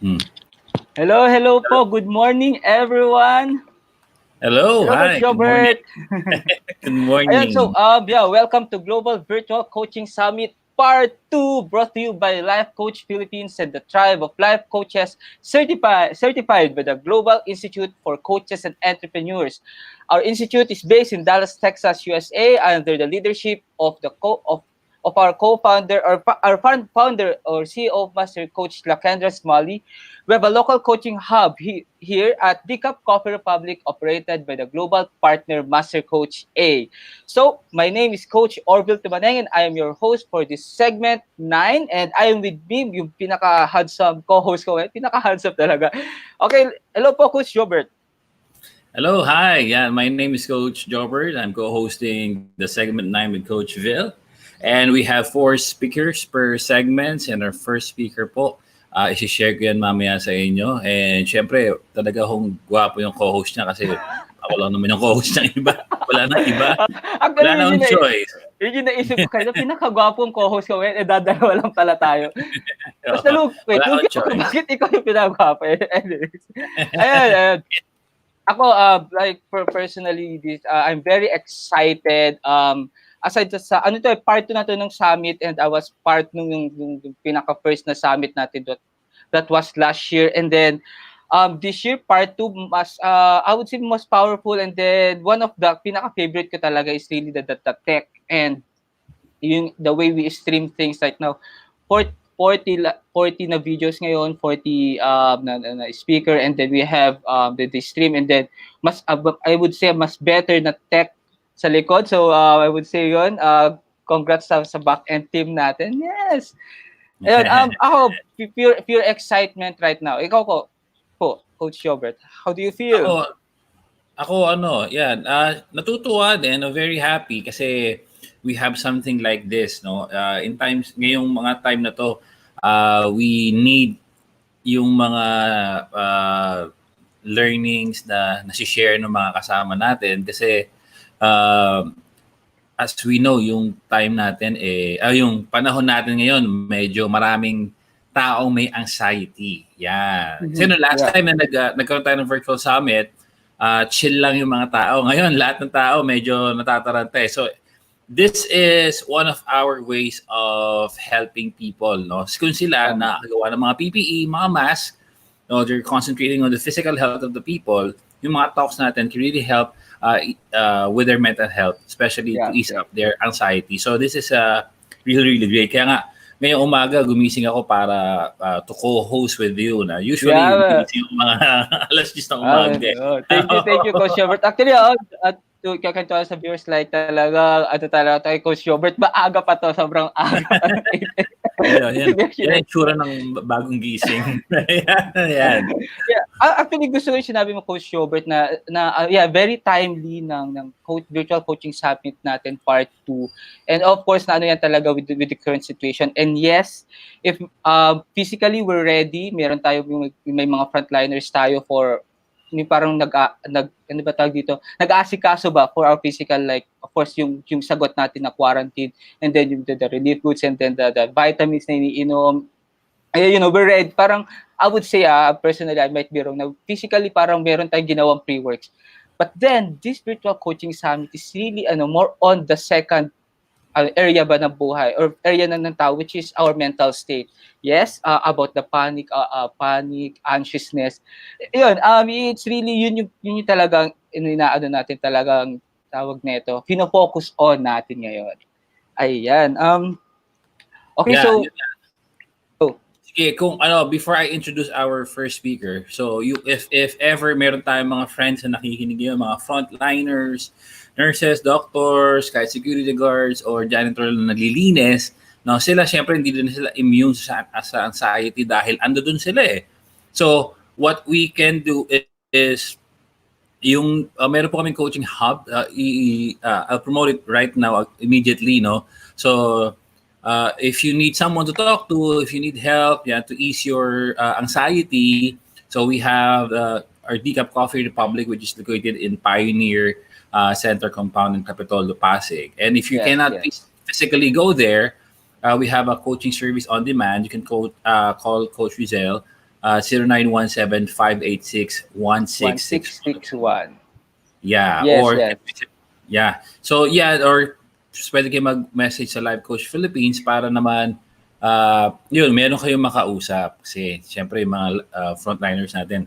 Hmm. Hello po. Good morning, everyone. Hello, Hello, Coach hi, good morning. Jobert. Good Ayan, so, morning. welcome to Global Virtual Coaching Summit Part 2, brought to you by Life Coach Philippines and the Tribe of Life Coaches, certified by the Global Institute for Coaches and Entrepreneurs. Our institute is based in Dallas, Texas, USA, under the leadership of our co-founder or our founder or CEO of Master Coach Lakendra Smalley. We have a local coaching hub here at Decaf Coffee Republic, operated by the global partner Master Coach A. So, my name is Coach Orville Tumaneng and I am your host for this segment 9, and I am with me, yung pinaka-handsome co-host ko. Pinaka-handsome talaga. Okay, hello po, Coach Robert. Hello, hi. Yeah, my name is Coach Jobert. I'm co-hosting the segment 9 with Coach Vil. And we have 4 speakers per segment. And our first speaker po, isi-share ko yan mamaya sa inyo. And syempre, talaga hong gwapo yung co-host niya kasi ako lang naman yung co-host ng iba. Wala nang iba. Wala Actually, nang choice. yun yung naisip ko kayo. Pinaka-gwapong co-host ko ngayon, dadalawa lang pala tayo. Basta wait, Wala akong lugi ako. choice. Bakit ikaw yung pinaka-gwapo? Anyways. Ayan. Ako, personally, I'm very excited. Aside sa ano to, part 2 na to ng summit, and I was part yung pinaka-first na summit natin that was last year. And then, this year, part 2, I would say most powerful. And then, one of the pinaka-favorite ko talaga is really the tech and the way we stream things right now. 40 na videos ngayon, 40 na speaker, and then we have the stream, and then I would say mas better na tech sa likod. So I would say yun, congrats sa back-end team natin. Yes. Ayun, ako, pure excitement right now. Ikaw po, Coach Robert, how do you feel? Ako yan, natutuwa din, very happy kasi we have something like this, no? Ngayong mga time na to, we need yung mga learnings na nasi-share ng mga kasama natin kasi as we know, yung time natin yung panahon natin ngayon, medyo maraming taong may anxiety. Yan. Kasi last time na nagkaroon tayo ng virtual summit, chill lang yung mga tao. Ngayon, lahat ng tao medyo natataranta. So, this is one of our ways of helping people, no? Kung sila nakagawa ng mga PPE, mga mask, no, they're concentrating on the physical health of the people, yung mga talks natin can really help with their mental health, especially to ease up their anxiety. So this is really, really great. Kaya nga, ngayong umaga, gumising ako para to co-host with you. Na usually, gumising yung mga alas 10 ng umaga. Thank you, Coach Robert. Actually, kakanto sa viewers like talaga, tayo, Coach Robert, maaga pa to, sobrang aga. Yan yung tsura ng bagong gising. Yan. Actually, gusto ko yung sinabi mo, Coach Robert, na very timely ng virtual coaching summit natin, part 2. And of course, na ano yan talaga with the current situation. And yes, if physically we're ready, meron tayo, may mga frontliners tayo for parang ano ba tawag dito? Nag-aasikaso ba for our physical, like of course yung sagot natin na quarantine, and then yung the relief goods, and then the vitamins na iniinom. We're ready. Parang I would say, personally, I might be wrong, na physically parang meron tayong ginawang pre-works. But then this virtual coaching summit is really more on the second area ba ng buhay or area ng tao, which is our mental state. Yes, about the panic, anxiousness. Yun, it's really yun yung talagang inaano natin, talagang tawag nito, fino-focus on natin ngayon. Ayan. Okay, so sige, before I introduce our first speaker, so if ever meron tayong mga friends na nakikinig yun, mga frontliners, nurses, doctors, kahit security guards, or janitor na naglilinis, no, sila syempre hindi din sila immune sa anxiety dahil ando dun sila eh. So, what we can do is, yung meron po kaming coaching hub, I'll promote it right now immediately, no? So, if you need someone to talk to, if you need help, to ease your anxiety, so we have our Decaf Coffee Republic, which is located in Pioneer Center Compound in Capitol, Pasig. And if you cannot physically go there, we have a coaching service on demand. You can call Coach Rizel 0917-586-1661. 1661. Yeah, Yes, or yes. yeah. So yeah, or pwede kayo mag-message sa Live Coach Philippines para naman yun, meron kayong makausap kasi syempre yung mga frontliners natin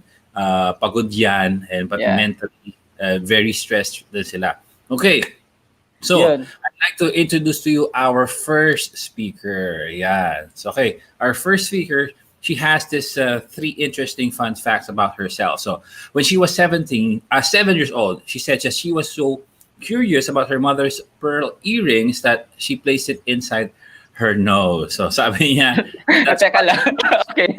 pagod yan and but Yeah. mentally very stressed din sila. Okay. So, Yun. I'd like to introduce to you our first speaker. Yeah. So, okay. Our first speaker, she has this three interesting fun facts about herself. So, when she was 7 years old, she said that she was so curious about her mother's pearl earrings that she placed it inside her nose. So, sabi niya, that's Teka why lang. Okay.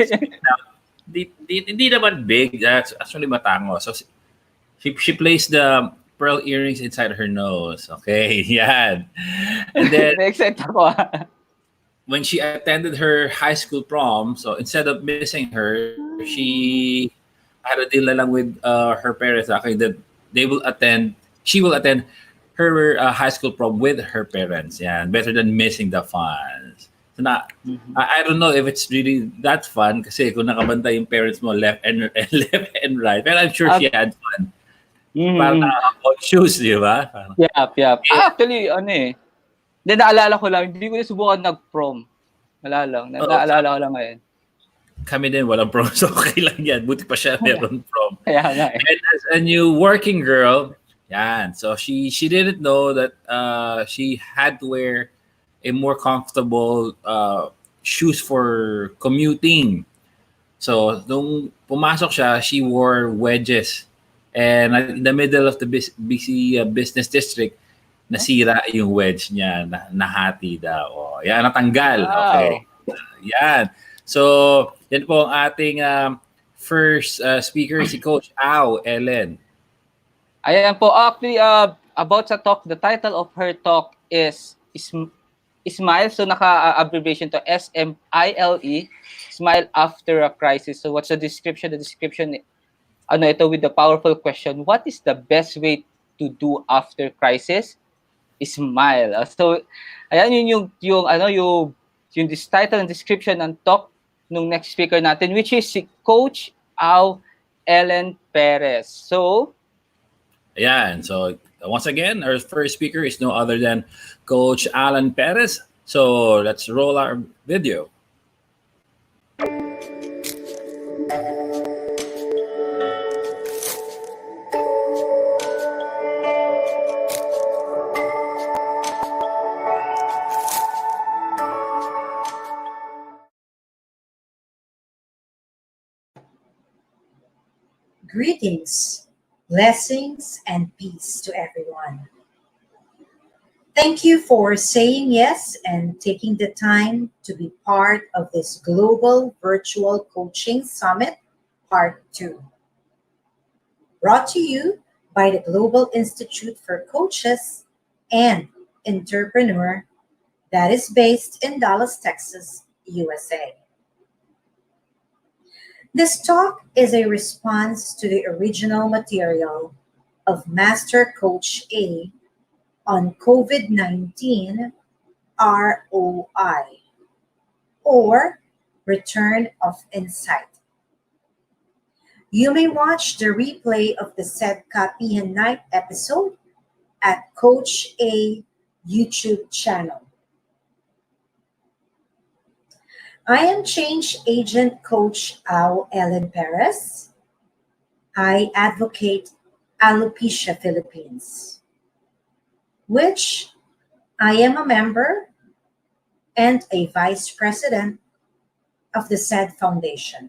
hindi naman big. That's actually matango. So, she placed the pearl earrings inside her nose. Okay, yeah. And then Na-excite ako when she attended her high school prom, so instead of missing her, she had a deal na lang with her parents. Okay, that they will attend. She will attend her high school prom with her parents. Yeah, better than missing the fun. So na, Mhm. I don't know if it's really that fun kasi kung nakabantay yung parents mo left and left and right. But I'm sure she Ac- had fun. Parang mhm. nakaka shoes, di ba? Parang, Yap, yap. eh, Actually, ano eh. Hindi, naalala ko lang, hindi ko na subukan nag-prom. Wala lang. oh, Naalala ko lang ngayon. kami din walang prom, so okay lang yan. Buti pa siya meron prom. Kaya nga eh. And as a new working girl, yan. So she didn't know that she had to wear a more comfortable shoes for commuting. So nung pumasok siya, she wore wedges. And in the middle of the busy business district, nasira yung wedge niya, nahati daw. Oh, yan, natanggal. Okay. Wow. Yan. So, yan po ang ating first speaker, si Coach Au, Ellen. Ayan po, actually, about sa talk, the title of her talk is Smile. So, naka-abbreviation to SMILE, Smile After a Crisis. So, what's the description? The description, ano ito, with the powerful question, what is the best way to do after crisis? Smile. So, ayan yung this title and description ng talk nung next speaker natin, which is si Coach Au Ellen Perez. So, Ayan. So, once again, our first speaker is no other than Coach Alan Perez. So, let's roll our video. Greetings, blessings, and peace to everyone. Thank you for saying yes and taking the time to be part of this global virtual coaching summit, part 2, brought to you by the Global Institute for Coaches and Entrepreneur that is based in Dallas, Texas, USA. This talk is a response to the original material of Master Coach A on COVID-19 ROI, or Return of Insight. You may watch the replay of the said Kapihan Night episode at Coach A YouTube channel. I am Change Agent Coach Au Ellen Perez. I advocate Alopecia Philippines, which I am a member and a vice president of the said foundation.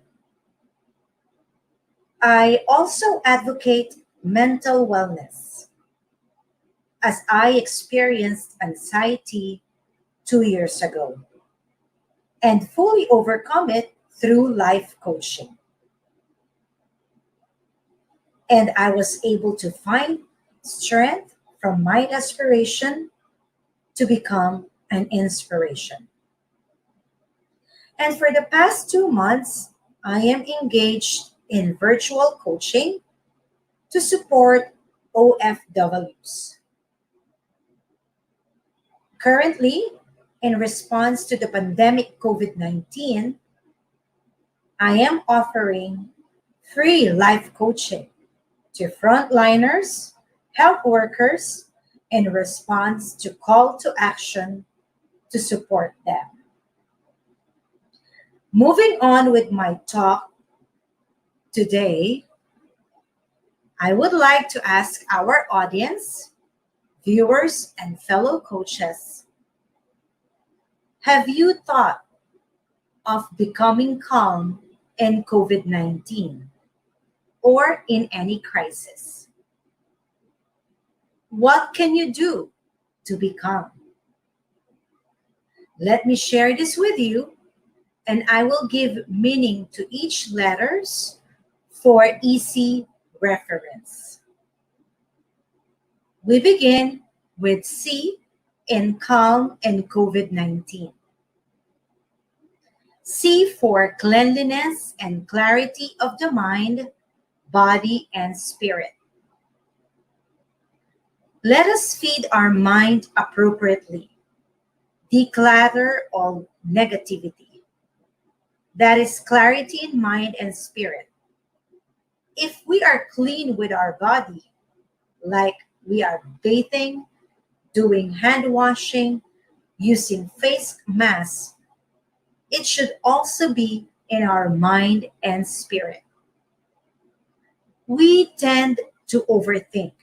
I also advocate mental wellness as I experienced anxiety 2 years ago and fully overcome it through life coaching. And I was able to find strength from my desperation to become an inspiration. And for the past 2 months, I am engaged in virtual coaching to support OFWs. Currently, in response to the pandemic COVID-19, I am offering free life coaching to frontliners, health workers, in response to call to action to support them. Moving on with my talk today, I would like to ask our audience, viewers, and fellow coaches, have you thought of becoming calm in COVID 19 or in any crisis? What can you do to be calm? Let me share this with you, and I will give meaning to each letters for easy reference. We begin with C in calm and COVID 19. C for cleanliness and clarity of the mind, body, and spirit. Let us feed our mind appropriately, declutter all negativity. That is clarity in mind and spirit. If we are clean with our body, like we are bathing, doing hand washing, using face masks, it should also be in our mind and spirit. We tend to overthink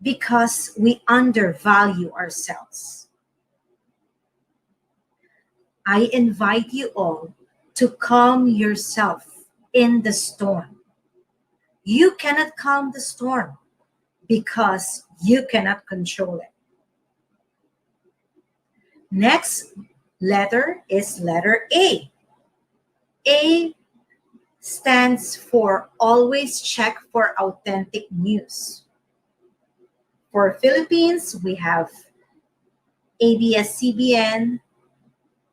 because we undervalue ourselves. I invite you all to calm yourself in the storm. You cannot calm the storm because you cannot control it. Next letter is letter A. A stands for always check for authentic news. For Philippines, we have ABS-CBN,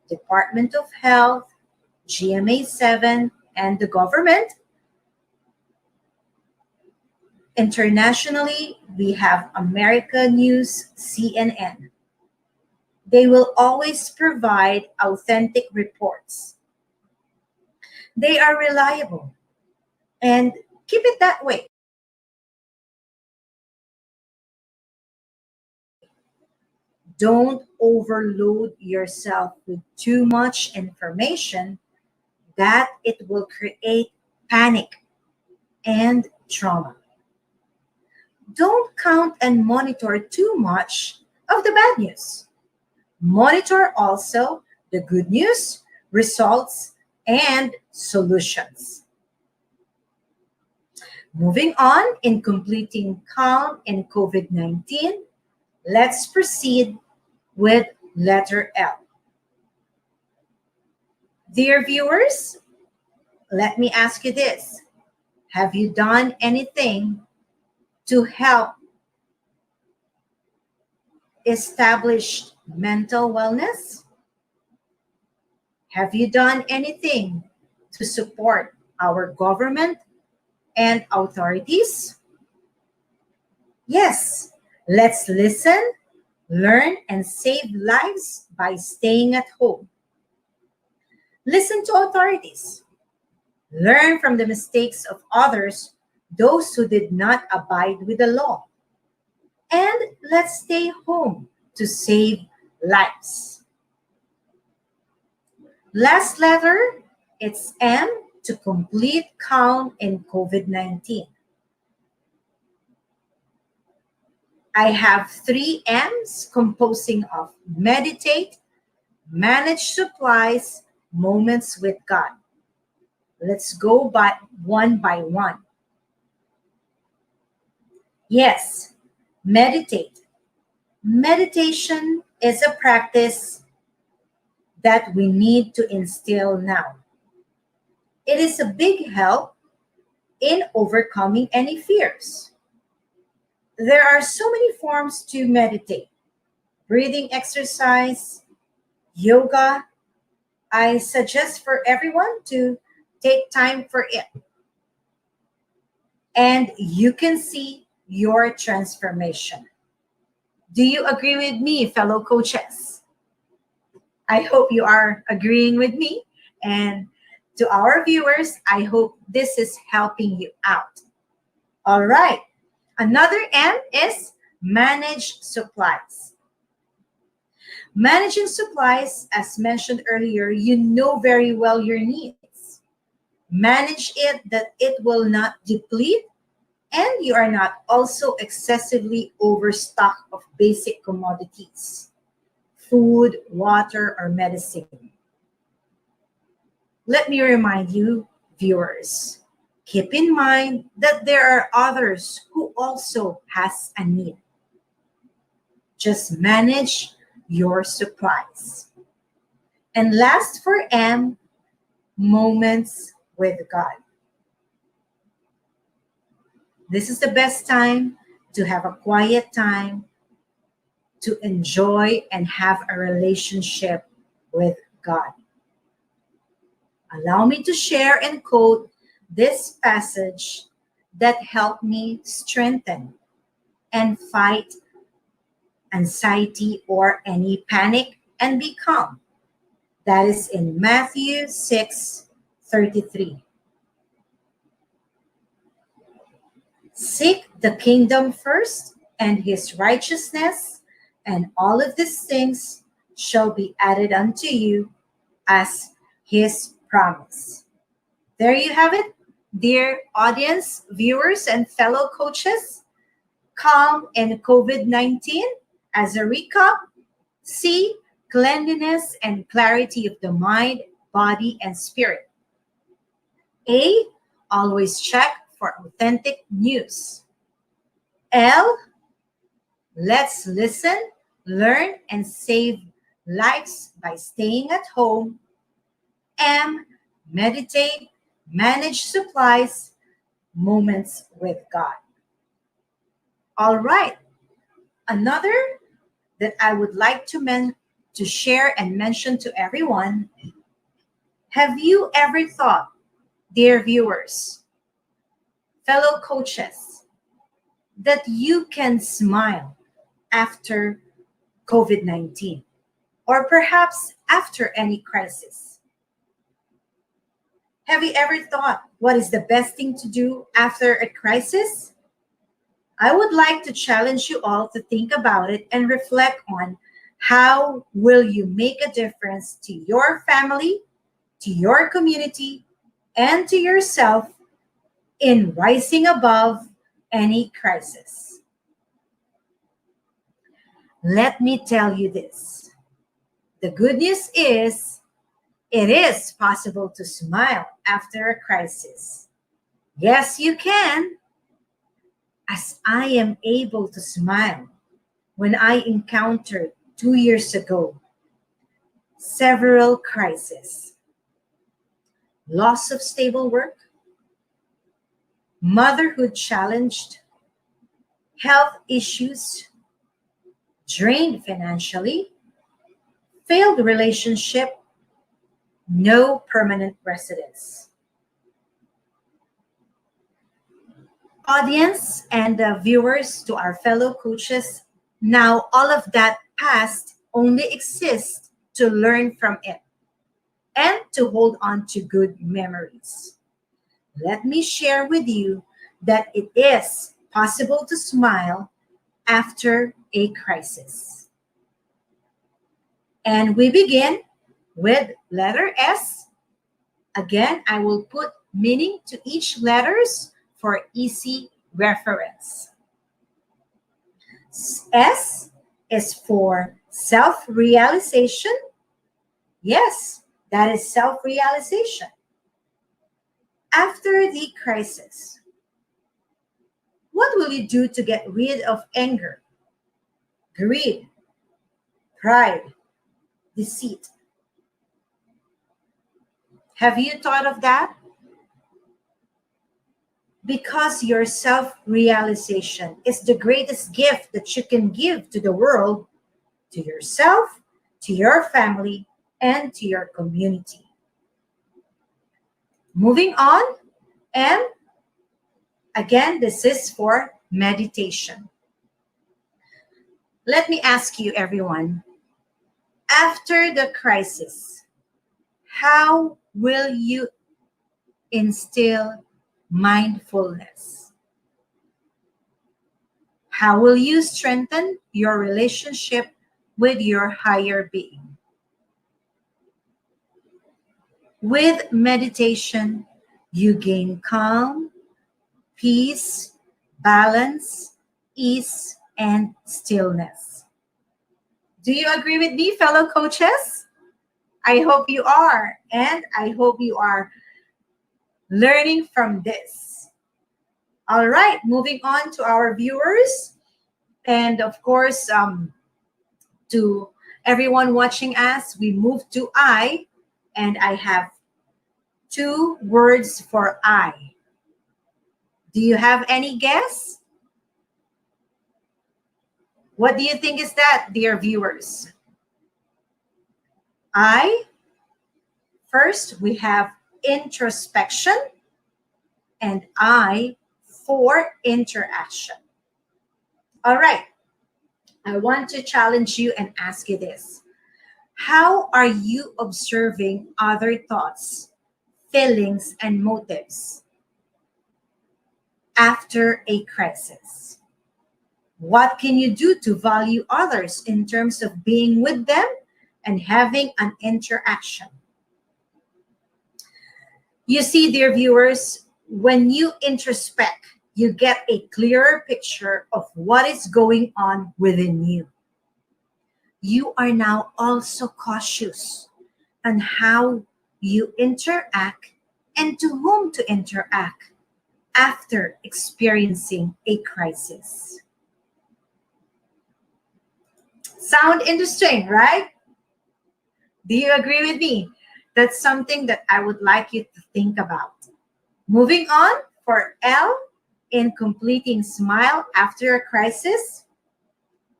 Department of Health, GMA 7, and the government. Internationally, we have America News, CNN. They will always provide authentic reports. They are reliable and keep it that way. Don't overload yourself with too much information that it will create panic and trauma. Don't count and monitor too much of the bad news. Monitor also the good news, results, and solutions. Moving on in completing calm in COVID 19, let's proceed with letter L. Dear viewers, let me ask you this. Have you done anything to help establish mental wellness? Have you done anything to support our government and authorities? Yes, let's listen, learn, and save lives by staying at home. Listen to authorities. Learn from the mistakes of others, those who did not abide with the law. And let's stay home to save lives. Last letter, it's M to complete calm in COVID 19. I have three M's composing of meditate, manage supplies, moments with God. Let's go by one. Yes, meditate. Meditation is a practice that we need to instill now. It is a big help in overcoming any fears. There are so many forms to meditate: breathing exercise, yoga. I suggest for everyone to take time for it. And you can see your transformation. Do you agree with me, fellow coaches? I hope you are agreeing with me. And To our viewers, I hope this is helping you out. All right. Another M is manage supplies. Managing supplies, as mentioned earlier, you know very well your needs. Manage it that it will not deplete and you are not also excessively overstocked of basic commodities, food, water, or medicine. Let me remind you, viewers, keep in mind that there are others who also has a need. Just manage your supplies. And last for M, moments with God. This is the best time to have a quiet time, to enjoy and have a relationship with God. Allow me to share and quote this passage that helped me strengthen and fight anxiety or any panic and be calm. That is in Matthew 6:33. Seek the kingdom first and his righteousness, and all of these things shall be added unto you as his promise. There you have it, dear audience, viewers, and fellow coaches. Calm in COVID 19. As a recap, C, cleanliness and clarity of the mind, body, and spirit. A, always check for authentic news. L, let's listen, learn, and save lives by staying at home. M, meditate, manage supplies, moments with God. All right. Another that I would like to share and mention to everyone. Have you ever thought, dear viewers, fellow coaches, that you can smile after COVID 19 or perhaps after any crisis? Have you ever thought what is the best thing to do after a crisis? I would like to challenge you all to think about it and reflect on how will you make a difference to your family, to your community, and to yourself in rising above any crisis. Let me tell you this. The good news is it is possible to smile after a crisis. Yes, you can, as I am able to smile when I encountered 2 years ago several crises: loss of stable work, motherhood challenged, health issues, drained financially, failed relationship, no permanent residence. Audience and viewers, to our fellow coaches, now all of that past only exists to learn from it and to hold on to good memories. Let me share with you that it is possible to smile after a crisis. And we begin with letter S. Again, I will put meaning to each letters for easy reference. S is for self-realization. Yes, that is self-realization. After the crisis, what will you do to get rid of anger, greed, pride, deceit? Have you thought of that? Because your self-realization is the greatest gift that you can give to the world, to yourself, to your family, and to your community. Moving on, and again, this is for meditation. Let me ask you, everyone, after the crisis, how will you instill mindfulness? How will you strengthen your relationship with your higher being? With meditation, you gain calm, peace, balance, ease, and stillness. Do you agree with me, fellow coaches? I hope you are, and I hope you are learning from this. All right, moving on to our viewers, and of course, to everyone watching us, we move to I, and I have two words for I. Do you have any guess? What do you think is that, dear viewers? I, first, we have introspection, and I for interaction. All right, I want to challenge you and ask you this. How are you observing other thoughts, feelings, and motives after a crisis? What can you do to value others in terms of being with them and having an interaction? You see, dear viewers, when you introspect, you get a clearer picture of what is going on within you. You are now also cautious on how you interact and to whom to interact after experiencing a crisis. Sound interesting, right? Do you agree with me? That's something that I would like you to think about. Moving on for L in completing smile after a crisis.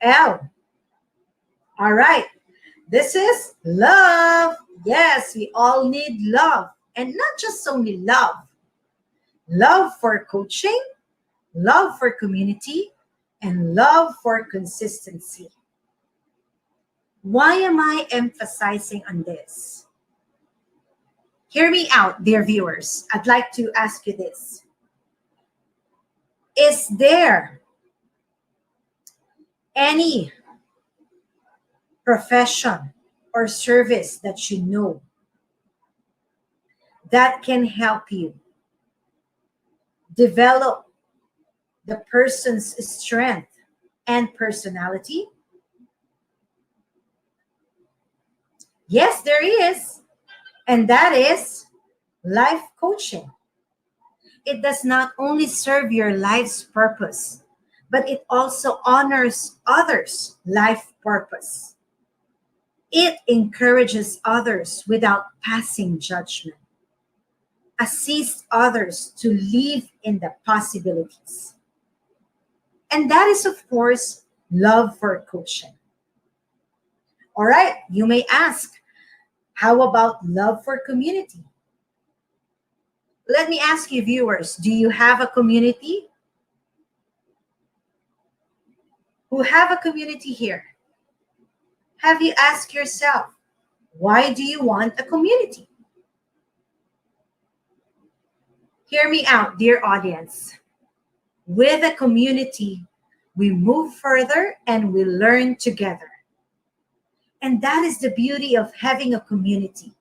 L. All right. This is love. Yes, we all need love. And not just only love. Love for coaching, love for community, and love for consistency. Why am I emphasizing on this? Hear me out, dear viewers. I'd like to ask you this. Is there any profession or service that you know that can help you develop the person's strength and personality? Yes, there is. And that is life coaching. It does not only serve your life's purpose, but it also honors others' life purpose. It encourages others without passing judgment, assists others to live in the possibilities. And that is, of course, love for coaching. All right, you may ask, how about love for community? Let me ask you, viewers, do you have a community? Who have a community here? Have you asked yourself, why do you want a community? Hear me out, dear audience. With a community, we move further and we learn together. And that is the beauty of having a community.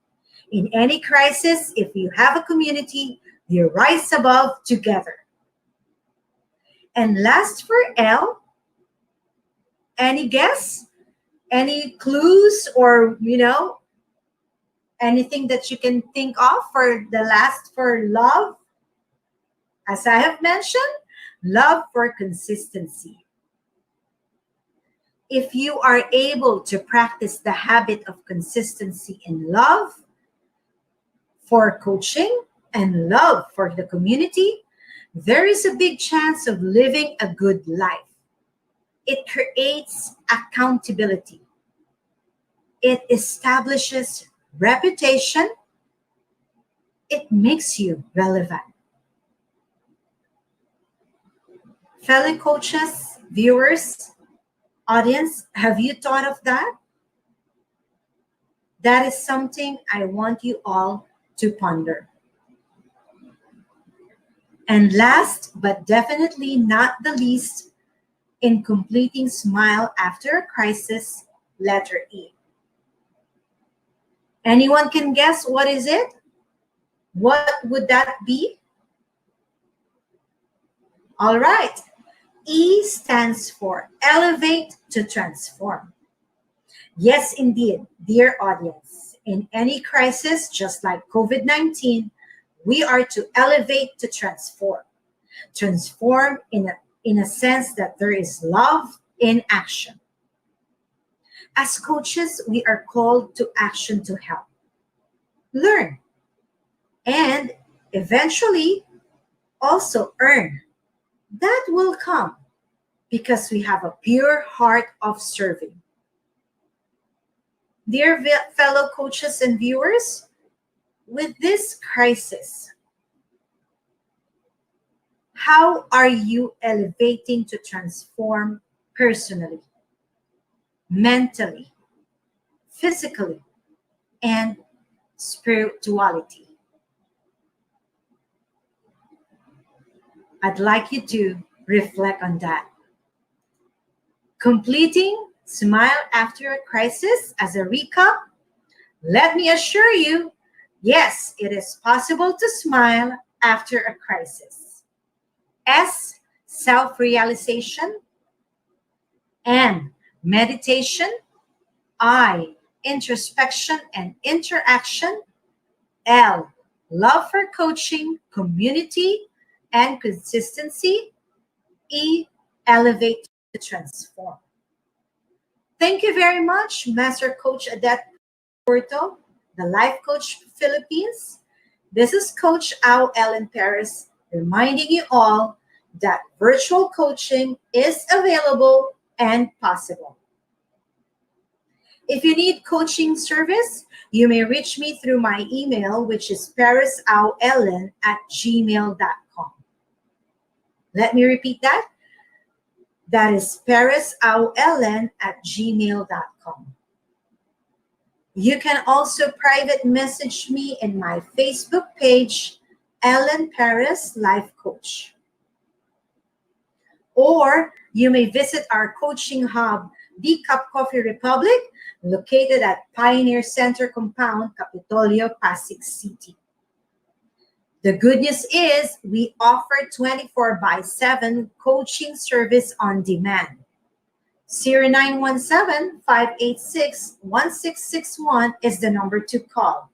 In any crisis, if you have a community, you rise above together. And last for L, any guess? Any clues or, anything that you can think of for the last for love? As I have mentioned, love for consistency. If you are able to practice the habit of consistency in love for coaching and love for the community, there is a big chance of living a good life. It creates accountability. It establishes reputation. It makes you relevant. Fellow coaches, viewers, audience, have you thought of that? That is something I want you all to ponder. And last but definitely not the least, in completing Smile After a Crisis, letter E. Anyone can guess what is it? What would that be? All right. E stands for elevate to transform. Yes, indeed, dear audience. In any crisis, just like COVID-19, we are to elevate to transform. Transform in a sense that there is love in action. As coaches, we are called to action to help, learn, and eventually also earn. That will come because we have a pure heart of serving. Dear fellow coaches and viewers, with this crisis, how are you elevating to transform personally, mentally, physically, and spirituality? I'd like you to reflect on that. Completing Smile After a Crisis as a recap, let me assure you, yes, it is possible to smile after a crisis. S, self-realization. M, meditation. I, introspection and interaction. L, love for coaching, community, and consistency. E, elevate to transform. Thank you very much, Master Coach Adet Porto, the Life Coach Philippines. This is Coach Au Ellen Paris reminding you all that virtual coaching is available and possible. If you need coaching service, you may reach me through my email, which is parisauellen@gmail.com. Let me repeat that. That is parisauellen@gmail.com. You can also private message me in my Facebook page, Ellen Paris Life Coach. Or you may visit our coaching hub, The Cup Coffee Republic, located at Pioneer Center Compound, Capitolio, Pasig City. The good news is we offer 24/7 coaching service on demand. 0917-586-1661 is the number to call.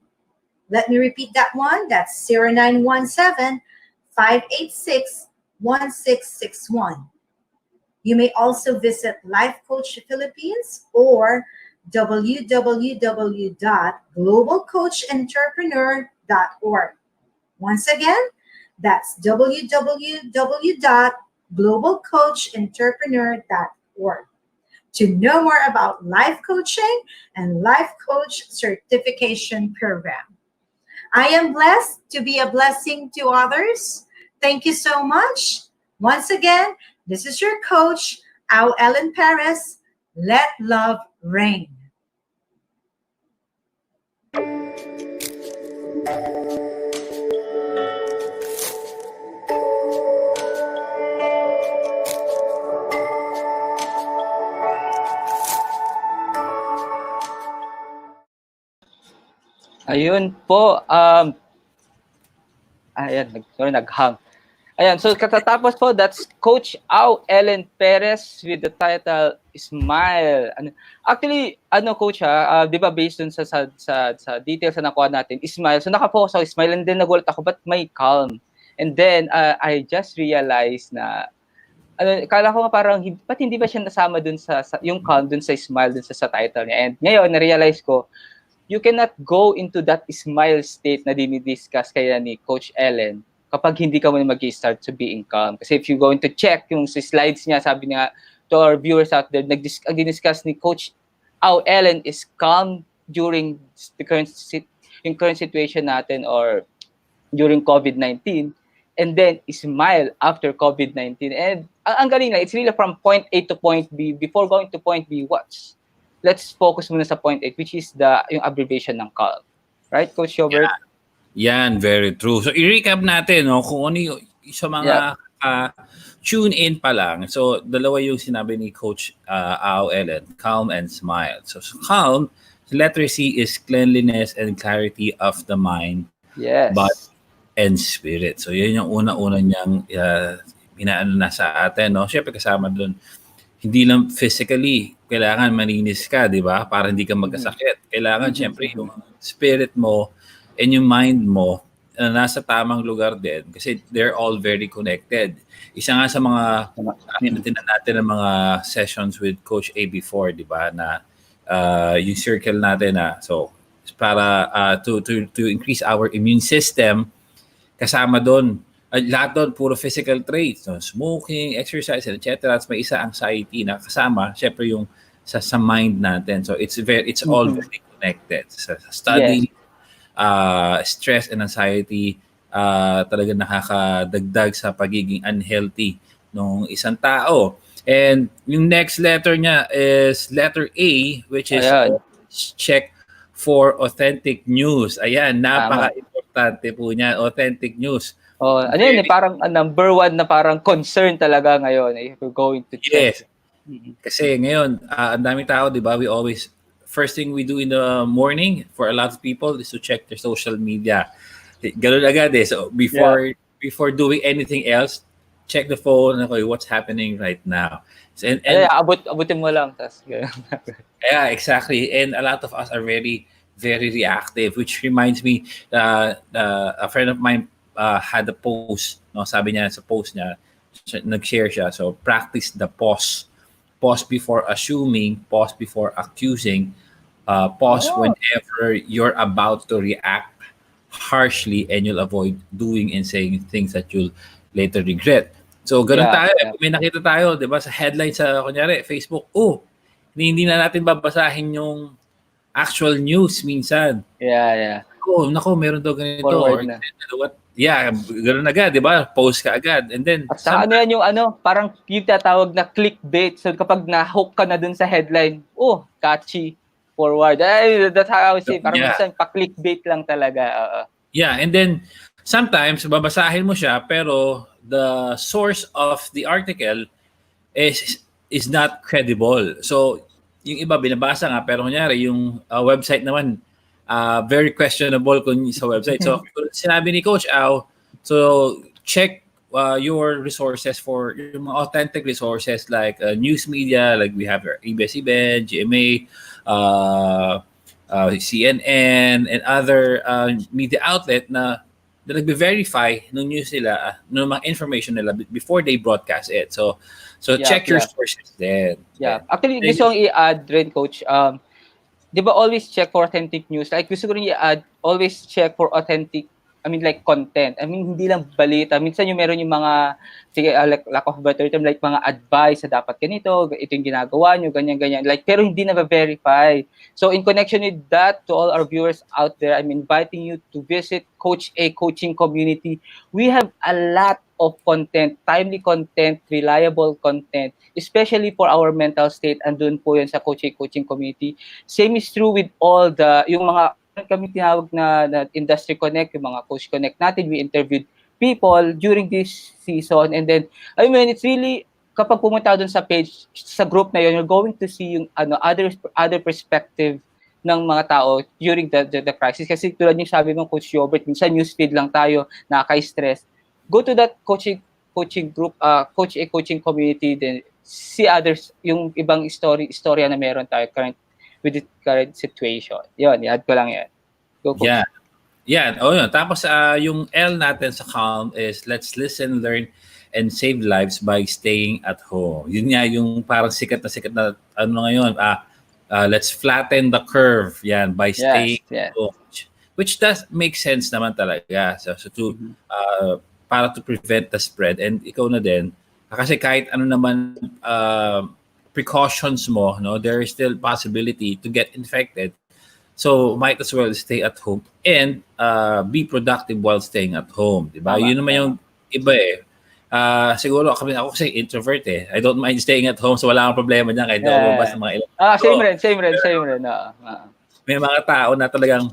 Let me repeat that one. That's 0917-586-1661. You may also visit Life Coach Philippines or www.globalcoachentrepreneur.org. Once again, that's www.globalcoachentrepreneur.org to know more about life coaching and life coach certification program. I am blessed to be a blessing to others. Thank you so much. Once again, this is your coach, Au Ellen Paris. Let love reign. Ayun po, ayan, naghang. Ayan, so katatapos po, that's Coach Au Ellen Perez with the title Smile. Actually, Coach di ba based dun sa details na nakuha natin, Smile. So nakapokus ako, Smile, and then nagulat ako, but may calm. And then, I just realized na, kala ko nga parang, ba't hindi ba siya nasama dun sa yung calm, dun sa Smile, dun sa title niya. And ngayon, na-realize ko, you cannot go into that smile state na dinidiscuss kaya ni Coach Ellen kapag hindi ka muna mag-start to being calm. Kasi if you going to check yung slides niya, sabi niya to our viewers out there, nag-discuss ni Coach Au Ellen is calm during the current situation natin or during COVID-19, and then smile after COVID-19. And ang galing na, it's really from point A to point B. Before going to point B, let's focus muna sa point 8, which is yung abbreviation ng CALM. Right, Coach Robert? Yeah. Yan, very true. So, i-recap natin, no, kung ano yung, sa mga tune in pa lang. So, dalawa yung sinabi ni Coach Ao Ellen, calm and smile. So calm, letter C is cleanliness and clarity of the mind, body, Yes. and spirit. So, yun yung una-una niyang inaano na sa atin, no? Siyempre, kasama doon, hindi lang physically, kailangan malinis ka, di ba? Para hindi ka magkasakit. Kailangan, siyempre, yung spirit mo and yung mind mo, nasa tamang lugar din kasi they're all very connected. Isa nga sa mga tinan natin ng mga sessions with Coach A before, di ba, na yung circle natin na so para to increase our immune system, kasama doon lahat doon puro physical traits, no? Smoking, exercise, etc. At may isa anxiety na kasama, syempre yung sa mind natin. So it's all very connected. Sa study, stress and anxiety talaga nakakadagdag sa pagiging unhealthy ng isang tao. And yung next letter niya is letter A, which is check for authentic news. Ayan, napaka-importante po niya, authentic news. Ano yun, parang number one na parang concern talaga ngayon if you're going to check. Yes. Kasi ngayon, ang daming tao, di ba, we always first thing we do in the morning for a lot of people is to check their social media. Ganun agad eh. So before doing anything else, check the phone. Okay, what's happening right now? And abutin mo lang. Yeah, exactly. And a lot of us are very, very reactive, which reminds me, a friend of mine had a post. No, sabi niya sa post niya, nag-share siya. So practice the pause. Pause before assuming, pause before accusing, pause whenever you're about to react harshly, and you'll avoid doing and saying things that you'll later regret. So, ganun tayo. May nakita tayo, di ba, sa headline sa, kunyari, Facebook, hindi na natin babasahin yung actual news minsan. Nako, meron daw ganito. Forward na. Ganun agad, di ba? Post ka agad. And then, at saka yan yung parang yung tatawag na clickbait. So kapag na-hook ka na dun sa headline, catchy, forward. That's how I would say. Parang minsan pa-clickbait lang talaga. And then, sometimes, babasahin mo siya, pero the source of the article is not credible. So, yung iba binabasa nga, pero kunyari, yung website naman, very questionable kung sa website. So, sinabi ni Coach Au, so check your resources for yung mga authentic resources like news media, like we have our ABS-CBN, GMA, CNN, and other media outlet na nagbe-verify ng news nila, ng mga information nila before they broadcast it. So check your sources then. Actually, gusto kong i-add rin, Coach, di ba always check for authentic news? Like, gusto ko rin i-add, always check for authentic, like content. Hindi lang balita. Minsan yung meron yung mga, lack of better term, like mga advice na dapat ganito, ito yung ginagawa nyo, ganyan-ganyan. Like, pero hindi na-verify. So, in connection with that, to all our viewers out there, I'm inviting you to visit Coach A Coaching Community. We have a lot of content, timely content, reliable content, especially for our mental state. Andun po yun sa Coach A Coaching Community. Same is true with all yung mga kami tinawag na Industry Connect, yung mga Coach Connect natin. We interviewed people during this season. And then, it's really, kapag pumunta doon sa page, sa group na yun, you're going to see yung other perspective ng mga tao during the crisis. Kasi tulad yung sabi mo, Coach Robert, minsan newsfeed lang tayo, nakaka-stress. Go to that coaching group, Coach A Coaching Community, then see others, yung ibang istorya na meron tayo with the current situation. Yun, i-add ko lang yan. Go, Coach. Yun. Tapos yung L natin sa calm is let's listen, learn, and save lives by staying at home. Yun nga yung parang sikat na ngayon. Let's flatten the curve by staying at home. Which does make sense naman talaga. So to para to prevent the spread. And ikaw na din, kasi kahit ano naman precautions mo, no, there is still possibility to get infected. So might as well stay at home and be productive while staying at home, di ba? Yun naman yung iba eh. Siguro ako kasi introvert eh. I don't mind staying at home, so wala akong problema diyan kahit lumabas ng mga ilang. Same rin. May mga tao na talagang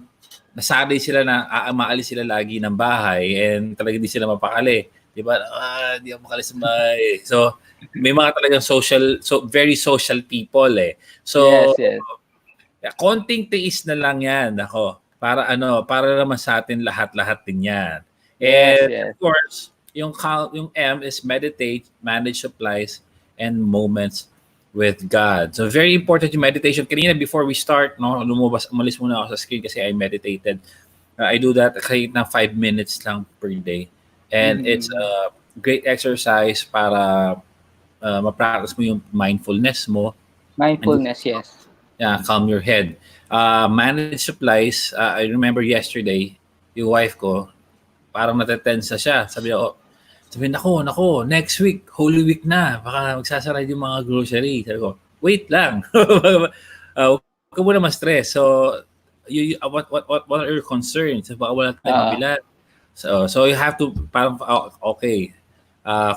nasanay sila na maalis sila lagi ng bahay and talagang hindi sila mapakali. Di ba? Di ako makalismay. So, may mga talagang very social people eh. So, Yes, yes. konting tiis na lang yan. Ako, para naman sa atin lahat-lahat din yan. Yes, And of yes. course, yung M is meditate, manage supplies, and moments with God. So very important yung meditation. Kanina before we start, no, umalis muna ako sa screen kasi I meditated. I do that kahit na 5 minutes lang per day. And it's Mm-hmm. a great exercise para ma-practice mo yung mindfulness mo and Mindfulness, yes. calm your head. Manage supplies. I remember yesterday, yung wife ko, parang natetense na siya. Sabi, nako, next week, Holy Week na. Baka magsasara yung mga grocery. Sabi ko, wait lang. Huwag ka muna ma-stress. So, what are your concerns? Baka wala tayong Uh, mabilan. So you have to, parang, okay. Uh,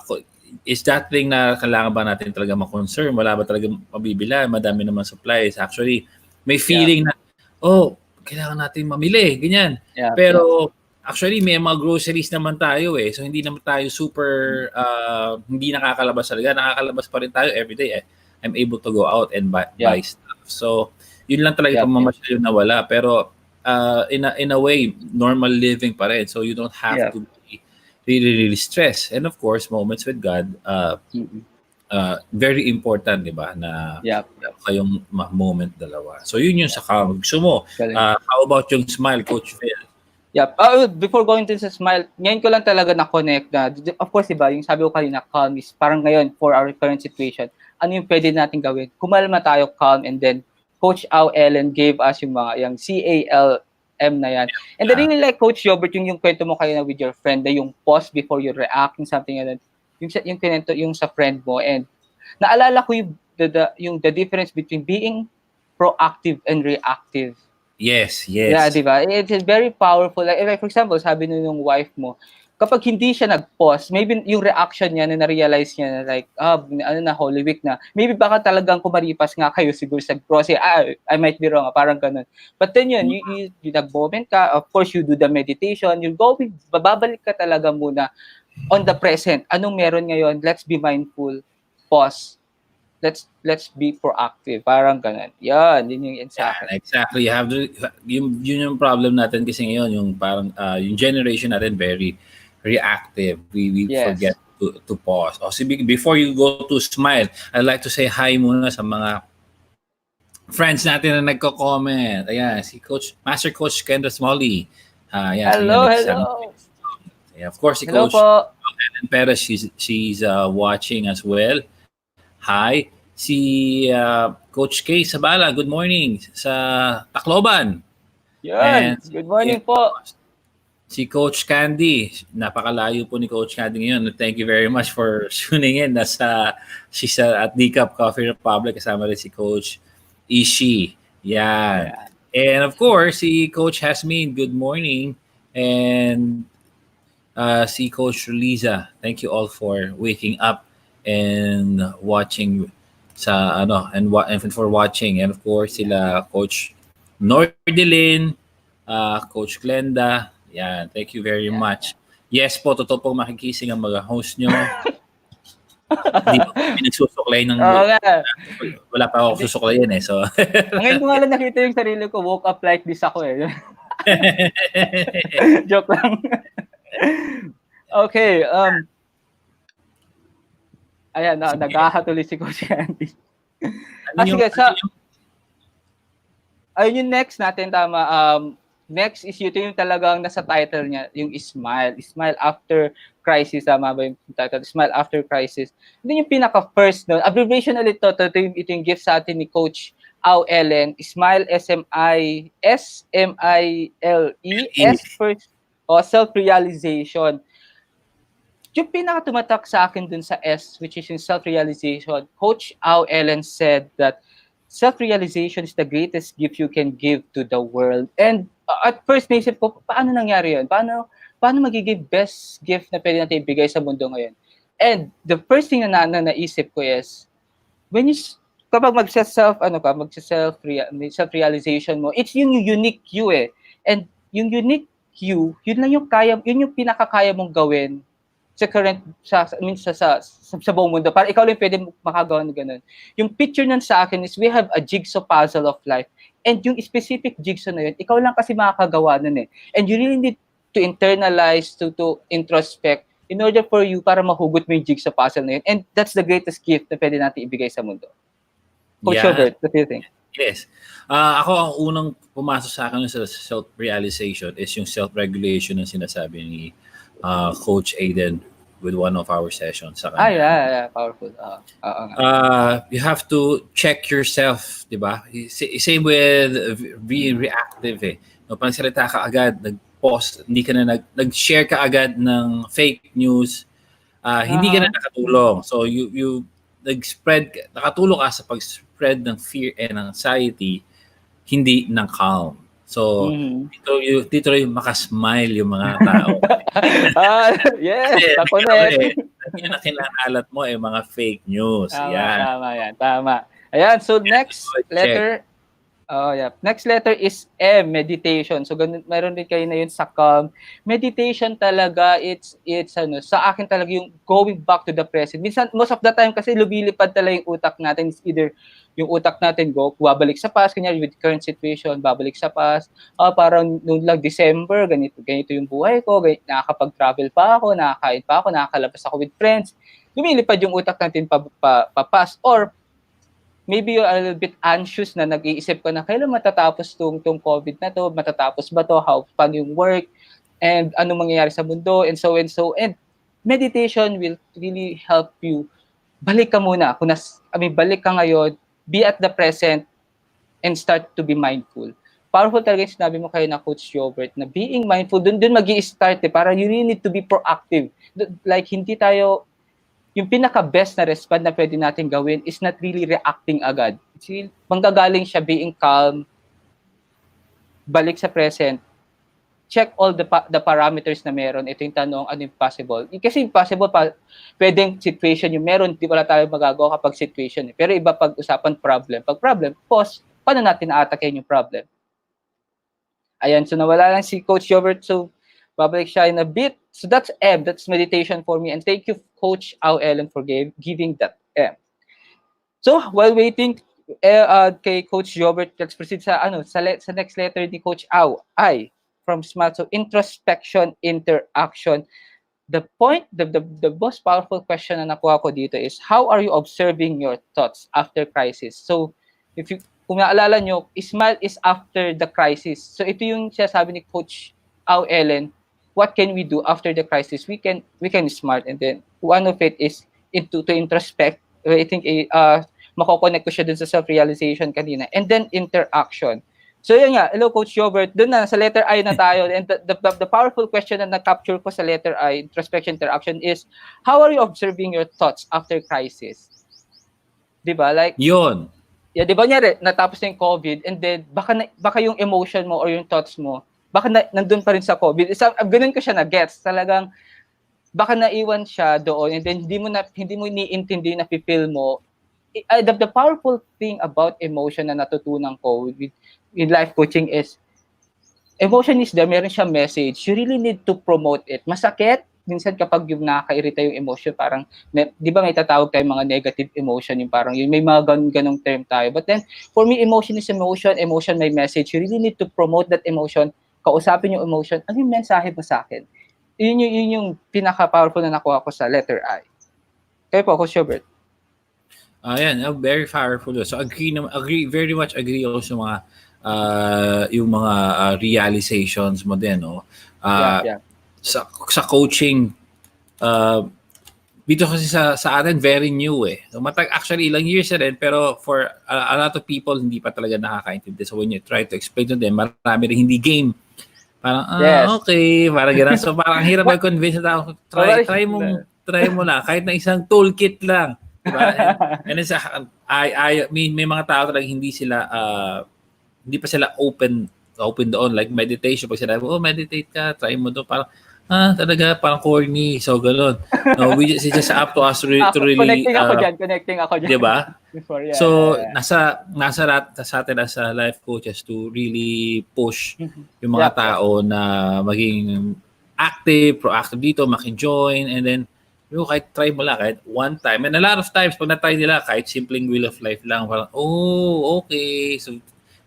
is that thing na kailangan ba natin talaga ma-concern? Wala ba talaga mabibila? Madami naman supplies. Actually, may yeah, feeling na, kailangan natin mamili. Ganyan. yeah, yeah. Pero, actually, may mga groceries naman tayo eh. So, hindi naman tayo super, hindi nakakalabas talaga. Nakakalabas pa rin tayo everyday. I'm able to go out and buy Yep, stuff. So, yun lang talaga yep, yep, pamamasyal yung nawala. Pero, in a way, normal living pa rin. So, you don't have yep. to be really stressed. And of course, moments with God, Mm-hmm. very important, di ba, na Yep, kayong moment dalawa. So, yun yung sa gusto mo. galing. How about yung smile, Coach Phil? Yep. Before going to sa smile, ngayon ko lang talaga na-connect na, of course, diba, yung sabi ko kanina, calm is parang ngayon, for our current situation, ano yung pwede natin gawin? Kumalma tayo, calm, and then Coach Au Ellen gave us yung CALM na yan. And I really like Coach Jobert, yung kwento mo kayo na with your friend, na yung pause before you react, yung something like that, yung kinento, yung sa friend mo, and naalala ko the difference between being proactive and reactive. Yes, Yeah, yes. di ba? It's very powerful. Like, for example, sabi nung wife mo, kapag hindi siya nag-pause, maybe yung reaction niya na na-realize niya na like, Holy Week na. Maybe baka talagang kumaripas nga kayo siguro sa grocery. I might be wrong, parang ganun. But then yun, you nag-moment ka, of course, you do the meditation, babalik ka talaga muna on the present. Anong meron ngayon? Let's be mindful. Pause. Let's be proactive. Parang ganun. Yan, yun yung sa akin. Exactly. You have to, yun yung problem natin kasi ngayon, yung parang, yung generation natin very reactive. We Yes. forget to pause. Before you go to smile, I'd like to say hi muna sa mga friends natin na nagko-comment. Ayan, si Master Coach Kendra Smalley. Ayan, Hello, kanina hello. yeah, of course, si Hello Coach po. Ellen Perez, she's watching as well. Hi. Si Coach Kay Sabala, good morning sa Tacloban. Yan. And Good morning po. si Coach Candy, napakalayo po ni Coach Candy ngayon. Thank you very much for tuning in. She's at D-Cup Coffee Republic. Kasama rin si Coach Ishi. Yan. Yeah. And of course, si Coach Hasmin, good morning. And si Coach Liza, thank you all for waking up and watching and for watching, and of course sila Coach Nordelin, Coach Glenda, yan, thank you very much. Yes po, totoo po makikising ang mga host nyo. Hindi pa kami nagsusuklay ng Oo nga. wala pa ako susuklayin eh, so Ngayon ko nga lang nakita yung sarili ko, woke up like this ako eh. Joke lang. Okay, ayan, nag-ahatuloy si Coach Andy. Sige, ayun yung next natin, tama. Next is yung talagang nasa title niya, yung Smile. Smile after crisis, tama ba yung title? Smile after crisis. Hindi yung pinaka-first, no? Abbreviation ulit ito yung gift sa atin ni Coach Au Ellen. Smile, S-M-I-L-E, first, self-realization. Yung pinaka-tumatak sa akin dun sa S, which is yung self-realization, Coach Au Ellen said that self-realization is the greatest gift you can give to the world. And at first, naisip ko, paano nangyari yun? Paano magiging best gift na pwede natin ibigay sa mundo ngayon? And the first thing na naisip ko is, kapag self-realization mo, it's yung unique you eh. And yung unique you, yun yung pinakakaya mong gawin current I mean sa buong mundo para ikaw lang pwede makagawa ng ganun. Yung picture nun sa akin is we have a jigsaw puzzle of life, and yung specific jigsaw na yun ikaw lang kasi makakagawa nun eh, and you really need to internalize, to introspect in order for you para mahugot mo yung jigsaw puzzle na yun, and that's the greatest gift na pwede natin ibigay sa mundo. Coach Robert, what do you think? Yes. Ako ang unang pumasok sa akin sa self-realization is yung self-regulation na sinasabi ni Coach Aiden with one of our sessions sa kanya. Yeah, powerful. You have to check yourself, di ba? Same with being reactive eh. No, pag salita ka agad, nag-post, hindi ka na nag-share ka agad ng fake news, hindi ka na nakatulong. So you nakatulong ka sa pag-spread ng fear and anxiety, hindi ng calm. So, dito yung makasmile yung mga tao. Yes, na-connect. Yung nakilanalat mo ay mga fake news. Tama. Ayan, so next letter, next letter is M, meditation. So, meron din kayo na yun sa calm. Meditation talaga, it's sa akin talaga yung going back to the present. Minsan, most of the time kasi lumilipad talaga yung utak natin. It's either yung utak natin babalik sa past, kanya with current situation, babalik sa past. Parang noong lang December, ganito yung buhay ko, nakakapag-travel pa ako, nakakain pa ako, nakakalabas ako with friends. Lumilipad yung utak natin pa past, or maybe you're a little bit anxious na nag-iisip ka na kailan matatapos tong COVID na to, matatapos ba to, paano yung work, and ano mangyayari sa mundo, and so. And meditation will really help you. Balik ka muna. Balik ka ngayon, be at the present, and start to be mindful. Powerful talaga yung sinabi mo kayo na Coach Robert, na being mindful, dun mag-i-start para you really need to be proactive. Like, hindi tayo, yung pinaka-best na respond na pwede natin gawin is not really reacting agad. Manggagaling siya, being calm, balik sa present, check all the parameters na meron. Ito yung tanong, ano yung possible? Kasi possible, pwedeng situation yung meron, di wala tayo magagawa kapag situation. Pero iba pag usapan problem. Pag problem, pause, paano natin na-atakin yung problem? Ayan, so nawala lang si Coach Robert, so babalik siya in a bit. So that's M, that's meditation for me. And thank you, Coach Au Ellen, for giving that M. So while waiting kay Coach Robert, let's proceed sa next letter ni Coach Au, I. From SMART. So introspection, interaction. The most powerful question na nakuha ko dito is, how are you observing your thoughts after crisis? So kung naalala nyo, SMART is after the crisis. So ito yung sinasabi ni Coach Au Ellen, what can we do after the crisis? We can SMART, and then one of it is to introspect. I think mako-connect ko siya dun sa self-realization kanina. And then interaction. So yun nga, hello Coach Robert, doon na sa letter I na tayo, and the powerful question na na-capture ko sa letter I, introspection, interaction, is how are you observing your thoughts after crisis? 'Di ba? Like yun. Yeah, 'di ba nyari, natapos na yung COVID, and then baka yung emotion mo or yung thoughts mo, baka nandun pa rin sa COVID. Ganun ko siya na-gets. Talagang baka naiwan siya doon, and then hindi mo iniintindi, na feel mo. The powerful thing about emotion na natutunan ko with life coaching is, emotion is there, meron siyang message. You really need to promote it. Masakit, minsan kapag yung nakaka-irita yung emotion, parang, di ba may tatawag tayo mga negative emotion, yung parang, may mga ganong term tayo. But then, for me, emotion is emotion may message. You really need to promote that emotion, kausapin yung emotion, ano yung mensahe mo sa akin? Yun yung pinaka-powerful na nakuha ko sa letter I. Kayo po, Coach Robert. Ayan, very powerful. So very much agree ako sa mga yung mga realizations mo din, no? Sa coaching, dito kasi sa atin very new eh. So actually ilang years na rin, pero for a lot of people hindi pa talaga nakakaintindi. So when you try to explain to them, marami rin hindi game. Parang okay, parang gano'n. So parang hirap mag-convince na tao, try mo lang kahit na isang toolkit lang. Diba? And may mga tao talaga hindi pa sila open doon, like meditation. Pag sinabi mo, meditate ka, try mo doon, parang talaga parang corny, so gano'n. No, it's just up to us to really connecting ako dyan. Diba? So nasa atin as life coaches to really push yung mga tao na maging active, proactive dito, maki-join, and then kahit try mo lang, kahit one time. And a lot of times, pag na-try nila, kahit simpleng wheel of life lang, parang, oh, okay. So,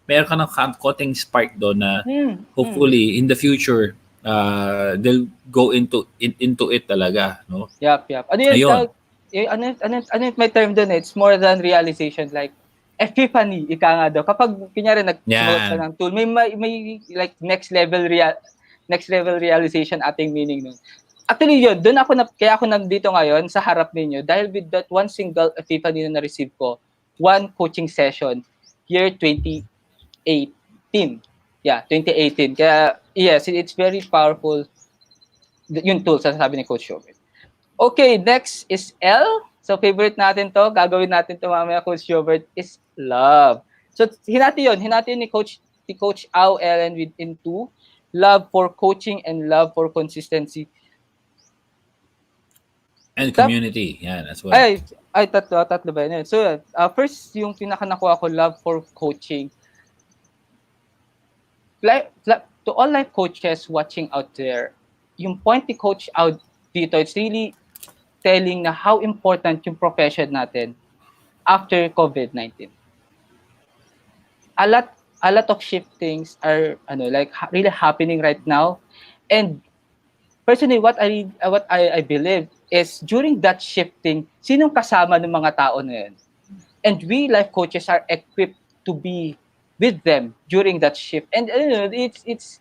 meron ka ng konting spark doon na hopefully in the future, they'll go into it talaga, no? Yep. Ano yun? Ayun. Ano yung may term doon? It's more than realization, like epiphany, ika nga daw. Kapag kunyari nagsumagot ka Yan. ng tool, may like next level realization ating meaning nun. Actually yun, kaya ako nandito ngayon sa harap ninyo dahil with that one single epiphany na na-receive ko, one coaching session, year 2018. Yeah, 2018. Kaya yes, it's very powerful yung tool sa sabi ni Coach Robert. Okay, next is L. So favorite natin to, gagawin natin to mamaya, Coach Robert, is love. So hinati yun ni Coach Au Ellen within two, love for coaching and love for consistency. And community. Yan, as well. Ay tatlo ba yun? So first, yung pinaka nakuha ko, love for coaching. To all life coaches watching out there, yung point ni Coach out dito, it's really telling na how important yung profession natin after COVID-19. A lot of shiftings are really happening right now, and personally what I believe is during that shifting, sinong kasama ng mga tao na yun? And we life coaches are equipped to be with them during that shift. And it's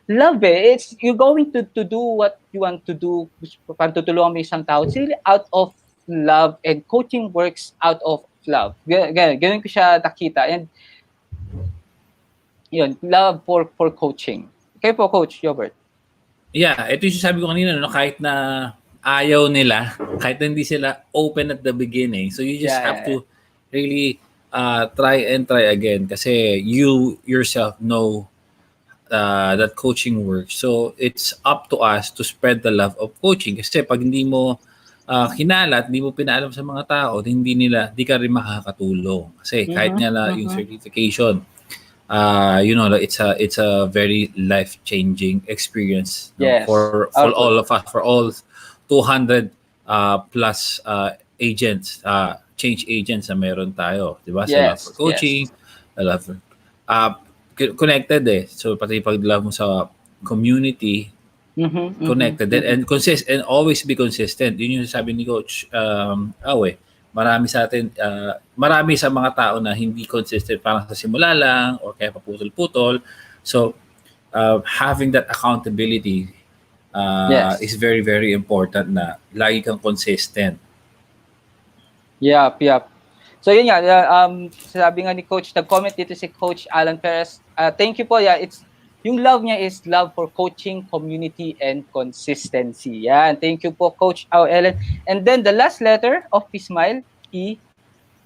love It's you're going to do what you want to do. Pantutulungan mo isang tao. It's really out of love, and coaching works out of love. Ganun ko siya nakita. And yun, love for coaching. Kayo po, Coach Robert. Yeah, ito yung sabi ko kanina, no, kahit na ayaw nila, kahit na hindi sila open at the beginning. So you just have to really try again kasi you yourself know that coaching works. So it's up to us to spread the love of coaching. Kasi pag hindi mo kinalat, hindi mo pinaalam sa mga tao, hindi ka rin makakatulong. Kasi kahit nga yung certification, it's a very life-changing experience, Yes, for all of us, for all 200 plus agents, change agents na meron tayo, di ba? So love for coaching, love for connected so pati pag love mo sa community, connected and and always be consistent. Yun yung sabi ni Coach marami sa atin, marami sa mga tao na hindi consistent, parang sa simula lang or kaya paputol-putol. So having that accountability is very, very important na lagi kang consistent. Yep. So yun nga, sabi nga ni Coach, nag-comment dito si Coach Alan Perez. Thank you po. Yeah, yung love niya is love for coaching, community, and consistency. Yan. Thank you po, Coach Ellen. And then the last letter of his smile, E,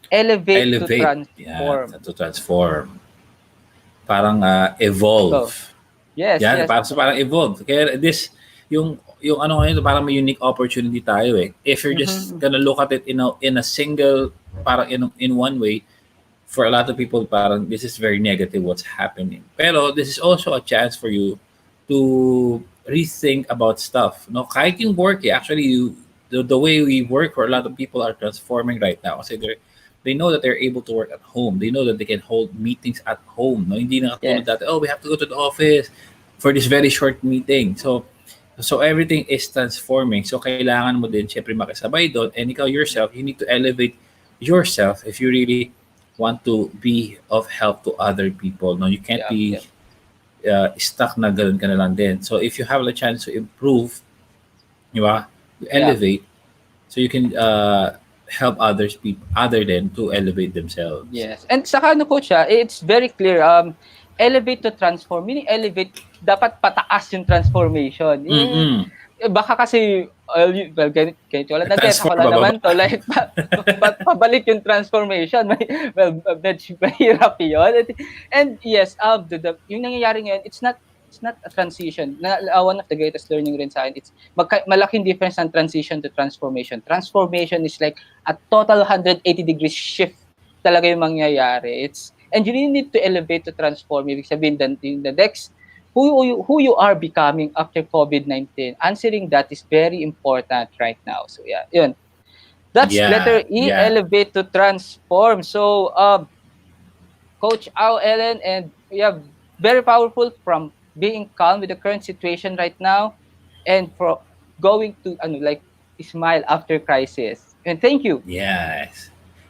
elevate to transform. Yeah, to transform. Parang evolve. Yes. Parang evolve. Kaya yung ano ngayon, parang may unique opportunity tayo eh. If you're just gonna look at it in a single, parang in one way, for a lot of people, parang this is very negative what's happening. Pero this is also a chance for you to rethink about stuff. No, kahit yung work, actually, the way we work for a lot of people are transforming right now. Kasi they know that they're able to work at home. They know that they can hold meetings at home. No, hindi na katulad dati, we have to go to the office for this very short meeting. So everything is transforming. So kailangan mo din syempre makisabay doon, and ikaw yourself, you need to elevate yourself if you really want to be of help to other people. No, you can't be stuck na ganoon ka na lang din. So if you have the chance to improve, you elevate, so you can help other than to elevate themselves. Yes. And saka Coach, it's very clear, elevate to transform, meaning elevate, dapat pataas yung transformation. Baka kasi, ganito wala natin, ako lang naman to, like, pabalik yung transformation, mahirap yun. And yes, yung nangyayari ngayon, it's not a transition. One of the greatest learning rin sa akin, it's malaking difference ng transition to transformation. Transformation is like a total 180-degree shift talaga yung mangyayari. And you need to elevate to transform. Ibig sabihin, the next who you are becoming after COVID-19. Answering that is very important right now. So yeah, yun. That's Yeah, letter E, yeah, elevate to transform. So Coach Ao, Ellen, and yeah, very powerful from being calm with the current situation right now, and for going to like smile after crisis. And thank you. yes.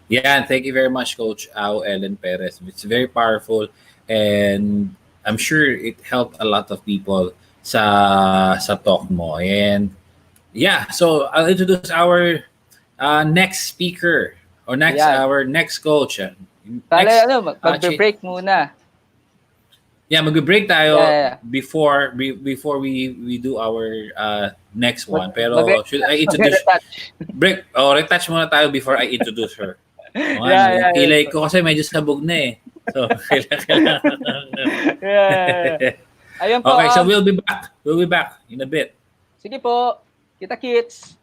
Yeah, and thank you very much, Coach Ao Ellen Perez. It's very powerful, and I'm sure it helped a lot of people sa talk mo. And yeah, so I'll introduce our next speaker or next Yeah. our next coach. Tala Next, magbe-break muna. yeah, mag-break Yeah, tayo yeah, yeah. before we do our next Mag one. Pero should I mag-retouch, introduce mag-retouch. break o retouch muna tayo before I introduce her. O nga, Yeah, no, yung yeah, yeah. kilay ko kasi medyo sabog na eh. So, kailangan. Yeah, yeah, yeah. Ayun po, Okay, so we'll be back. We'll be back in a bit. sige po. Kita-kits.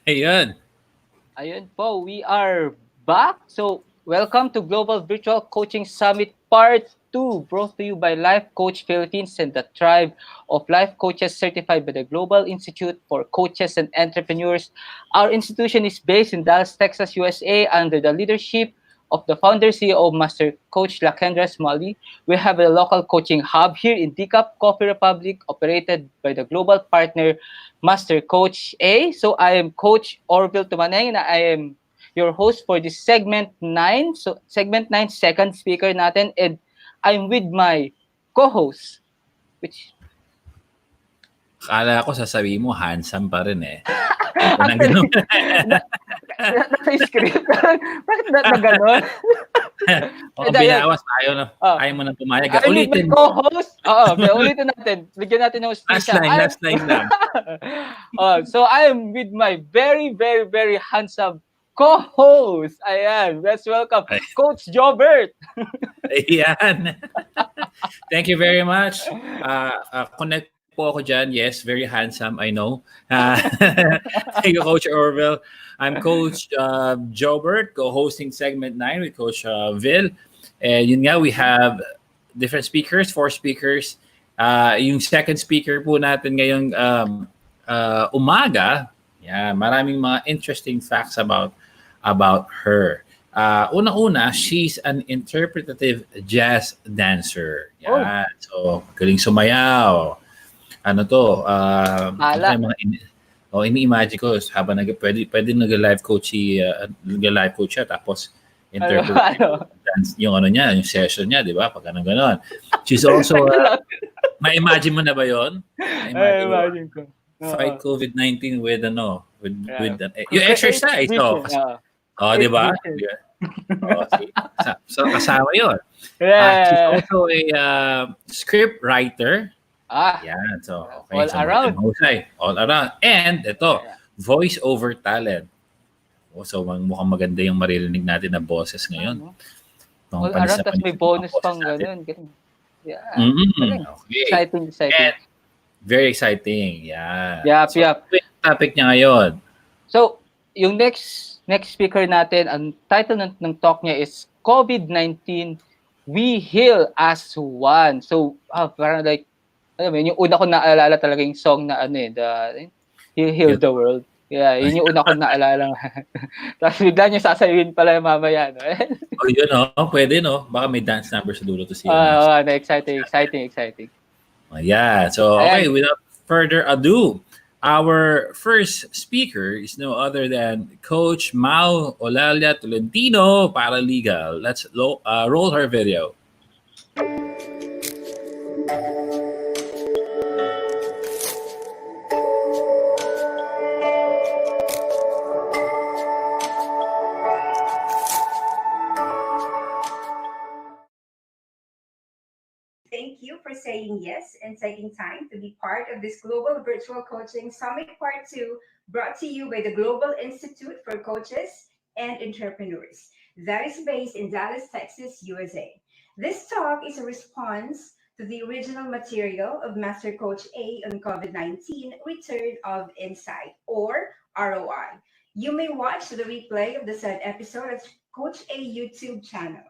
Ayun. Ayun po, we are back. So, welcome to Global Virtual Coaching Summit Part 2, brought to you by Life Coach Philippines and the Tribe of Life Coaches certified by the Global Institute for Coaches and Entrepreneurs. Our institution is based in Dallas, Texas, USA, under the leadership of the founder CEO Master Coach Lakendra Smalley. We have a local coaching hub here in Decaf Coffee Republic, operated by the global partner Master Coach A. So I am Coach Orville Tumaneng and I am your host for this segment 9. So segment 9, second speaker natin, and I'm with my co-host, which Akala ko sasabihin mo handsome pa rin eh. Ito na actually, ganun. nasa script. Bakit na gano'n? Oo, binawas. Ayaw mo na pumayag. I'm with my Ulitin mo. co-host. Oo, ulitin natin. Bigyan natin ng hustisya. Last line lang. So I am with my very, very, very handsome co-host. Ayan, let's welcome Ay. Coach Jobert. Ayan. Thank you very much. Connect po ako dyan. Yes, very handsome, I know. Thank you, Coach Orville. I'm Coach Jobert, co-hosting segment 9 with Coach Vil. And yun nga, we have different speakers, 4 speakers. Yung second speaker po natin ngayong umaga, yeah, maraming mga interesting facts about her. Una-una, she's an interpretative jazz dancer. Yeah. So, galing sumayaw. Ano to? Hala. Ini-imagine ko habang pwede nag-live coach siya tapos interpretive dance yung niya, yung session niya, di ba? Pag gano'n. She's also ma-imagine mo na ba 'yon? Imagine ko. Fight COVID-19 with yung exercise. Di ba? So kasama 'yon. She's also a script writer. Yan. So, okay. All around. And ito, voice-over talent. So, mukhang maganda yung maririnig natin na boses ngayon. All around, tapos may bonus pang gano'n. Yeah. Okay. Exciting. And very exciting. Yeah. Yep. Yung topic niya ngayon. So, yung next speaker natin, ang title ng talk niya is COVID-19, We Heal as One. So, parang like, yung una ko naalala talaga yung song na Heal the World. Yeah, yun yung una ko naalala. Tapos bigla niyo sasabihin pala mamaya. No? Yun, pwede, no? Baka may dance number sa dulo to siya. Exciting. Yeah, so okay, without further ado, our first speaker is no other than Coach Mau Olalia Tolentino, Paralegal. Let's roll her video. saying yes and taking time to be part of this Global Virtual Coaching Summit Part 2, brought to you by the Global Institute for Coaches and Entrepreneurs. That is based in Dallas, Texas, USA. This talk is a response to the original material of Master Coach A on COVID 19 Return of Insight, or ROI. You may watch the replay of the said episode at Coach A YouTube channel.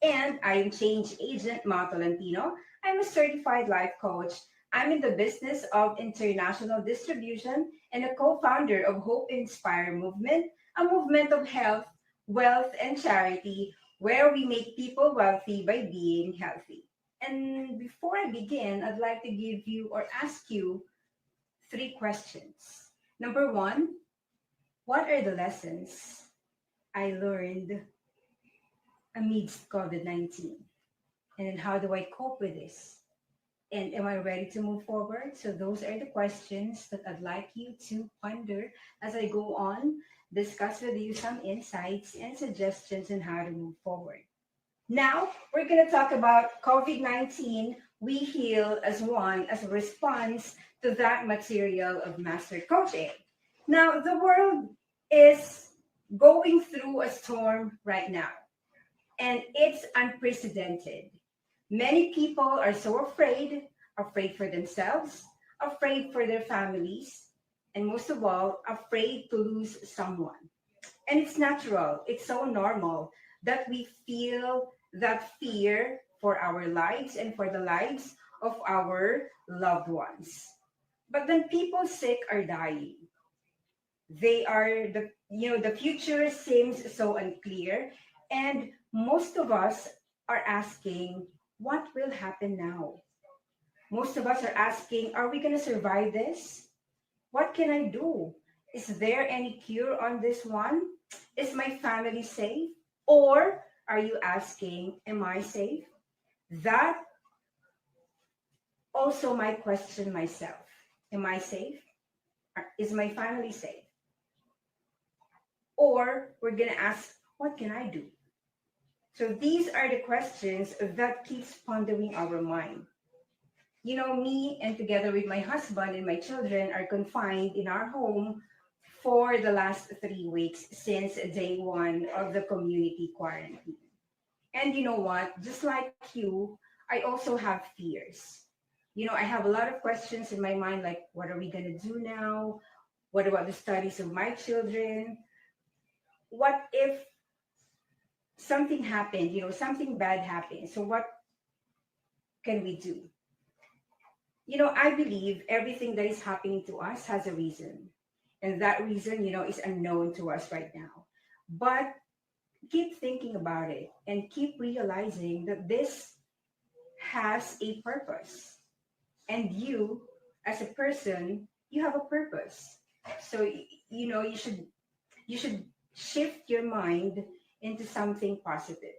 And I am change agent Ma Tolentino. I'm a certified life coach. I'm in the business of international distribution and a co-founder of Hope Inspire Movement, a movement of health, wealth, and charity where we make people wealthy by being healthy. And before I begin, I'd like to give you or ask you three questions. Number one, what are the lessons I learned amidst COVID 19? And how do I cope with this? And am I ready to move forward? So, those are the questions that I'd like you to ponder as I go on, discuss with you some insights and suggestions on how to move forward. Now, we're going to talk about COVID 19. We heal as one, as a response to that material of Master Coaching. Now, the world is going through a storm right now, and it's unprecedented. Many people are so afraid, afraid for themselves, afraid for their families, and most of all, afraid to lose someone. And it's natural, it's so normal that we feel that fear for our lives and for the lives of our loved ones. But when people sick are dying, they are the future seems so unclear, and most of us are asking, what will happen now? Most of us are asking, are we going to survive this? What can I do? Is there any cure on this one? Is my family safe? Or are you asking, am I safe? That also my question myself. Am I safe? Is my family safe? Or we're going to ask, what can I do? So these are the questions that keeps pondering our mind. Me and together with my husband and my children are confined in our home for the last 3 weeks since day one of the community quarantine. And you know what? Just like you, I also have fears. I have a lot of questions in my mind like, what are we going to do now? What about the studies of my children? What if something happened, something bad happened? So what can we do? I believe everything that is happening to us has a reason. And that reason, is unknown to us right now. But keep thinking about it and keep realizing that this has a purpose. And you, as a person, you have a purpose. So, you should shift your mind into something positive.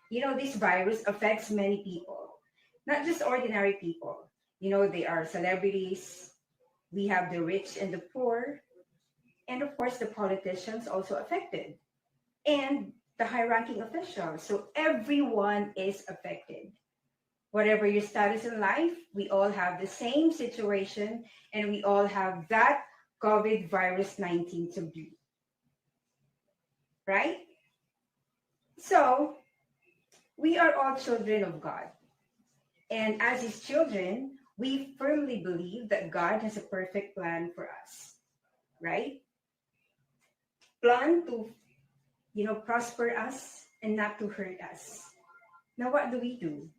This virus affects many people, not just ordinary people. They are celebrities, we have the rich and the poor, and of course, the politicians also affected, and the high ranking officials. So everyone is affected. Whatever your status in life, we all have the same situation, and we all have that COVID virus 19 to be, right? So we are all children of God. And as his children, we firmly believe that God has a perfect plan for us, right? Plan to, prosper us and not to hurt us. Now, what do we do?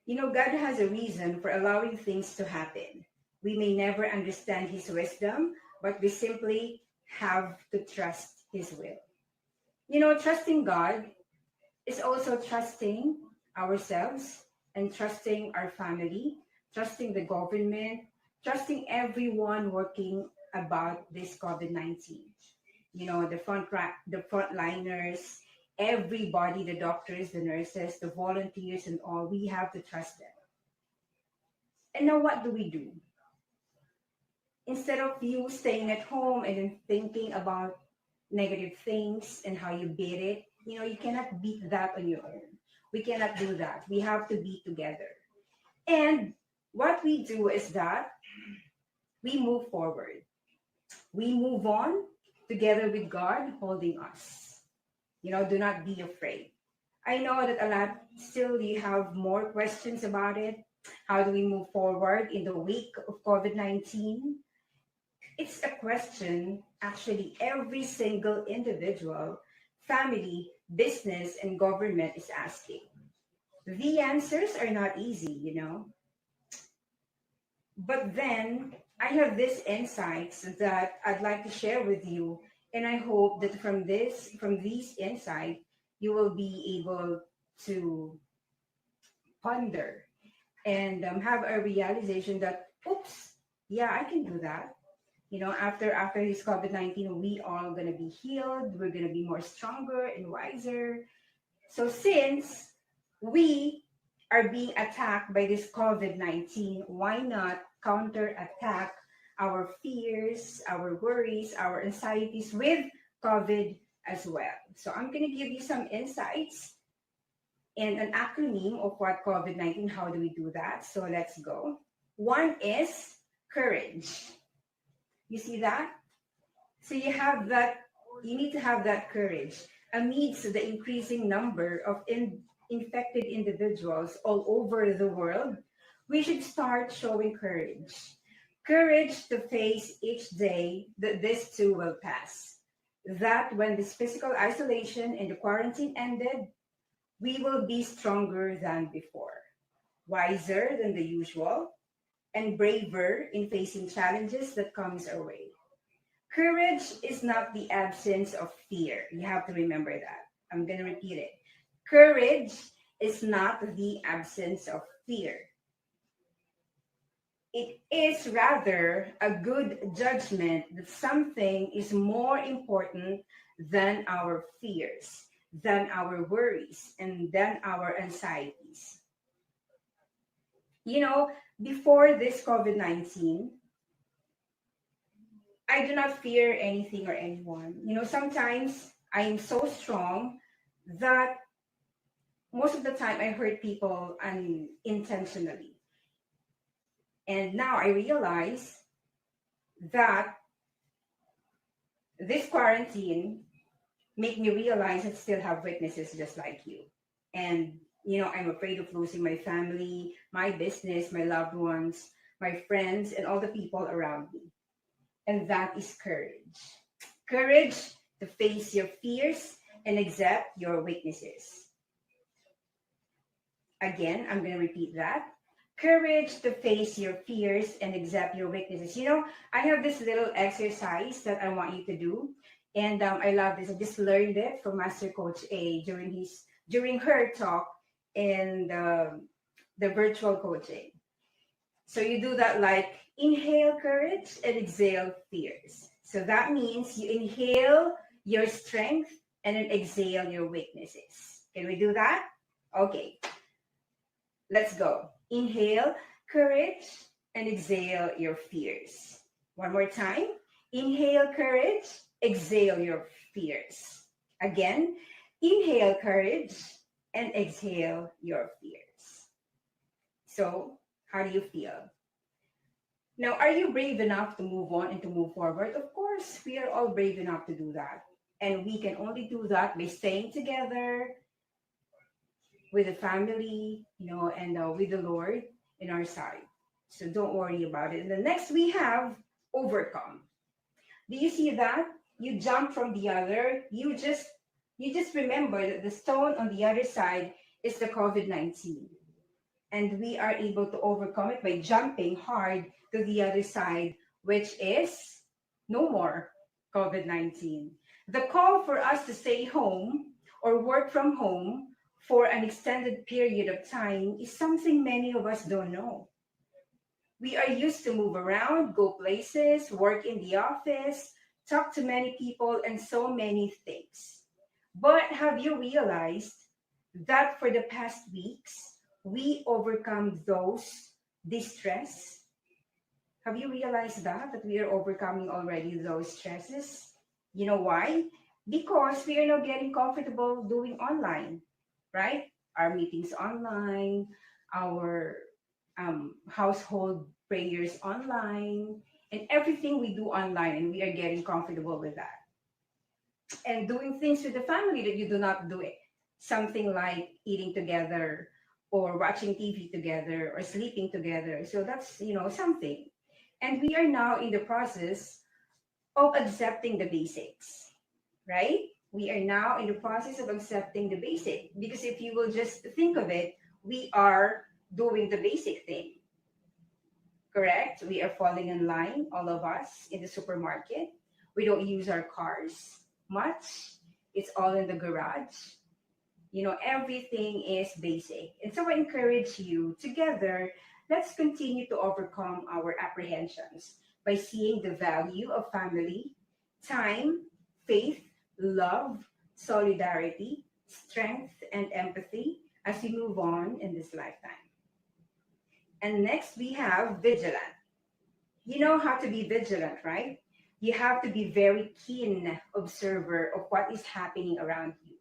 God has a reason for allowing things to happen. We may never understand his wisdom, but we simply have to trust his will. Trusting God is also trusting ourselves and trusting our family, trusting the government, trusting everyone working about this COVID 19. The frontliners, everybody, the doctors, the nurses, the volunteers, and all. We have to trust them. And now, what do we do? Instead of you staying at home and then thinking about negative things and how you beat it, you cannot beat that on your own. We cannot do that. We have to be together. And what we do is that we move forward. We move on together with God holding us. Do not be afraid. I know that a lot still you have more questions about it. How do we move forward in the wake of COVID 19? It's a question actually every single individual, family, business, and government is asking. The answers are not easy. But then I have these insights that I'd like to share with you. And I hope that from these insights, you will be able to ponder and have a realization that, oops, yeah, I can do that. After this COVID-19, we all gonna be healed. We're gonna be more stronger and wiser. So since we are being attacked by this COVID-19, why not counterattack our fears, our worries, our anxieties with COVID as well? So I'm going to give you some insights and an acronym of what COVID-19, how do we do that? So let's go. One is courage. You see that? So you need to have that courage amidst the increasing number of infected individuals all over the world. We should start showing courage. Courage to face each day that this too will pass. That when this physical isolation and the quarantine ended, we will be stronger than before, wiser than the usual, and braver in facing challenges that comes our way. Courage is not the absence of fear. You have to remember that. I'm going to repeat it. Courage is not the absence of fear. It is rather a good judgment that something is more important than our fears, than our worries, and than our anxieties. You know, before this COVID 19, I do not fear anything or anyone. Sometimes I am so strong that most of the time I hurt people unintentionally. And now I realize that this quarantine made me realize I still have weaknesses just like you. And, I'm afraid of losing my family, my business, my loved ones, my friends, and all the people around me. And that is courage. Courage to face your fears and accept your weaknesses. Again, I'm going to repeat that. Courage to face your fears and accept your weaknesses. I have this little exercise that I want you to do, and I love this. I just learned it from Master Coach A during her talk in the virtual coaching. So you do that like inhale courage and exhale fears. So that means you inhale your strength and then exhale your weaknesses. Can we do that? Okay, let's go. Inhale courage and exhale your fears. One more time. Inhale courage, exhale your fears. Again, inhale courage and exhale your fears. So, how do you feel? Now, are you brave enough to move on and to move forward? Of course, we are all brave enough to do that. And we can only do that by staying together with the family, and with the Lord in our side. So don't worry about it. And the next we have overcome. Do you see that? You jump from the other. You just remember that the stone on the other side is the COVID-19. And we are able to overcome it by jumping hard to the other side, which is no more COVID-19. The call for us to stay home or work from home for an extended period of time is something many of us don't know. We are used to move around, go places, work in the office, talk to many people, and so many things. But have you realized that for the past weeks, we overcome those distress? Have you realized that we are overcoming already those stresses? You know why? Because we are now getting comfortable doing online, right? our meetings online, our household prayers online, and everything we do online, and we are getting comfortable with that. And doing things with the family that you do not do it. Something like eating together or watching TV together or sleeping together. So that's, something. And we are now in the process of accepting the basics, right? We are now in the process of accepting the basic because if you will just think of it, we are doing the basic thing, correct? We are falling in line, all of us, in the supermarket. We don't use our cars much. It's all in the garage. Everything is basic. And so I encourage you together, let's continue to overcome our apprehensions by seeing the value of family, time, faith, love, solidarity, strength, and empathy as we move on in this lifetime. And next, we have vigilant. You know how to be vigilant, right? You have to be very keen observer of what is happening around you.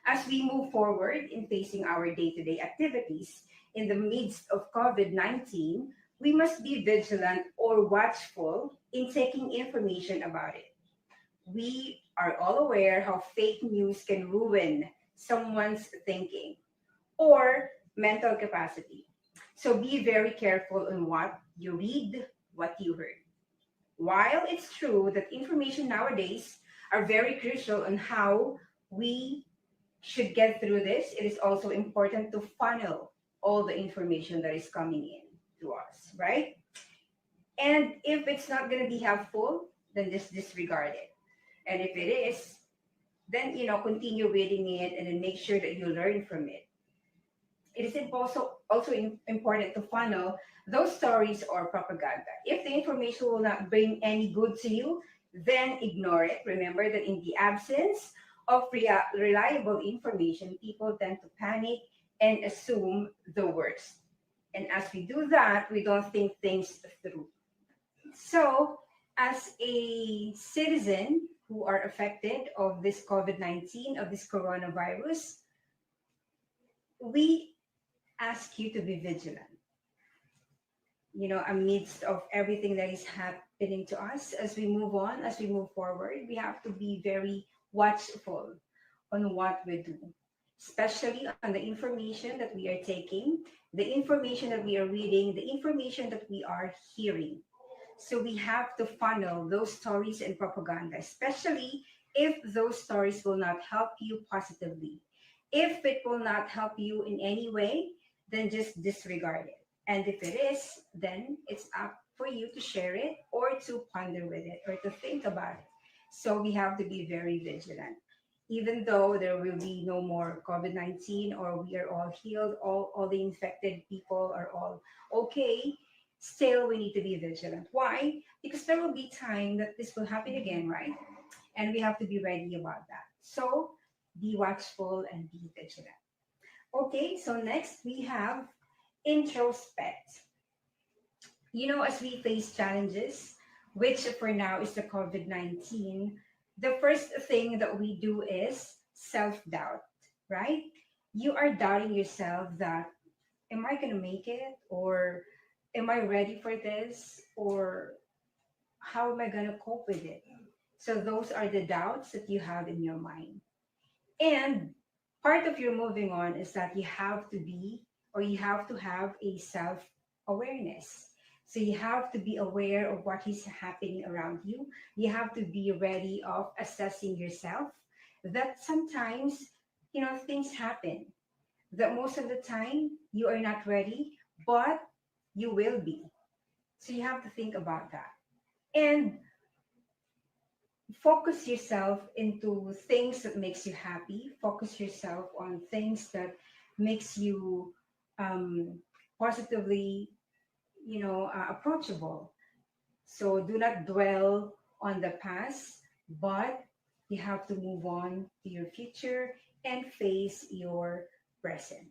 As we move forward in facing our day to day activities in the midst of COVID 19, we must be vigilant or watchful in taking information about it. We are all aware how fake news can ruin someone's thinking or mental capacity. So be very careful on what you read, what you heard. While it's true that information nowadays are very crucial on how we should get through this, it is also important to funnel all the information that is coming in to us, right? And if it's not going to be helpful, then just disregard it. And if it is, then continue reading it and then make sure that you learn from it. It is also important to funnel those stories or propaganda. If the information will not bring any good to you, then ignore it. Remember that in the absence of reliable information, people tend to panic and assume the worst. And as we do that, we don't think things through. So, as a citizen who are affected of this COVID-19, of this coronavirus, we ask you to be vigilant, amidst of everything that is happening to us as we move on, as we move forward. We have to be very watchful on what we do, especially on the information that we are taking, the information that we are reading, the information that we are hearing. So we have to funnel those stories and propaganda, especially if those stories will not help you positively. If it will not help you in any way, then just disregard it. And if it is, then it's up for you to share it or to ponder with it or to think about it. So we have to be very vigilant. Even though there will be no more COVID 19 or we are all healed, all the infected people are all okay, still we need to be vigilant. Why? Because there will be time that this will happen again, right? And we have to be ready about that. So be watchful and be vigilant. Okay, so next we have introspect. As we face challenges, which for now is the COVID 19, the first thing that we do is self doubt, right? You are doubting yourself that, am I going to make it? Or am I ready for this? Or how am I going to cope with it? So, those are the doubts that you have in your mind. And part of your moving on is that you have to be or you have to have a self awareness. So you have to be aware of what is happening around you. You have to be ready of assessing yourself. That sometimes, things happen. That most of the time you are not ready, but you will be. So you have to think about that. And focus yourself into things that makes you happy. Focus yourself on things that makes you um, positively, approachable. So do not dwell on the past, but you have to move on to your future and face your present.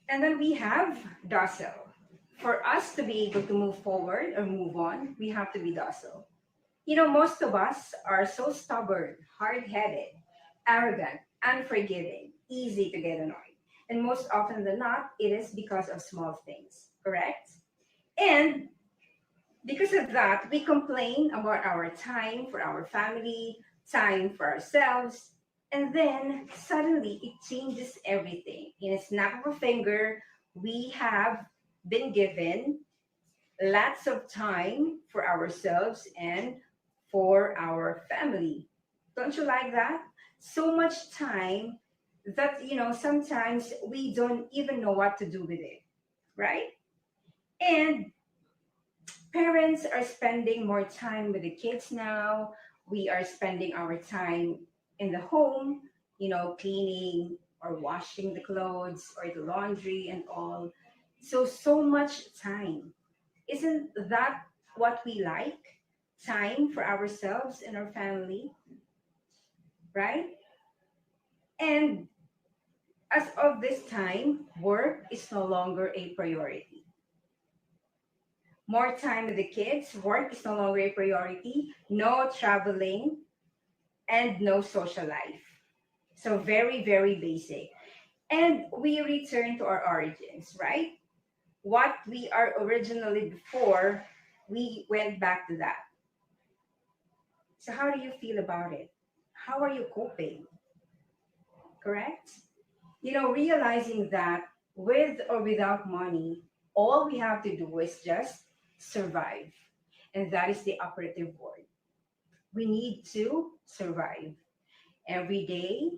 And then we have docile. For us to be able to move forward or move on, we have to be docile. Most of us are so stubborn, hard headed, arrogant, unforgiving. easy to get annoyed. And most often than not, it is because of small things, correct? And because of that, we complain about our time for our family, time for ourselves, and then suddenly it changes everything. In a snap of a finger, we have been given lots of time for ourselves and for our family. Don't you like that? So much time that, sometimes we don't even know what to do with it, right? And parents are spending more time with the kids now. We are spending our time in the home, cleaning or washing the clothes or the laundry and all. So much time. Isn't that what we like? Time for ourselves and our family, right? And as of this time, work is no longer a priority. More time with the kids, work is no longer a priority, no traveling, and no social life. So, very, very basic. And we return to our origins, right? What we are originally before, we went back to that. So, how do you feel about it? How are you coping? Correct? Realizing that with or without money, all we have to do is just survive. And that is the operative word. We need to survive. Every day,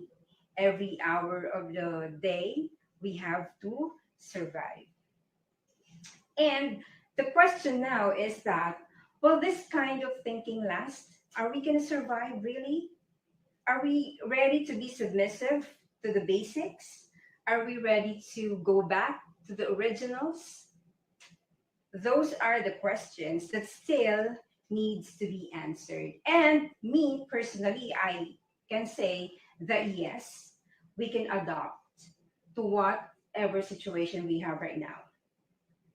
every hour of the day, we have to survive. And the question now is that, will this kind of thinking last? Are we going to survive really? Are we ready to be submissive to the basics? Are we ready to go back to the originals? Those are the questions that still needs to be answered. And me personally, I can say that yes, we can adopt to whatever situation we have right now.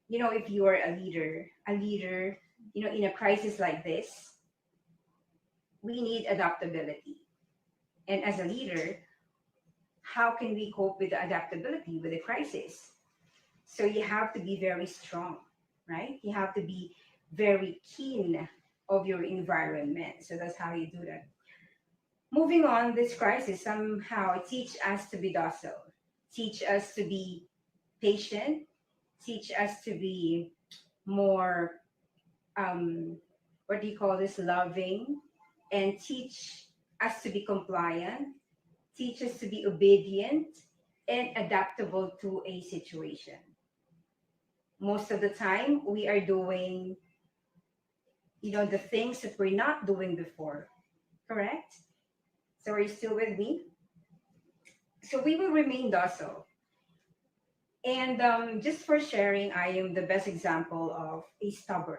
If you are a leader, in a crisis like this, we need adaptability. And as a leader, how can we cope with the adaptability with the crisis? So you have to be very strong, right? You have to be very keen of your environment. So that's how you do that. Moving on, this crisis somehow teach us to be docile, teach us to be patient, teach us to be more, um, what do you call this, loving, and teach us to be compliant, teach us to be obedient and adaptable to a situation. Most of the time, we are doing, the things that we're not doing before, correct? So are you still with me? So we will remain docile. And just for sharing, I am the best example of a stubborn.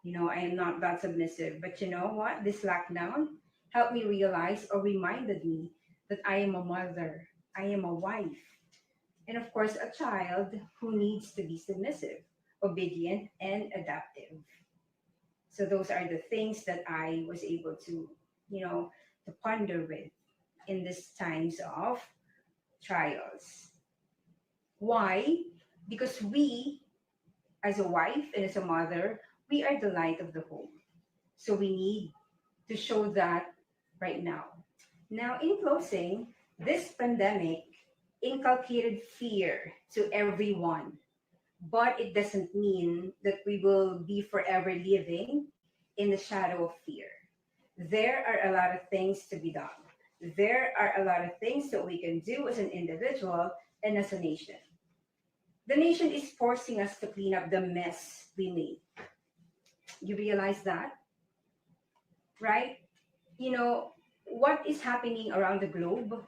I am not that submissive. But you know what? This lockdown helped me realize or reminded me that I am a mother, I am a wife, and of course, a child who needs to be submissive, obedient, and adaptive. So those are the things that I was able you know, to ponder with in these times of trials. Why? Because we, as a wife and as a mother, we are the light of the home. So we need to show that right now. Now, in closing, this pandemic inculcated fear to everyone, but it doesn't mean that we will be forever living in the shadow of fear. There are a lot of things to be done. There are a lot of things that we can do as an individual and as a nation. The nation is forcing us to clean up the mess we made. You realize that, right? What is happening around the globe,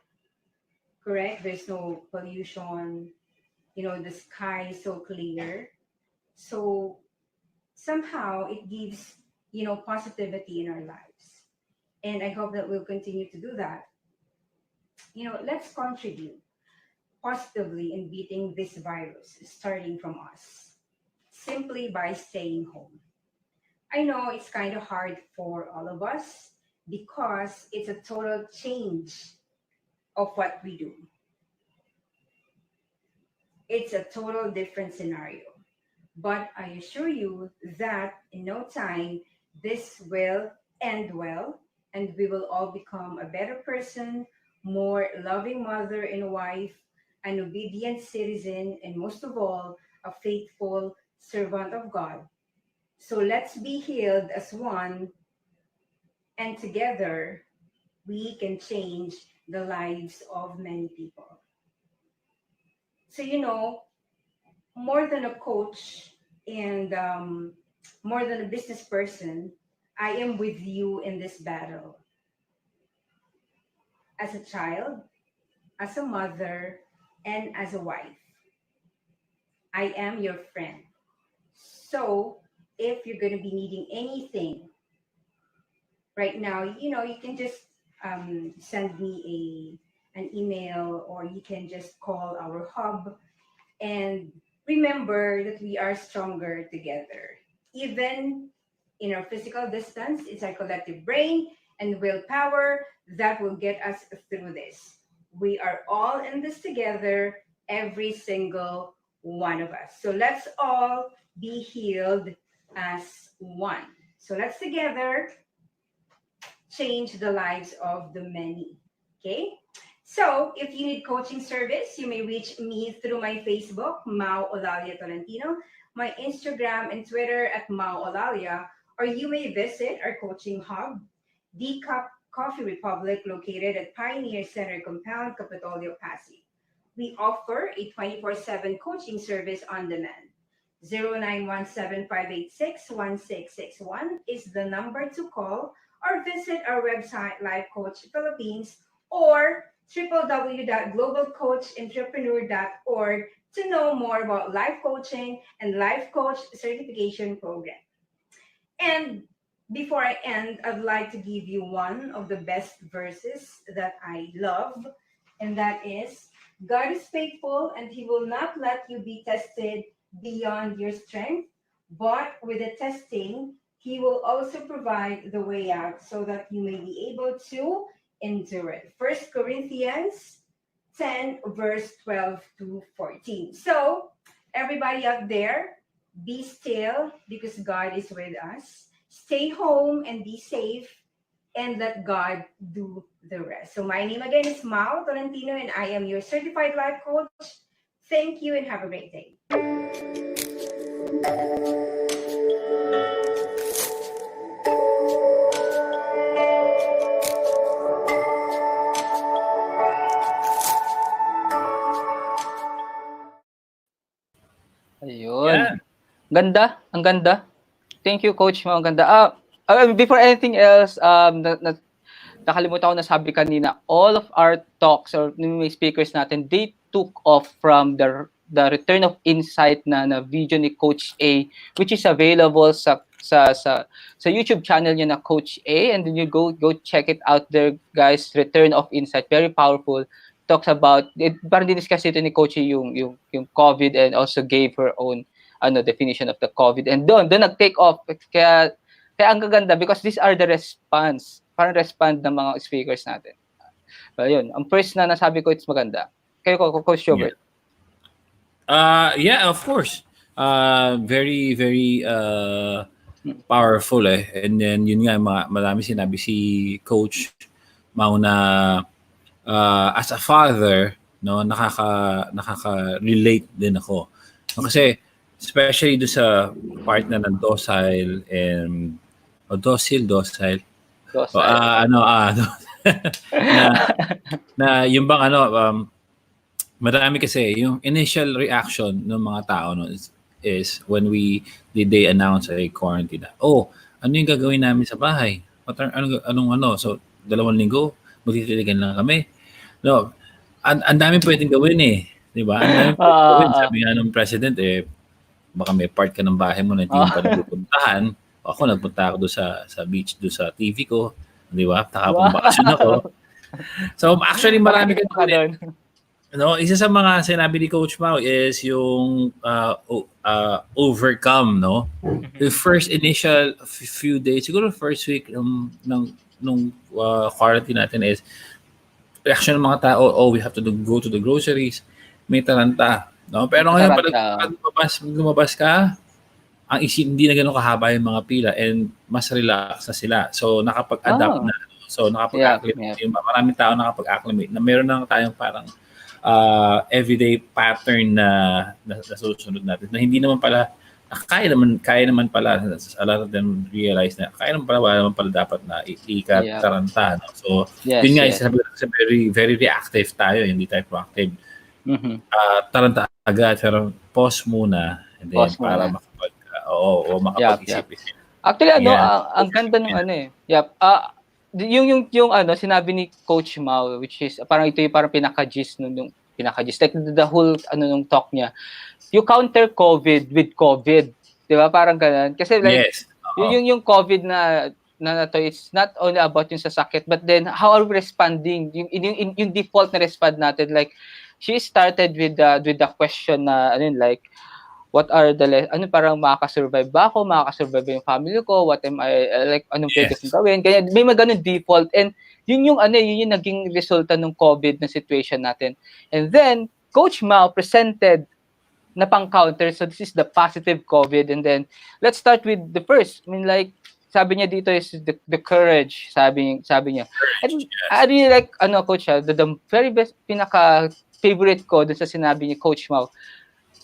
correct? There's no pollution, the sky is so clear. So somehow it gives, positivity in our lives. And I hope that we'll continue to do that. Let's contribute positively in beating this virus, starting from us, simply by staying home. I know it's kind of hard for all of us because it's a total change of what we do. It's a total different scenario. But I assure you that in no time, this will end well, and we will all become a better person, more loving mother and wife, an obedient citizen, and most of all, a faithful servant of God. So let's be healed as one, and together we can change the lives of many people. So, more than a coach and more than a business person, I am with you in this battle. As a child, as a mother, and as a wife, I am your friend. So if you're going to be needing anything right now, you can just send me an email, or you can just call our hub. And remember that we are stronger together. Even in our physical distance, it's our collective brain and willpower that will get us through this. We are all in this together, every single one of us. So let's all be healed as one. So let's together change the lives of the many. Okay? So, if you need coaching service, you may reach me through my Facebook, Mau Olalia Tolentino, my Instagram and Twitter at Mau Olalia, or you may visit our coaching hub, D Cup Coffee Republic, located at Pioneer Center Compound, Capitolio, Pasig. We offer a 24/7 coaching service on demand. 0917-586-1661 is the number to call, or visit our website, Life Coach Philippines, or www.globalcoachentrepreneur.org to know more about life coaching and life coach certification program. And before I end, I'd like to give you one of the best verses that I love, and that is, God is faithful and he will not let you be tested beyond your strength, but with the testing, he will also provide the way out so that you may be able to endure it. First Corinthians 10, verse 12 to 14. So, everybody out there, be still because God is with us. Stay home and be safe, and let God do the rest. So, my name again is Mao Tolentino, and I am your certified life coach. Thank you and have a great day. Ayun. Yeah. Ganda, ang ganda. Thank you, Coach Mo. Ang ganda. Before anything else, nakalimutan ko na sabi kanina, all of our talks or may speakers natin, they took off from the Return of Insight na video ni Coach A, which is available sa YouTube channel niya na Coach A, and then you go check it out there, guys. Return of Insight, very powerful. Talks about it, parang diniscuss ito ni Coach A yung COVID, and also gave her own definition of the COVID, and doon nag-take off. Kaya ang gaganda because these are the parang respond ng mga speakers natin. Ayun, ang first na nasabi ko, it's maganda. Kayo, Coach Schubert. Yeah, of course. Very, very powerful eh. And then, yun nga, marami sinabi si Coach Mau na as a father, no, nakaka-relate din ako. No, kasi, especially do sa part na ng docile and docile. na yung bang marami kasi yung initial reaction ng mga tao no is when they announce a quarantine na, ano yung gagawin namin sa bahay? Anong so 2 linggo magtitiligan lang kami. No, ang dami pwedeng gawin eh, di ba? Ang dami pwedeng gawin. Sabi nga ng president baka may part ka ng bahay mo na hindi mo pa napupuntahan. Ako nagpunta ako doon sa beach, doon sa TV ko, di ba? Takapang bakasyon ako. So actually marami ka doon. No, isa sa mga sinabi ni Coach Mau is yung overcome, no? The first initial few days, siguro first week nung quarantine natin is reaction ng mga tao, oh, we have to go to the groceries, may taranta. No? Pero ngayon, Taranta. pag lumabas ka, ang isip hindi na gano'n kahaba yung mga pila and mas relax na sila. So, nakapag-adapt Oh, na. So, yeah, nakapag-acclimate. yeah. Maraming tao nakapag-acclimate na meron na tayong parang everyday pattern na nasusunod natin na hindi naman pala kaya naman pala a lot of them realize na kaya naman pala wala naman pala dapat na Yeah. ikataranta. No? So, yun Yes, nga, yes. sabi ko kasi very reactive tayo, hindi tayo proactive. Mhm. Taranta agad, pero pause muna and then Pause para muna. makapag-isip. Actually, Yan. ang ganda ng ano eh. Yep. Yung sinabi ni Coach Mao, which is parang ito yung parang pinaka-gist nung pinaka-gist, like the whole nung talk niya. You counter COVID with COVID. 'Di ba? Parang ganun. Kasi like Yes. Oo. yung COVID na to, it's not only about yung sa sakit, but then how are we responding? Yung default na respond natin, like she started with the question na like what are the parang makaka-survive ba ako, makaka-survive ba yung family ko, what am I like anong pwede kong Yes. gawin, ganyan, may mga ganun default, and yun yung naging resulta ng COVID na situation natin. And then Coach Mao presented na pang-counter, so this is the positive COVID, and then let's start with the first. I mean, like sabi niya dito is the courage, sabi niya. And I really like Coach, the very best pinaka favorite ko dun sa sinabi ni Coach Mao.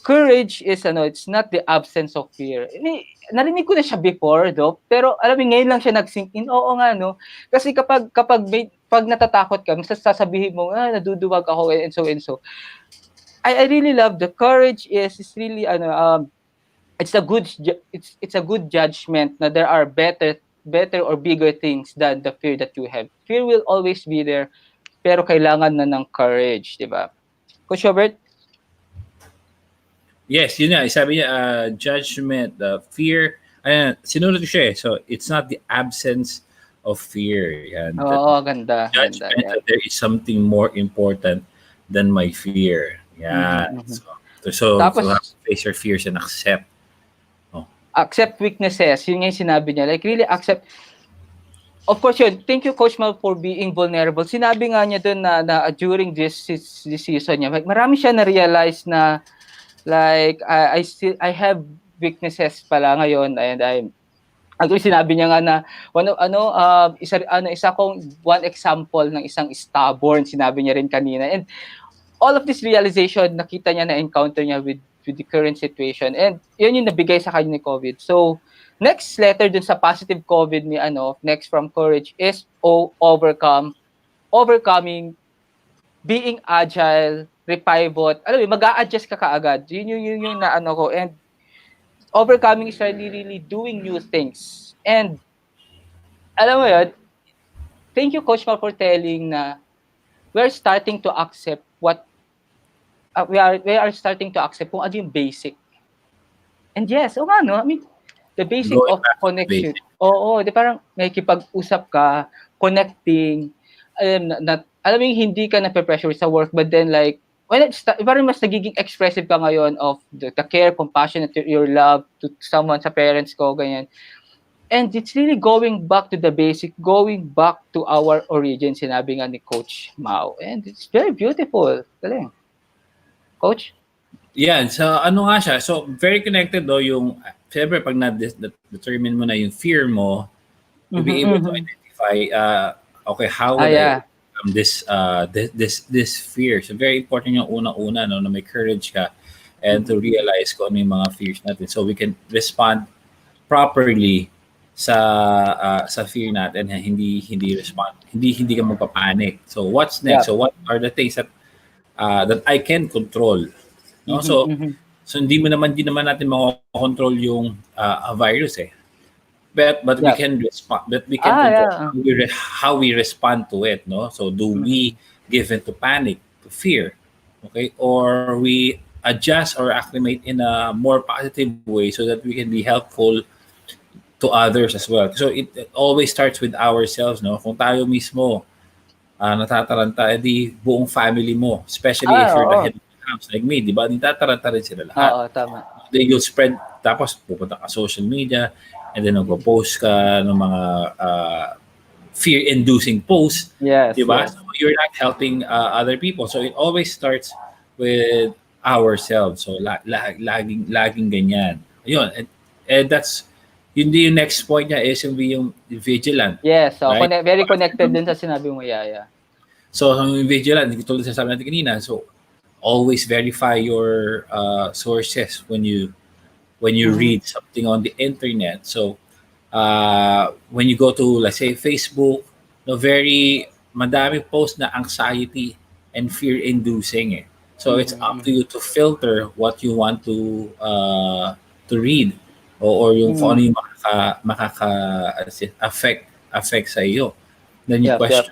Courage is it's not the absence of fear. Narinig ko na siya before, pero alam mo ngayon lang siya nag-sink in. Oo nga, no? Kasi pag natatakot ka, sasabihin mo, naduduwag ako and so. I really love the courage is really it's a good judgment na there are better or bigger things than the fear that you have. Fear will always be there, pero kailangan na ng courage, 'di ba? Coach Robert? Yes, yun nga. Sabi niya, judgment, fear. Ayan, sinunod ko siya eh. So, it's not the absence of fear. Yan. Oo, ganda. Judgment Yeah. that there is something more important than my fear. Yan. So Tapos, have to face your fears and accept. Accept weaknesses. Yun nga yung sinabi niya. Like, really accept. Of course, yun. Thank you, Coach Mal, for being vulnerable. Sinabi nga niya dun na during this season niya, like, marami siya na-realize na like I have weaknesses pala ngayon, and actually sinabi niya nga na isa kong one example ng isang stubborn, sinabi niya rin kanina, and all of this realization nakita niya na encounter niya with the current situation, and yun yung nabigay sa kanya ni COVID. So next letter dun sa positive COVID ni next from courage is overcoming, being agile, repivot. Alam mo, mag-a-adjust ka kaagad. Yun yung na ko. And overcoming is really doing new things. And alam mo yun, thank you, Coach Mal, for telling na we're starting to accept what we are starting to accept kung ano yung basic. And yes, no? I mean, the basic Going of connection. Oo, di parang may kipag-usap ka, connecting, alam mo yung hindi ka na-pressure sa work, but then like, parang mas nagiging expressive ka ngayon of the care, compassion, your love to someone, sa parents ko, ganyan. And it's really going back to the basic, going back to our origin, sinabi nga ni Coach Mao. And it's very beautiful. Galing. Coach? Yan. So, nga siya? So, very connected yung, siyempre, pag na-determine mo na yung fear mo, you'll be able to identify, okay, how would I this fear. So very important yung una-una na may courage ka and to realize kung ano yung mga fears natin so we can respond properly sa fear natin, hindi ka magpapanic. So what's next? So what are the things that I can control? No? So hindi naman natin makokontrol yung virus eh. But we can respond. But we can control how we respond to it. No, so do we give in to panic, to fear, okay, or we adjust or acclimate in a more positive way so that we can be helpful to others as well. So it always starts with ourselves. No, kung tayo mismo natataranta, edi buong family mo, especially if you're the head of the house like me, di ba? Natataranta rin sila lahat. Oo, tama. Then you'll spread, tapos pupunta ka social media, and then nagpo-post ka ng mga fear-inducing posts. Yes, diba? yes. So you're not helping other people. So it always starts with ourselves. So laging ganyan. Yun. And that's yung next point niya is yung vigilant, Yes, so right? very connected din sa sinabi mo, yeah. So yung vigilant, tulad sa sabi natin kanina, so always verify your sources when you Mhm. read something on the internet. So when you go to, let's say, Facebook, no, very madami post na anxiety and fear-inducing eh. So it's up to Mhm. you to filter what you want to read or yung kung ano Mhm. yung affect sa iyo. Then you Yep.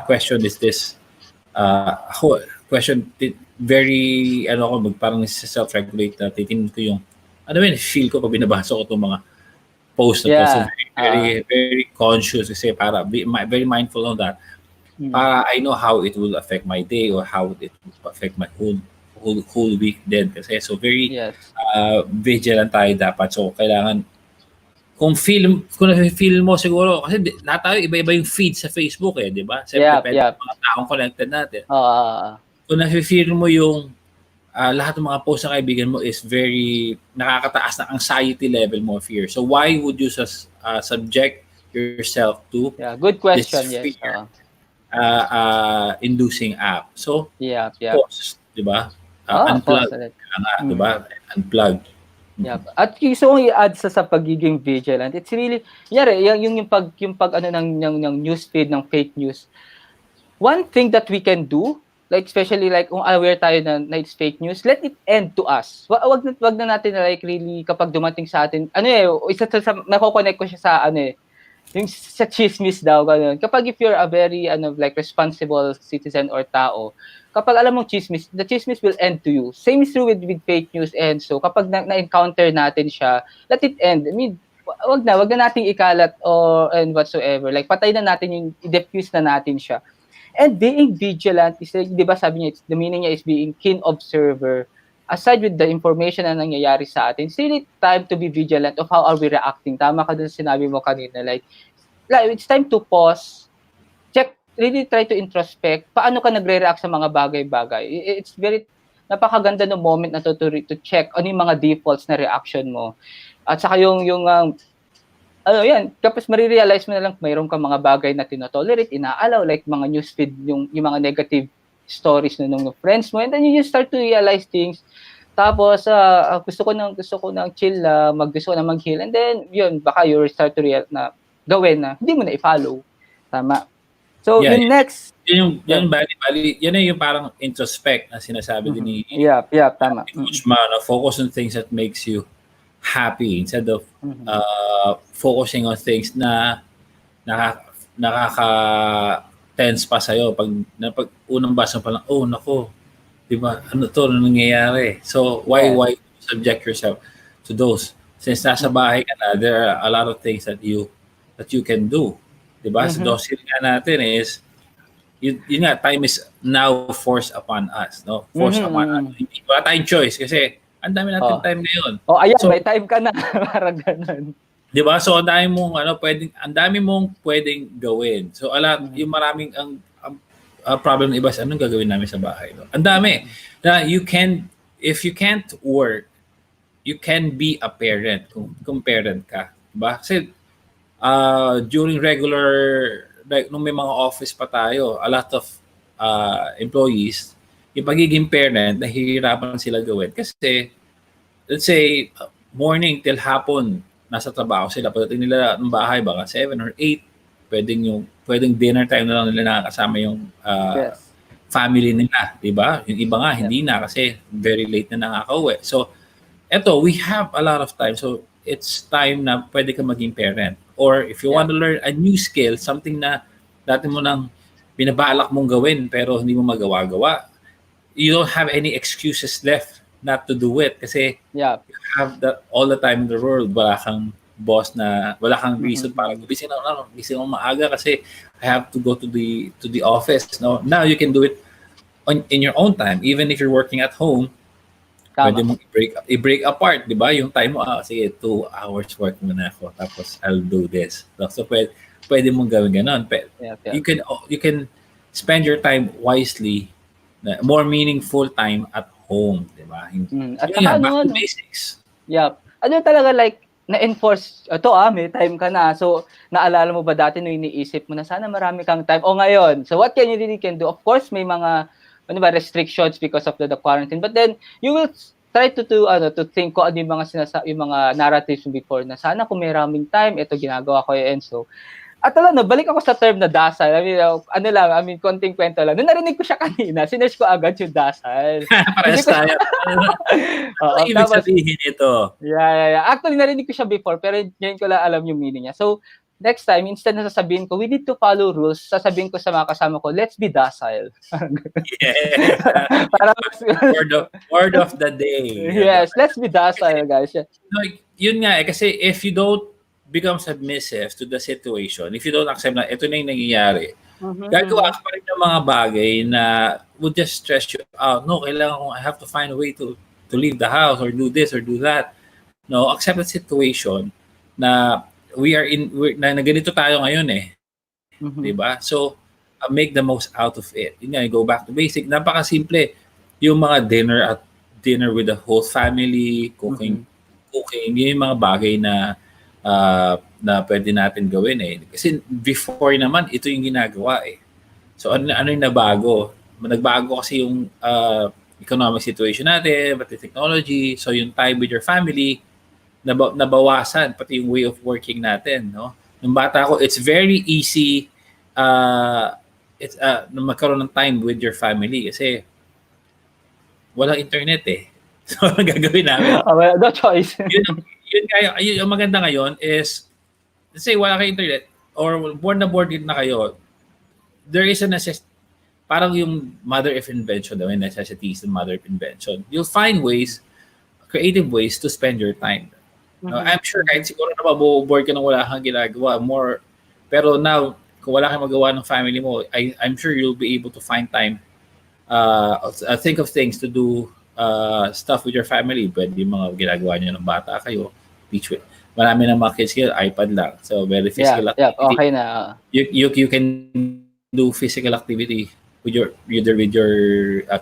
question, is this ako question very ano ako parang self-regulate na titingin ko yung ano yun, feel ko pag binabasa ko itong mga post na to. So Yeah. very conscious kasi para very mindful on that. Mm. Para I know how it will affect my day or how it will affect my whole week din kasi. So very Yes. vigilant tayo dapat. So kailangan kung na-feel mo siguro kasi lahat tayo iba-iba yung feed sa Facebook eh, di ba? Siyempre depende sa Yep. mga taong connected natin. Oo. Kung na-feel mo yung lahat ng mga post na kaibigan mo is very nakakataas ng anxiety level mo, fear. So why would you subject yourself to Yeah, good this question, yes. fear inducing app? So Yep. pause, di ba? Pause Unplug, ulit. di ba? Unplug. Yep. At gusto kong i-add sa pagiging vigilant. It's really, kunyari, yung pag ano ng newsfeed ng fake news. One thing that we can do, like especially like kung aware tayo na it's fake news, let it end to us. Wag na natin like really kapag dumating sa atin, isa sa nako-connect ko siya sa yung sa chismis daw ganun. Kapag if you're a very like responsible citizen or tao, kapag alam mong chismis, the chismis will end to you. Same is true with fake news, and so kapag na-encounter natin siya, let it end. I mean, wag na nating ikalat or and whatsoever. Like patay na natin yung i-diffuse na natin siya. And being vigilant is like, 'di ba sabi niya, the meaning niya is being keen observer. Aside with the information na nangyayari sa atin, it's really time to be vigilant of how are we reacting. Tama ka dun sa sinabi mo kanina, like it's time to pause, check, really try to introspect, paano ka nagre-react sa mga bagay-bagay. It's very, napakaganda ng moment na to check ano yung mga defaults na reaction mo. At saka yan, tapos marirealize mo na lang mayroon kang mga bagay na tinotolerate, inaalaw, like mga newsfeed, yung mga negative stories ng friends mo, and then you start to realize things. Tapos gusto ko ng chill, gusto ko na mag-heal, and then yun, baka you start to na gawin na hindi mo na i-follow. Tama. So Yeah, yung next, yun bali, yan yung parang introspect na sinasabi din ni tama. Coach Ma, focus on things that makes you happy instead of focusing on things na nakaka-tense pa sa'yo pag unang basa pa lang, oh nako, di ba, ano to, ano nangyayari? So why subject yourself to those? Since nasa bahay ka na, there are a lot of things that you can do. Di ba? So docile nga natin is yun nga, time is now forced upon us, no? Forced upon us. Wala tayong choice kasi ang dami natin time ngayon. Ayan, so, may time ka na. Parang ganun. Di ba? So, ang dami mong pwedeng gawin. So, yung maraming, ang problem ng iba, anong gagawin namin sa bahay? No? Ang dami. Na if you can't work, you can be a parent kung parent ka. Diba? Kasi, during like, nung may mga office pa tayo, a lot of employees, yung pagiging parent, nahihirapan sila gawin. Kasi, let's say, morning till hapon, nasa trabaho sila. Pagdating nila ng bahay, baka 7 or 8, pwedeng dinner time na lang nila nakakasama yung family nila. Diba? Yung iba nga, hindi na kasi very late na nakakauwi. So, we have a lot of time. So, it's time na pwede ka maging parent. Or if you want to learn a new skill, something na dati mo nang binabalak mong gawin pero hindi mo magawa-gawa, you don't have any excuses left not to do it kasi you have that all the time in the world. Wala kang boss na, wala kang reason para gising ako maaga kasi I have to go to the office. No, now you can do it in your own time. Even if you're working at home, pwede mong i-break apart, di ba? Yung time mo, sige, 2 hours work muna ako, tapos I'll do this. So pwede mong gawin ganon. You can spend your time wisely, more meaningful time at home, di ba? At Yun nga, saka back to ano, basics. yep. Ano talaga like na-enforce, ito may time ka na. So, naalala mo ba dati nung iniisip mo na sana marami kang time? O ngayon, so what can you really can do? Of course, may mga restrictions because of the quarantine. But then, you will try to think ko ano yung mga yung mga narratives before na sana kung may maraming time, ito ginagawa ko yun. So, at balik ako sa term na dasal. Konting kwento lang. Nung narinig ko siya kanina, sinearch ko agad yung dasal. Hindi Parehas ko tayo. Ano Oo, ibig tapos, sabihin ito? yeah. Actually, narinig ko siya before, pero ngayon ko lang alam yung meaning niya. So, next time, instead na sasabihin ko, we need to follow rules, sasabihin ko sa mga kasama ko, let's be docile. Yes. Para Word of the day. yes, let's be docile, guys. No, yun nga kasi if you don't become submissive to the situation, if you don't accept na ito na yung nangyayari, gagawa ka pa rin ng mga bagay na would just stress you out. No, kailangan ko, I have to find a way to leave the house or do this or do that. No, accept the situation na na ganito tayo ngayon eh. Diba? So, make the most out of it. Yun nga, go back to basic. Napakasimple. Yung mga dinner with the whole family, cooking, yun yung mga bagay na na pwede natin gawin eh. Kasi before naman, ito yung ginagawa eh. So, ano yung nabago? Nagbago kasi yung economic situation natin, pati technology. So, yung time with your family, nabawasan, pati yung way of working natin. No? Nung bata ako, it's very easy magkaroon ng time with your family kasi walang internet eh. So, ang gagawin namin? Well, no choice. Yun, yung maganda ngayon is, let's say wala kayo internet or bored na kayo, there is a necessity, parang yung mother of invention, the necessity is the mother of invention. You'll find creative ways to spend your time. I'm sure kahit siguro na maboboard ka nang wala kang ginagawa, pero now, kung wala kang magawa ng family mo, I'm sure you'll be able to find time, think of things to do, stuff with your family. Pwede yung mga ginagawa nyo ng bata kayo, teach with. Marami ng mga kids here, iPad lang. So, very physical activity. Okay na. You can do physical activity with your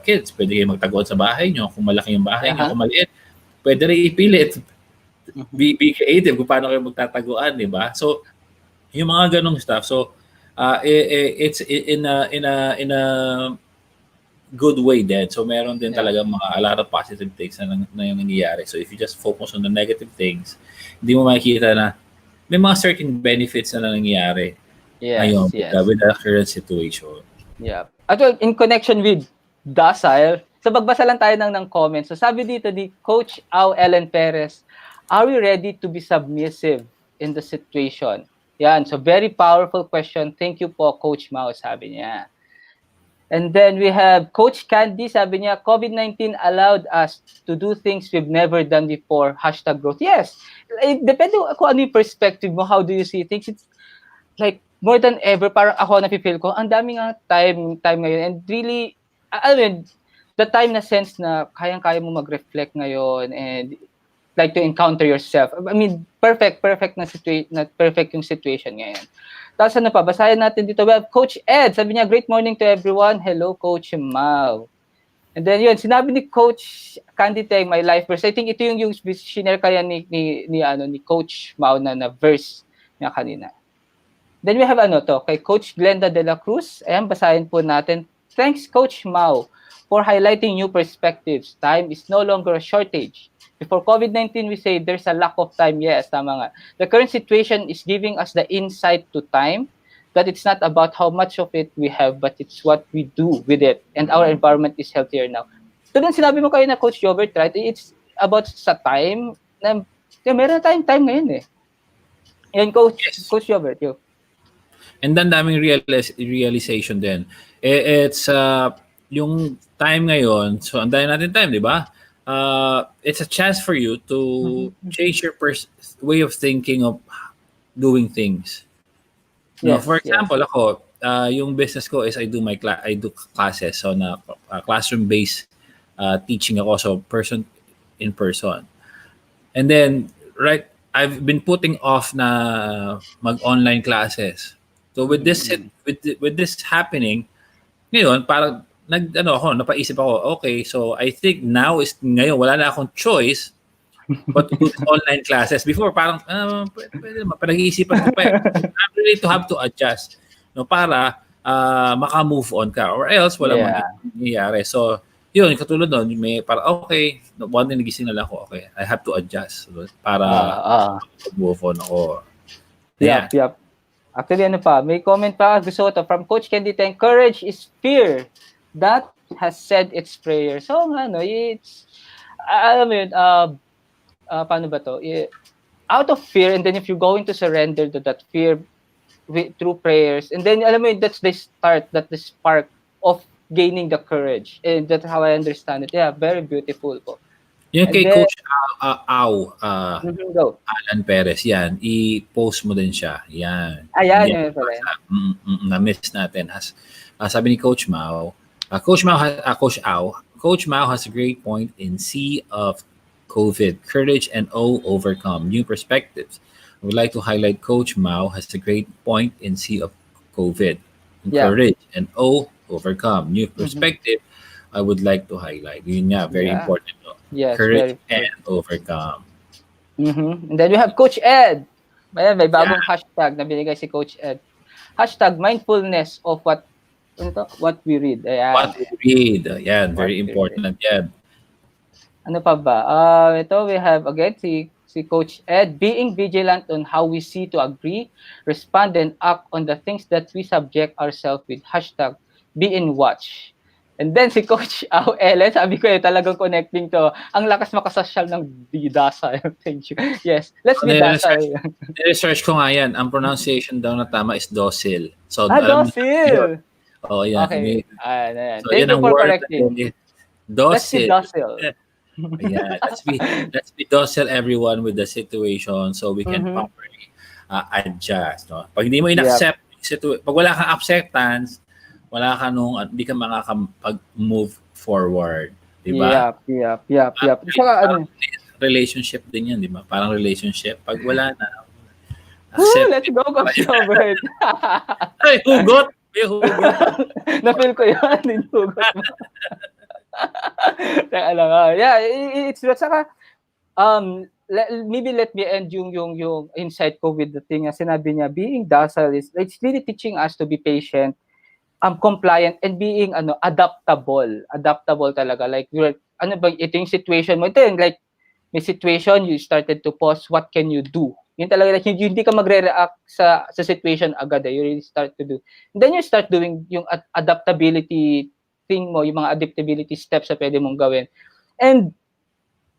kids. Pwede kayo magtaguan sa bahay nyo. Kung malaki yung bahay nyo, kung maliit, pwede rin ipilit. Be creative kung paano kayo magtataguan, di ba? So, yung mga ganong stuff. So, it's in a good way din. So, meron din talaga a lot of positive things na yung nangyayari. So, if you just focus on the negative things, hindi mo makikita na may mga certain benefits na nangyayari ngayon with the current situation. Yeah. At well, in connection with docile, so magbasa lang tayo ng comments. So, sabi dito ni Coach Ellen Perez, are we ready to be submissive in the situation? Yan. So, very powerful question. Thank you po, Coach Mao, sabi niya. And then we have Coach Candy, sabi niya, COVID-19 allowed us to do things we've never done before, #growth. Yes. Depende kung ano yung perspective mo, how do you see things. It's like, more than ever, parang ako napipil ko, ang dami nga time ngayon. And really, the time na sense na kayang-kaya mo mag-reflect ngayon and like to encounter yourself. Perfect na perfect yung situation ngayon. Tapos basahin natin dito. We have Coach Ed. Sabi niya, great morning to everyone. Hello, Coach Mau. And then yun, sinabi ni Coach Candy Teng, my life verse. I think ito yung shinare kaya ni Coach Mau na verse niya kanina. Then we have kay Coach Glenda De La Cruz. Ayan, basahin po natin. Thanks, Coach Mau, for highlighting new perspectives. Time is no longer a shortage. Before COVID-19, we say there's a lack of time. Yes, tama nga. The current situation is giving us the insight to time, that it's not about how much of it we have, but it's what we do with it. And our environment is healthier now. So then sinabi mo kayo na Coach Jobert, right? It's about sa time. Meron tayong time ngayon eh. Yan, Coach Jobert, yo. And then daming realization din. It's yung time ngayon, so ang dami natin time, di ba? It's a chance for you to change your way of thinking of doing things. Yes, for example, ako, yung business ko is I do classes, so na classroom-based teaching ako, so in person. And then, I've been putting off na mag-online classes. So with this happening, Ngayon, parang napaisip ako, okay, so I think ngayon, wala na akong choice but to do this online classes. Before, parang, pwede naman, pinag-iisipan ko pa eh. I really to have to adjust, no, para maka-move on ka. Or else, walang Yeah. mangyayari. So, yun, katulad doon, may parang, okay, one day nagising na lang ako, okay, I have to adjust para move on ako. Yup, yup. Actually, ano pa, may comment pa, gusto ko to, from Coach Candy Tank, courage is fear that has said its prayer. So, ano, it's, alam mo yun, paano ba to? Out of fear, and then if you're going to surrender to that fear through prayers, and then, alam mo yun, that's the start, that's the spark of gaining the courage. And that's how I understand it. Yeah, very beautiful po. Yung And kay then, Coach go. Alan Perez, yan. I-post mo din siya. Yan. Ayan, Yan. yun pala. Na-miss natin. Sabi ni Coach Mao, Coach Mao has a great point in C of COVID, courage and O overcome, new perspectives. I would like to highlight Coach Mao has a great point in C of COVID, Yeah. courage and O overcome, new perspective. I would like to highlight. Yun nga, very Yeah. important. No? Yes, Courage very and overcome. And then we have Coach Ed. Ayan, may bagong hashtag na binigay si Coach Ed. Hashtag mindfulness of what we read. Ayan. What we read. Yan, very important yan. Ano pa ba? Ito we have again si Coach Ed, being vigilant on how we see to agree, respond, and act on the things that we subject ourselves with. Hashtag be in watch. And then si Coach Ellen, sabi ko talagang connecting to. Ang lakas makasosyal ng Didasa. Thank you. Yes, let's be Dasa. Research ko nga yan. Ang pronunciation daw na tama is docile. So, docile. Oh, yan. Okay. So, thank you for correcting. Docile. Let's be docile. Yeah, let's be docile everyone with the situation so we can properly adjust. No? Pag hindi mo in-accept, pag wala kang acceptance, wala ka hindi ka makakapag-move forward. Diba? Yep. Saka, relationship din yan, di ba? Parang relationship. Pag wala na, let's go, Coach Robert. Ay, hugot! May hugot. Na-feel ko yun. Hugot mo. Yeah, it's saka, maybe let me end yung insight ko with the thing na sinabi niya, being docile is, it's really teaching us to be patient, compliant, and being adaptable talaga. Like, ito yung situation mo. Ito yung, like, may situation, you started to pause, what can you do? Yun talaga, like, hindi ka magre-react sa situation agad. You really start to do. And then you start doing yung adaptability thing mo, yung mga adaptability steps na pwede mong gawin. And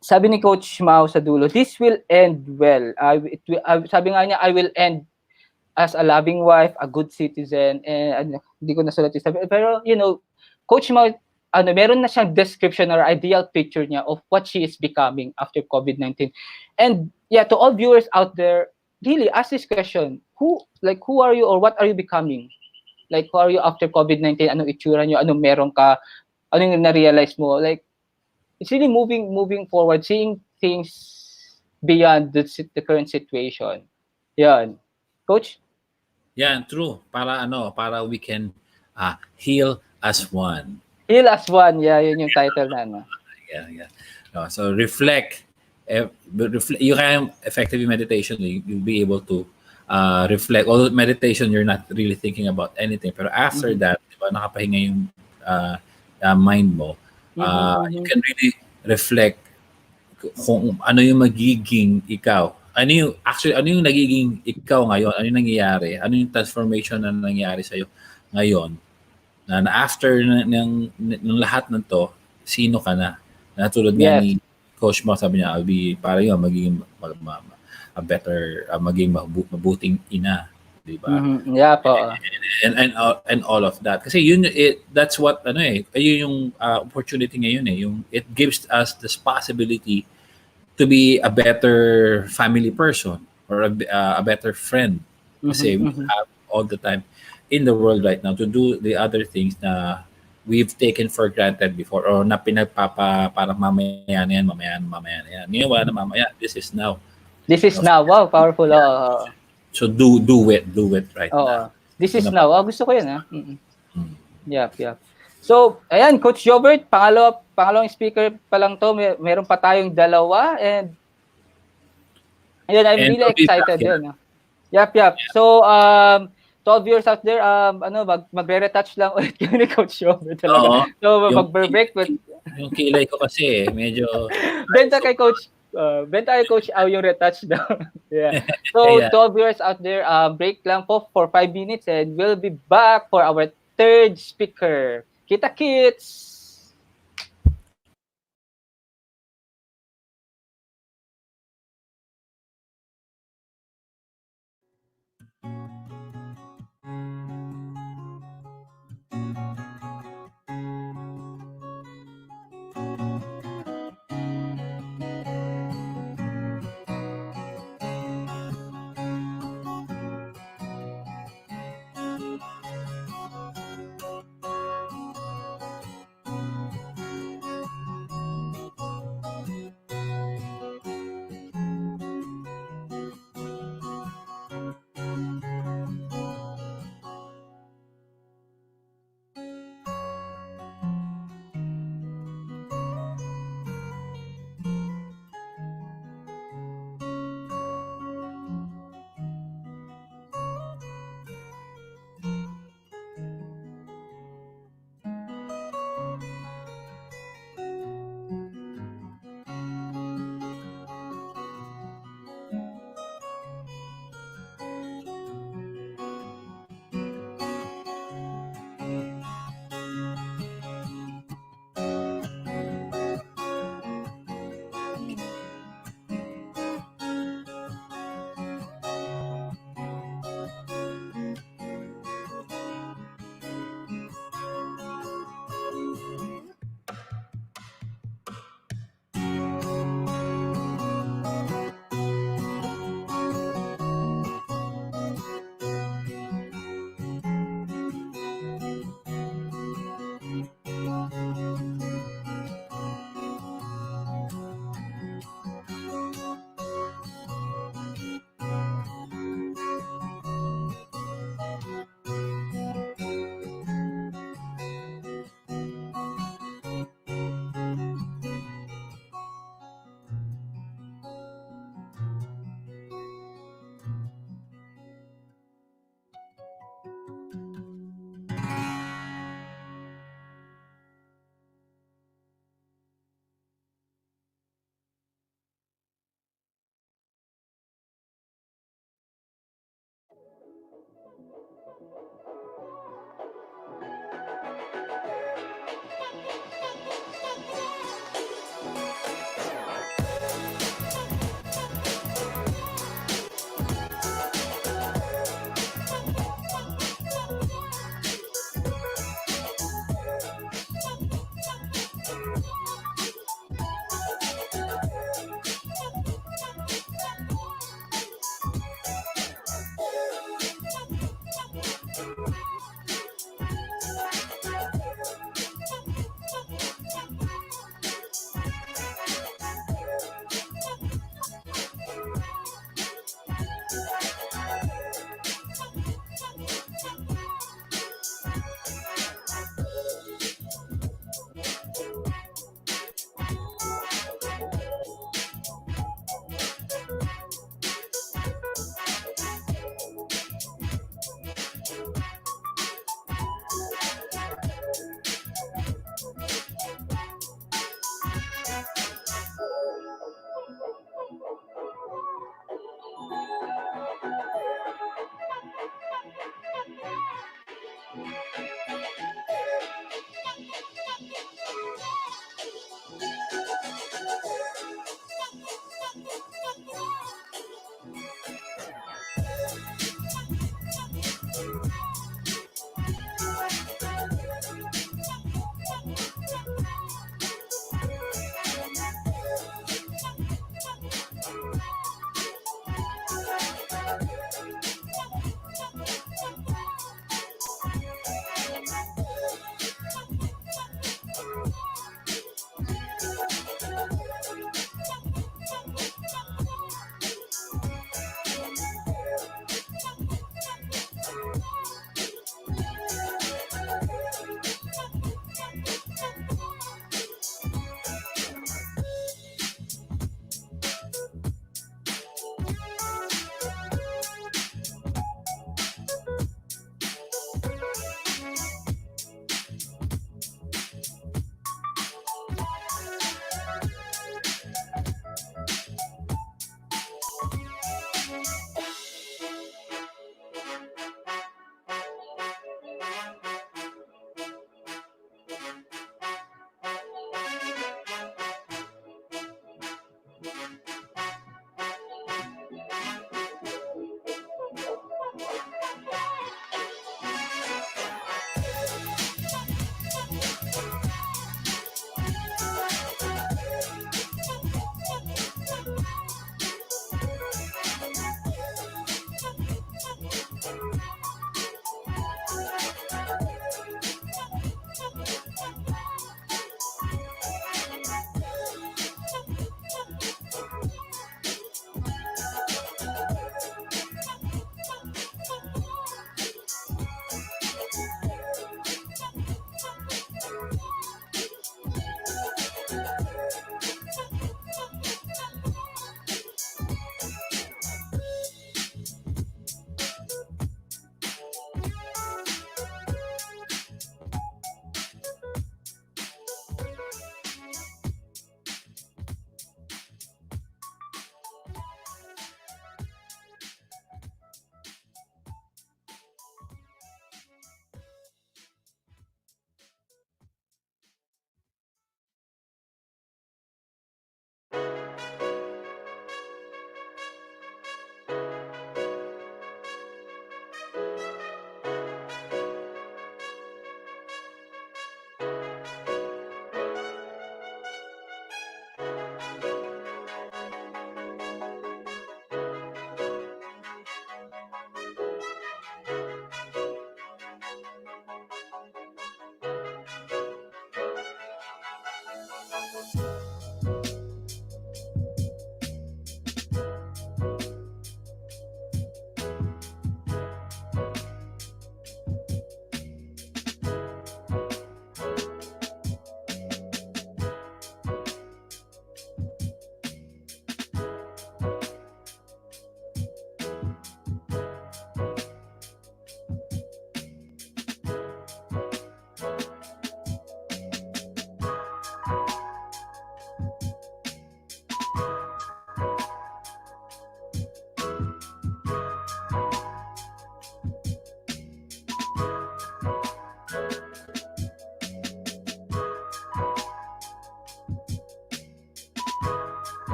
sabi ni Coach Mao sa dulo, this will end well. Sabi nga niya, I will end as a loving wife, a good citizen, and hindi ko nasulat yung sabi. Pero, Coach Mao, meron na siyang description or ideal picture niya of what she is becoming after COVID-19. And yeah, to all viewers out there, really ask this question, who are you or what are you becoming? Like, who are you after COVID-19? Anong itsura nyo? Anong meron ka? Anong na-realize mo? Like, it's really moving forward, seeing things beyond the current situation. Yan. Coach? Yan, true. Para we can heal as one. Heal as one. Yeah, yun yung title na. Yeah. So reflect. You can effective meditation. You'll be able to reflect. Although meditation, you're not really thinking about anything. Pero after that, diba, nakapahinga yung mind mo. You can really reflect kung ano yung magiging ikaw. Ano yung nagiging ikaw ngayon? Ano yung nangyayari? Ano yung transformation na nangyayari sa'yo ngayon? Na after ng lahat ng to, sino ka na? Natulad nga ni Coach Mo, sabi niya, I'll be, para yun, magiging a better, maging mabuting ina. Diba? Yeah po. And all of that. Kasi that's what, yun yung opportunity ngayon yung it gives us this possibility to be a better family person or a better friend. Kasi we have all the time in the world right now to do the other things na we've taken for granted before or na para mamaya na yan. Ngayon wala na mamaya. This is now. This is now. Wow, powerful. So do it right now. This is now. Gusto ko yun. Yep. So, ayan, Coach Jobert, pangalawang speaker pa lang to. Meron pa tayong dalawa and ayun, I'm And really we'll be back, excited yeah. din. Yep. So, to all viewers out there, magre-retouch lang ulit kami ni Coach Jobert talaga. Oo. So, Yung mag-break with yung kilay ko kasi medyo benta kay Coach Au yung retouch daw. Yeah. So, yeah. to all viewers out there, break lang po for 5 minutes and we'll be back for our third speaker. Kita kits!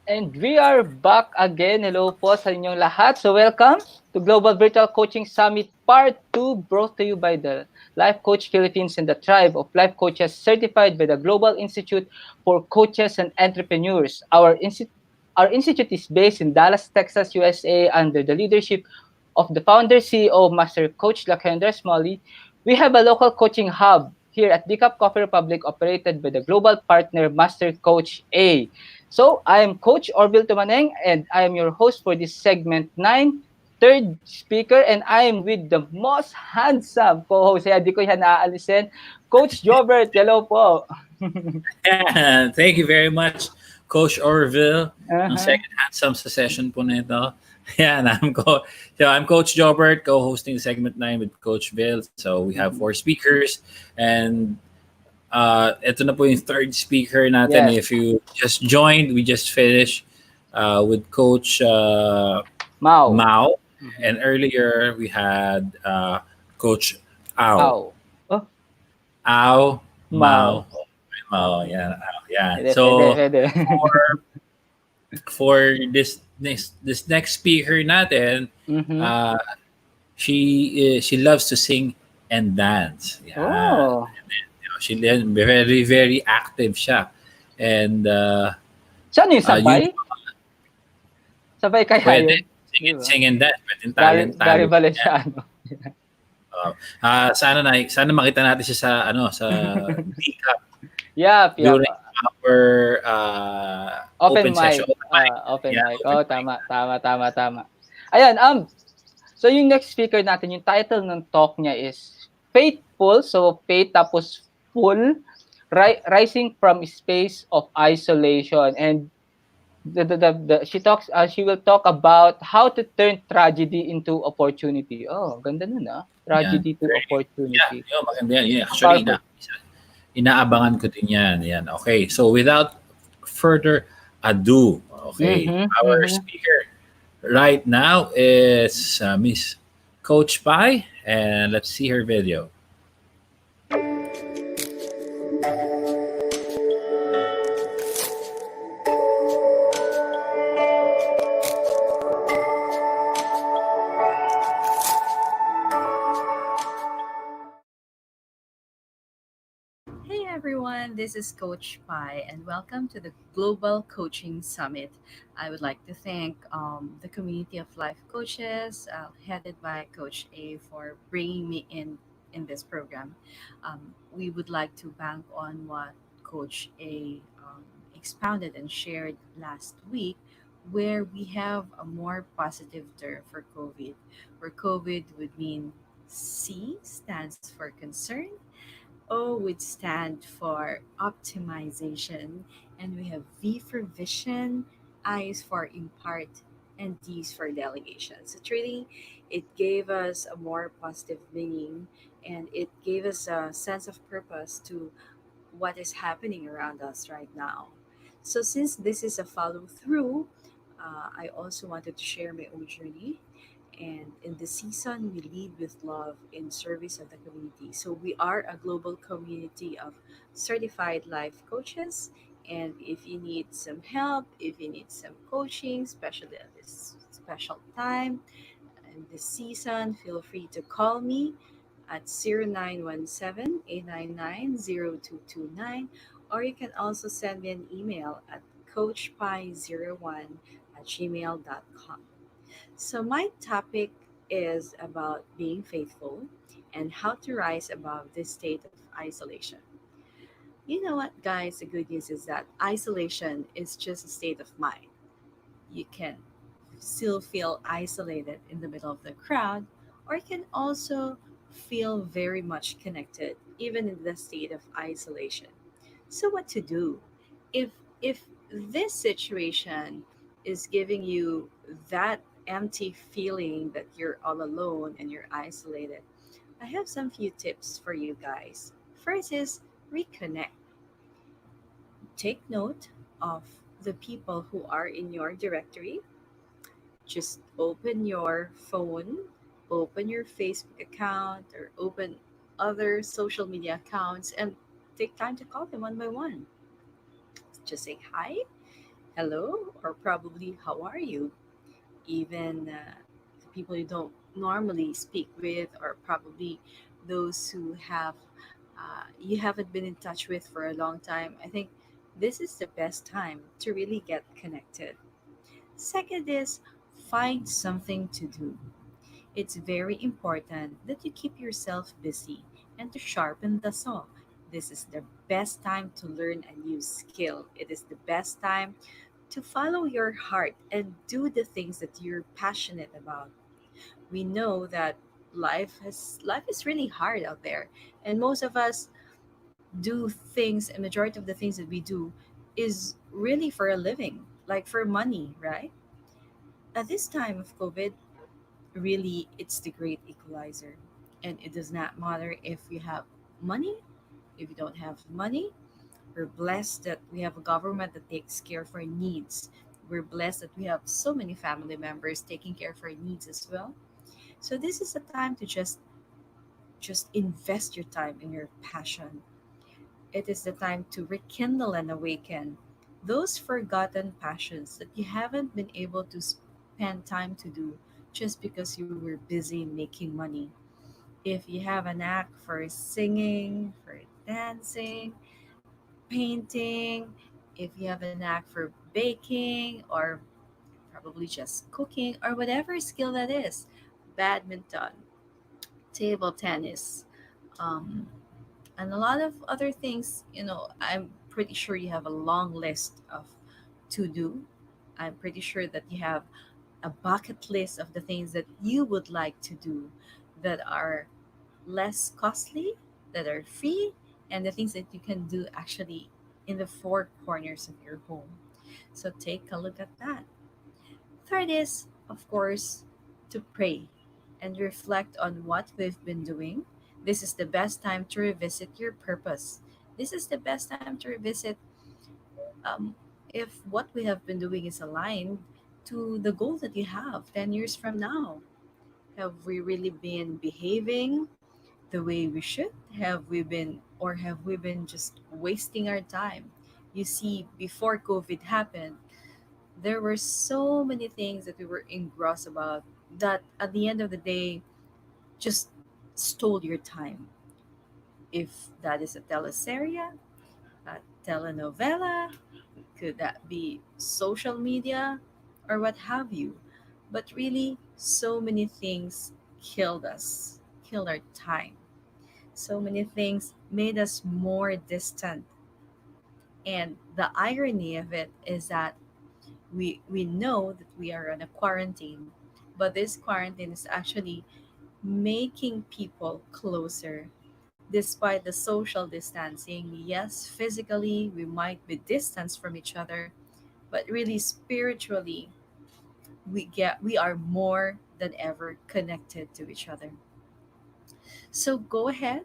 And we are back again. Hello po sa inyong lahat. So welcome to Global Virtual Coaching Summit Part 2 brought to you by the Life Coach Philippines and the Tribe of Life Coaches certified by the Global Institute for Coaches and Entrepreneurs. Our institute is based in Dallas, Texas, USA under the leadership of the founder CEO, Master Coach Lakendra Smalley. We have a local coaching hub here at Decaf Coffee Republic operated by the global partner Master Coach A. So, I am Coach Orville Tumaneng and I am your host for this segment 9, third speaker, and I am with the most handsome co-host. Kaya di ko yan naaalisin. Coach Jobert, hello po. Yeah, thank you very much, Coach Orville. Ang Uh-huh. second handsome sa session po nito. Yeah, I'm Coach Jobert, co-hosting segment 9 with Coach Bill. So we have four speakers, and ito na po yung third speaker natin. Yes. If you just joined, we just finished with Coach Mau. Mao, Mhm. and earlier we had Coach Ao. Au. Oh, Ao, Mau. Mao, Mao, Okay. yeah, yeah. Pwede, pwede, So pwede. for this next speaker natin, Mhm. uh, she loves to sing and dance. Yeah, Oh. she very very active siya, and Siya ano yung yun sabay? Sabay kaya pwede yun? Di ba? sing and dance, pwede Gary talent. Valenciano. Sana makita natin siya sa sa Dcap Yap, yap. during our Open open session. mic. Open mic. Open Yeah, mic. open Oh, mic. tama, tama, tama, tama. Ayan, so yung next speaker natin, yung title ng talk niya is Faithful. So, faith tapos full, rising from space of isolation. And she will talk about how to turn tragedy into opportunity. Oh, ganda nun ah. Yan. Tragedy to Yeah, opportunity. yun, maganda yan. Yeah, actually, Powerful. inaabangan ko din yan. Yan. Okay, so without further ado, okay, Mhm, our mhm. speaker right now is Miss Coach Pai, and let's see her video. Hey everyone, this is Coach Pai, and welcome to the Global Coaching Summit. I would like to thank the community of life coaches, headed by Coach A, for bringing me in this program. We would like to bank on what Coach A expounded and shared last week, where we have a more positive term for COVID, where COVID would mean C stands for concern, O would stand for optimization, and we have V for vision, I is for impart, and D is for delegation. So truly, it gave us a more positive meaning, and it gave us a sense of purpose to what is happening around us right now. So since this is a follow through, I also wanted to share my own journey, and in the season, we lead with love in service of the community. So we are a global community of certified life coaches. And if you need some help, if you need some coaching, especially at this special time in this season, feel free to call me at 0917-899-0229, or you can also send me an email at coachpie01 at gmail.com. So, my topic is about being faithful and how to rise above this state of isolation. You know what, guys? The good news is that isolation is just a state of mind. You can still feel isolated in the middle of the crowd, or you can also feel very much connected, even in the state of isolation. So, what to do? If this situation is giving you that empty feeling that you're all alone and you're isolated, I have some few tips for you guys. First is reconnect. Take note of the people who are in your directory. Just open your phone, open your Facebook account, or open other social media accounts and take time to call them one by one. Just say hi, hello or probably how are you. Even the people you don't normally speak with, or probably those who have you haven't been in touch with for a long time. I think this is the best time to really get connected. Second is find something to do. It's very important that you keep yourself busy and to sharpen the saw. This is the best time to learn a new skill. It is the best time to follow your heart and do the things that you're passionate about. We know that life is really hard out there, and most of us do things, and majority of the things that we do is really for a living, like for money, right? At this time of COVID, really it's the great equalizer, and it does not matter if you have money, if you don't have money. We're blessed that we have a government that takes care of our needs. We're blessed that we have so many family members taking care of our needs as well. So this is a time to just invest your time in your passion. It is the time to rekindle and awaken those forgotten passions that you haven't been able to spend time to do just because you were busy making money. If you have a knack for singing, for dancing, painting, if you have a knack for baking, or probably just cooking, or whatever skill that is, badminton, table tennis, um, and a lot of other things, I'm pretty sure you have a long list of to do. I'm pretty sure that you have a bucket list of the things that you would like to do that are less costly, that are free, and the things that you can do actually in the four corners of your home. So take a look at that. Third is, of course, to pray and reflect on what we've been doing. This is the best time to revisit your purpose. This is the best time to revisit um, if what we have been doing is aligned to the goal that you have 10 years from now. Have we really been behaving the way we should? Have we been, or have we been just wasting our time? You see, before COVID happened, there were so many things that we were engrossed about that at the end of the day just stole your time. If that is a teleserie, a telenovela, could that be social media, or what have you? But really, so many things killed us, killed our time. So many things made us more distant. And the irony of it is that we know that we are on a quarantine, but this quarantine is actually making people closer despite the social distancing. Yes, physically we might be distanced from each other, but really spiritually we are more than ever connected to each other. So go ahead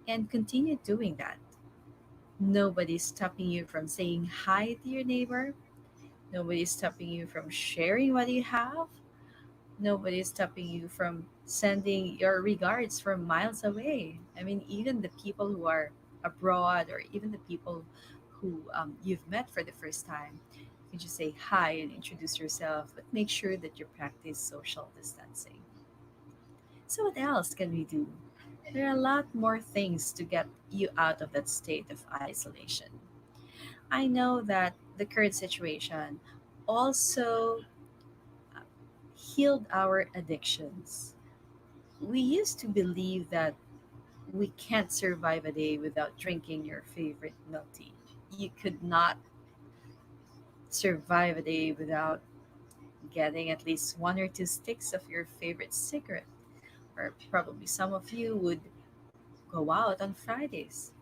and continue doing that. Nobody's stopping you from saying hi to your neighbor. Nobody's stopping you from sharing what you have. Nobody's stopping you from sending your regards from miles away. I mean, even the people who are abroad, or even the people who you've met for the first time, you can just say hi and introduce yourself, but make sure that you practice social distancing. So, what else can we do? There are a lot more things to get you out of that state of isolation. I know that the current situation also healed our addictions. We used to believe that we can't survive a day without drinking your favorite milk tea. You could not survive a day without getting at least one or two sticks of your favorite cigarette. Or probably some of you would go out on Fridays.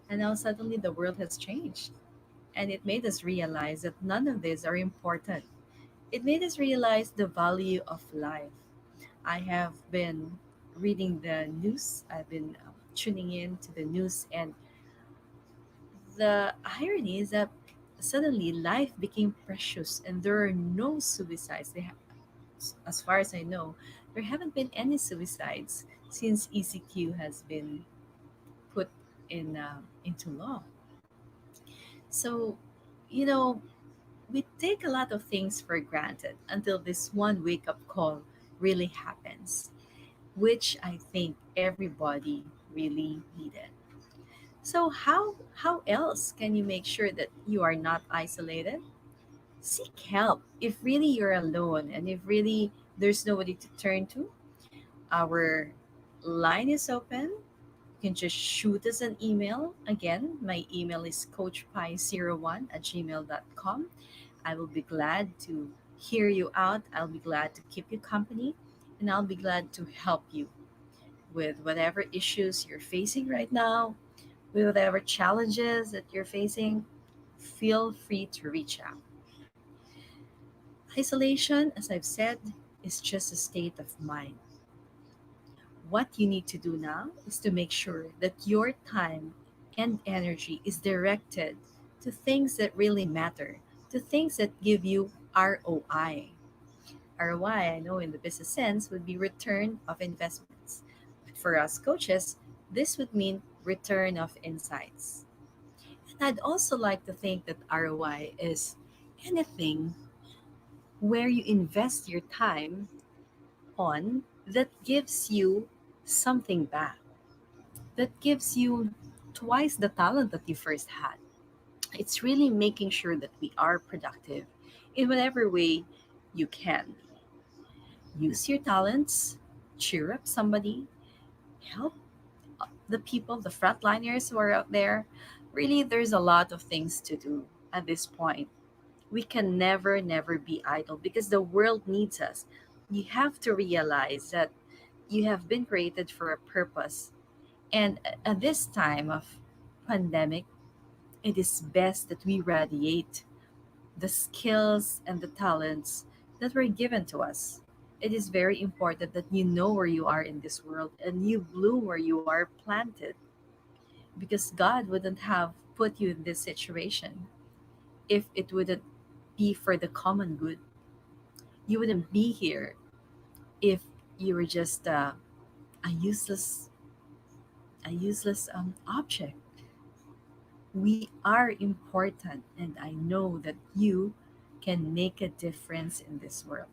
And now suddenly the world has changed. And it made us realize that none of these are important. It made us realize the value of life. I have been reading the news, I've been tuning in to the news, and the irony is that suddenly life became precious and there are no suicides. As far as I know, there haven't been any suicides since ECQ has been put into law. So, you know, We take a lot of things for granted until this one wake up call really happens, which I think everybody really needed. So how else can you make sure that you are not isolated? Seek help. If really you're alone and if really there's nobody to turn to, our line is open. You can just shoot us an email. Again, my email is coachpie01@gmail.com. I will be glad to hear you out. I'll be glad to keep you company, and I'll be glad to help you with whatever issues you're facing right now, with whatever challenges that you're facing. Feel free to reach out. Isolation, as I've said, is just a state of mind. What you need to do now is to make sure that your time and energy is directed to things that really matter, to things that give you ROI. ROI, I know in the business sense, would be return of investments. But for us coaches, this would mean return of insights. And I'd also like to think that ROI is anything where you invest your time on that gives you something back, that gives you twice the talent that you first had. It's really making sure that we are productive in whatever way you can be. Use your talents, cheer up somebody, help the people, the frontliners who are out there. Really, there's a lot of things to do at this point. We can never be idle because the world needs us. You have to realize that you have been created for a purpose. And at this time of pandemic, it is best that we radiate the skills and the talents that were given to us. It is very important that you know where you are in this world and you bloom where you are planted, because God wouldn't have put you in this situation if it wouldn't be for the common good. You wouldn't be here if you were just a useless object. We are important, and I know that you can make a difference in this world.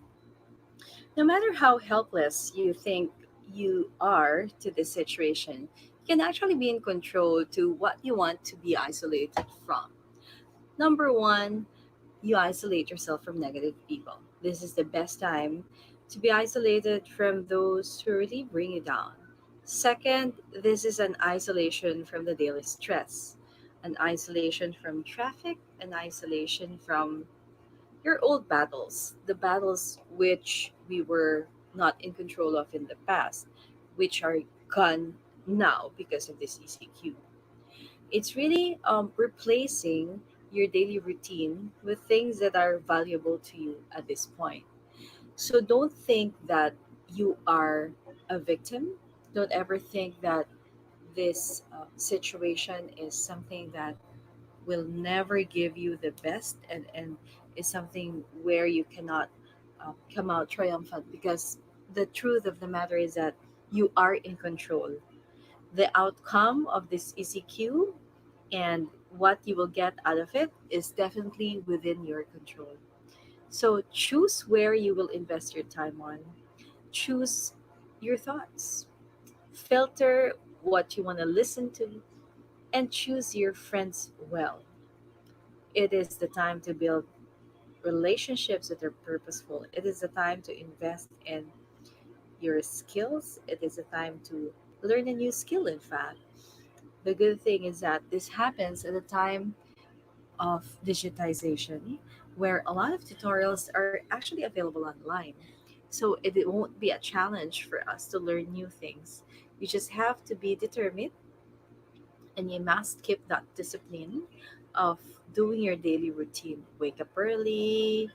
No matter how helpless you think you are to this situation, you can actually be in control to what you want to be isolated from. Number one, you isolate yourself from negative people. This is the best time to be isolated from those who really bring you down. Second, this is an isolation from the daily stress, an isolation from traffic, an isolation from your old battles, the battles which we were not in control of in the past, which are gone now because of this ECQ. It's really replacing your daily routine with things that are valuable to you at this point. So don't think that you are a victim. Don't ever think that this situation is something that will never give you the best, and is something where you cannot come out triumphant, because the truth of the matter is that you are in control. The outcome of this ECQ and what you will get out of it is definitely within your control. So choose where you will invest your time on. Choose your thoughts. Filter what you want to listen to, and choose your friends well. It is the time to build relationships that are purposeful. It is the time to invest in your skills. It is a time to learn a new skill, in fact. The good thing is that this happens at a time of digitization where a lot of tutorials are actually available online. So it won't be a challenge for us to learn new things. You just have to be determined, and you must keep that discipline of doing your daily routine. Wake up early,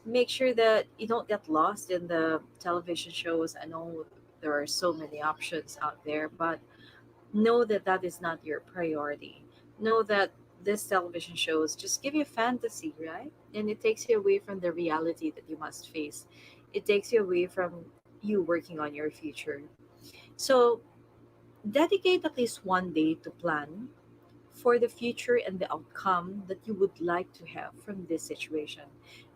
make sure that you don't get lost in the television shows. I know there are so many options out there, but know that that is not your priority. Know that this television shows just give you fantasy, right? And it takes you away from the reality that you must face. It takes you away from you working on your future. So dedicate at least one day to plan for the future and the outcome that you would like to have from this situation.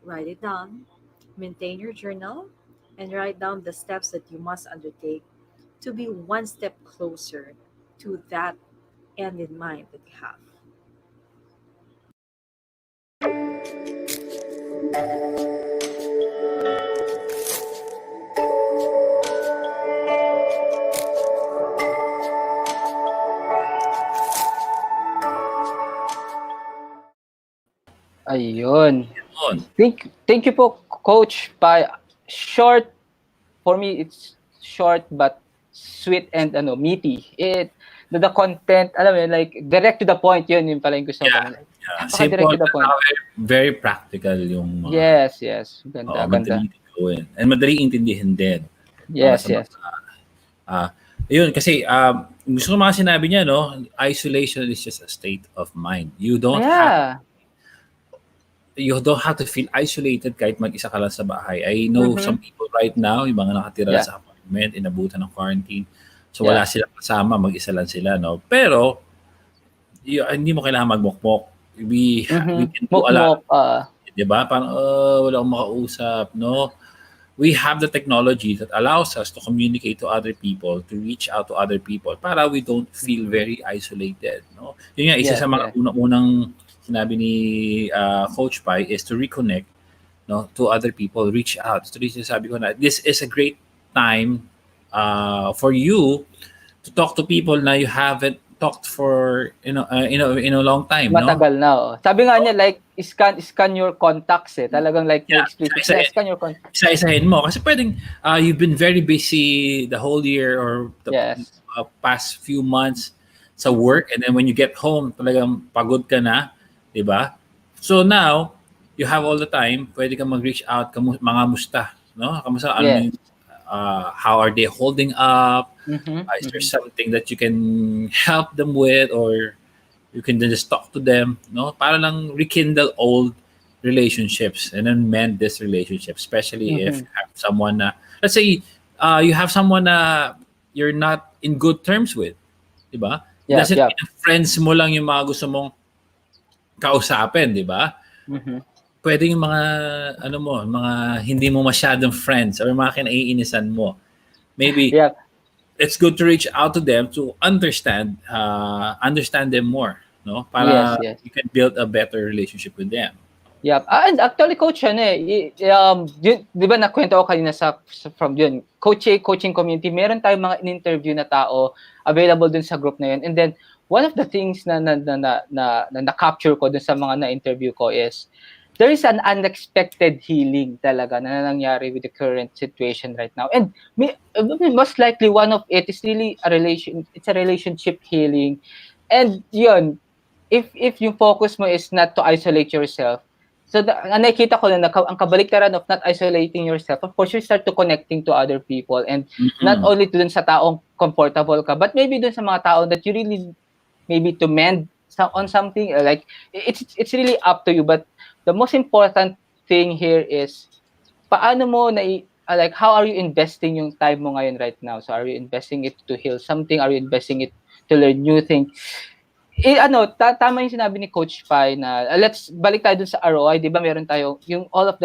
Write it down, maintain your journal, and write down the steps that you must undertake to be one step closer to that end in mind that you have. Ayun. Yun. Thank you po, Coach. Short, for me, it's short but sweet and meaty. The content, alam mo yun, like direct to the point, yun pala yung gusto ko. Yeah. Like, Yeah. direct Simple, to the point. very practical yung mga Yes. Ganda. madali gawin. And madali intindihin din. Para Yes. sa mga, yun, kasi gusto ko mga sinabi niya, no? Isolation is just a state of mind. You don't have to feel isolated kahit mag-isa ka lang sa bahay. I know some people right now, yung mga nakatira Yeah. sa apartment, inabutan ng quarantine. So wala silang kasama, mag-isa lang sila, no? Pero hindi mo kailangan magmukmok. We can do a lot. Diba? Parang, wala akong makausap, no? We have the technology that allows us to communicate to other people, to reach out to other people para we don't feel very isolated, no? Yun nga, isa sa mga unang sinabi ni Coach Pai is to reconnect, no, to other people, reach out. So sabi ko na this is a great time for you to talk to people na you haven't talked for in a long time, Matagal na. Sabi nga niya, like scan your contacts Talagang like explicit. Scan your contacts. Isa-isahin mo kasi pwedeng you've been very busy the whole year or the past few months sa work, and then when you get home talagang pagod ka na, 'di ba? So now you have all the time, pwede kang mag-reach out, mga musta, no? Kamusta, how are they holding up? Is there something that you can help them with, or you can just talk to them, no? Para lang rekindle old relationships and then mend this relationship, especially if you have someone na, let's say, you have someone na you're not in good terms with, di ba? Doesn't mean na friends mo lang yung mga gusto mong kausapin, di ba? Pwede yung mga mga hindi mo masyadong friends or mga kinaiinisan mo. Maybe it's good to reach out to them to understand them more, no? Para you can build a better relationship with them. Yeah. And actually, Coach, di ba nakwento ko kanina from yun, coaching community, meron tayong mga in-interview na tao available dun sa group na yun. And then, one of the things na na-capture ko dun sa mga na-interview ko is, there is an unexpected healing talaga na nangyari with the current situation right now. And most likely, one of it is really it's a relationship healing. And yun, if yung focus mo is not to isolate yourself, so nakikita ko na ang kabaliktaran of not isolating yourself, of course, you start to connecting to other people, and not only to dun sa taong comfortable ka, but maybe dun sa mga tao that you really maybe to mend on something. Like it's really up to you, but the most important thing here is paano mo like how are you investing yung time mo ngayon right now? So are you investing it to heal something? Are you investing it to learn new things? Tama yung sinabi ni Coach Pai na let's balik tayo dun sa ROI, 'di ba? Meron tayo yung all of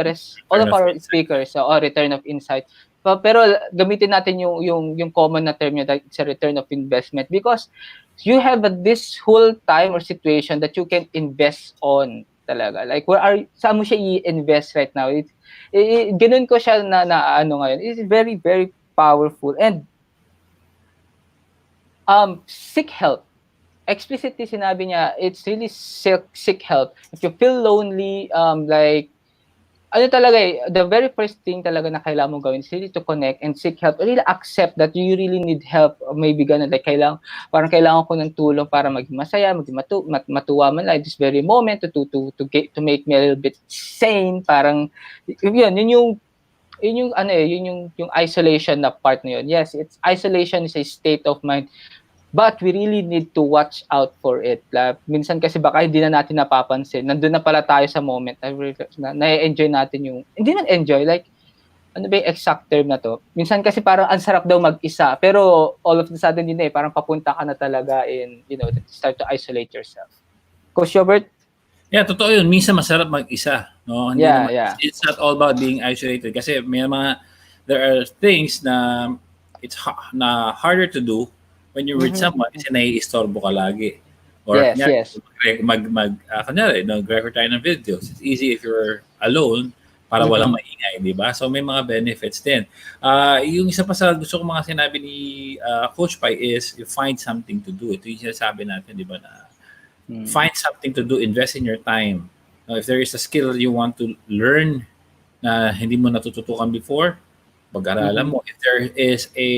our speakers return of insight. Pero gamitin natin yung common na term niya, like it's a return of investment, because you have this whole time or situation that you can invest on talaga. Like saan mo siya i-invest right now? Ganun ko siya na ngayon. It's very, very powerful. And seek help. Explicitly sinabi niya, it's really seek help. If you feel lonely, like the very first thing talaga na kailangan mo gawin is really to connect and seek help. Really accept that you really need help. Or maybe ganun, like parang kailangan ko ng tulong para maging masaya, maging matuwa man like this very moment to make me a little bit sane. Parang yun yung isolation na part na yun. Yes, isolation is a state of mind. But we really need to watch out for it. Minsan kasi baka hindi na natin napapansin. Nandun na pala tayo sa moment na na-enjoy natin yung, hindi man enjoy, like, ano ba yung exact term na to? Minsan kasi parang ang sarap daw mag-isa, pero all of a sudden yun parang papunta ka na talaga in, start to isolate yourself. Coach Robert? Yeah, totoo yun. Minsan masarap mag-isa. No? Hindi Yeah, naman, yeah. it's not all about being isolated. Kasi there are things na na harder to do when you're with someone kasi naiistorbo ka lagi. Or Yes, yes. kunyari, nag-record tayo ng videos. It's easy if you're alone para walang maingay, di ba? So may mga benefits din. Yung isa pa sa gusto ko mga sinabi ni Coach Pai is you find something to do. Ito yung sinasabi natin, di ba, na find something to do, invest in your time. If there is a skill you want to learn na hindi mo natututukan before, pag-aralan mo. If there is a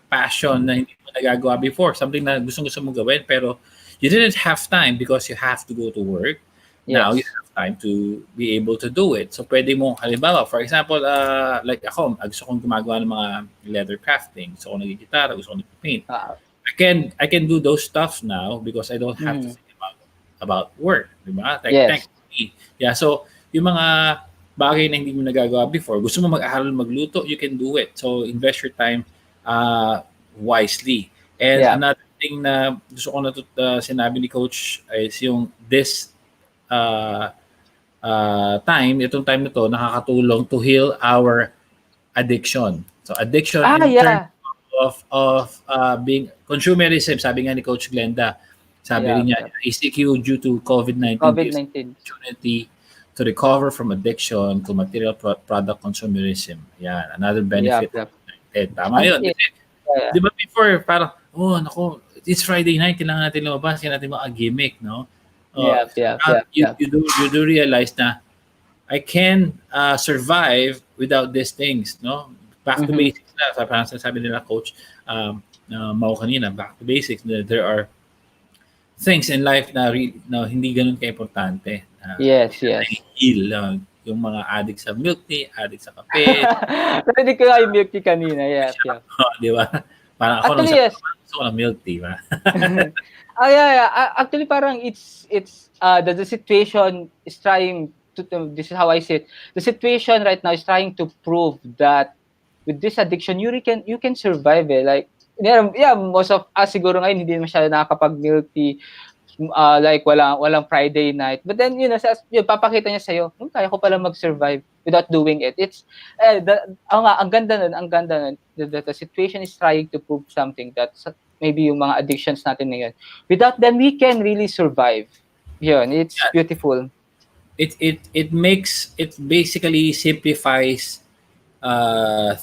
passion na hindi mo nagagawa before, something na gustong-gusto mo gawin, pero you didn't have time because you have to go to work. Now you have time to be able to do it. So pwede mo, halimbawa, for example, like ako, gusto kong gumagawa ng mga leather crafting, gusto kong nagigitara, gusto kong nag-paint. I can do those stuff now because I don't have to think about work, di ba? Technically. Yeah, so yung mga bagay na hindi mo nagagawa before, gusto mo mag-aral magluto, you can do it. So invest your time wisely. And another thing na gusto ko sinabi ni Coach is yung this itong time na to, nakakatulong to heal our addiction. So addiction in terms of being consumerism, sabi nga ni Coach Glenda, sabi rin niya, ECQ due to COVID-19 gives opportunity to recover from addiction to material product consumerism. Yan, another benefit. Tama yun. Di ba before, parang, naku, it's Friday night, kailangan natin lumabas, kailangan natin gimmick, no? You do realize na I can survive without these things, no? Back to basics na. Parang sabi nila, Coach Mau kanina, back to basics. There are things in life na hindi ganun ka-importante. Yes. Heal yung mga addict sa milk tea, addict sa kape. Hindi ko nga yung milk tea kanina. Yeah. Di ba? Parang ako actually, gusto ko ng milk tea, ba? Actually, parang it's the situation is trying to, this is how I see it. The situation right now is trying to prove that with this addiction, you can survive Like, most of us siguro ngayon hindi masyado nakakapag-milk tea. Like walang Friday night. But then, papakita niya sa'yo, kaya ko pala mag-survive without doing it. It's, ang ganda nun. The situation is trying to prove something that maybe yung mga addictions natin ngayon. Without them, we can really survive. Yun, it's beautiful. It basically simplifies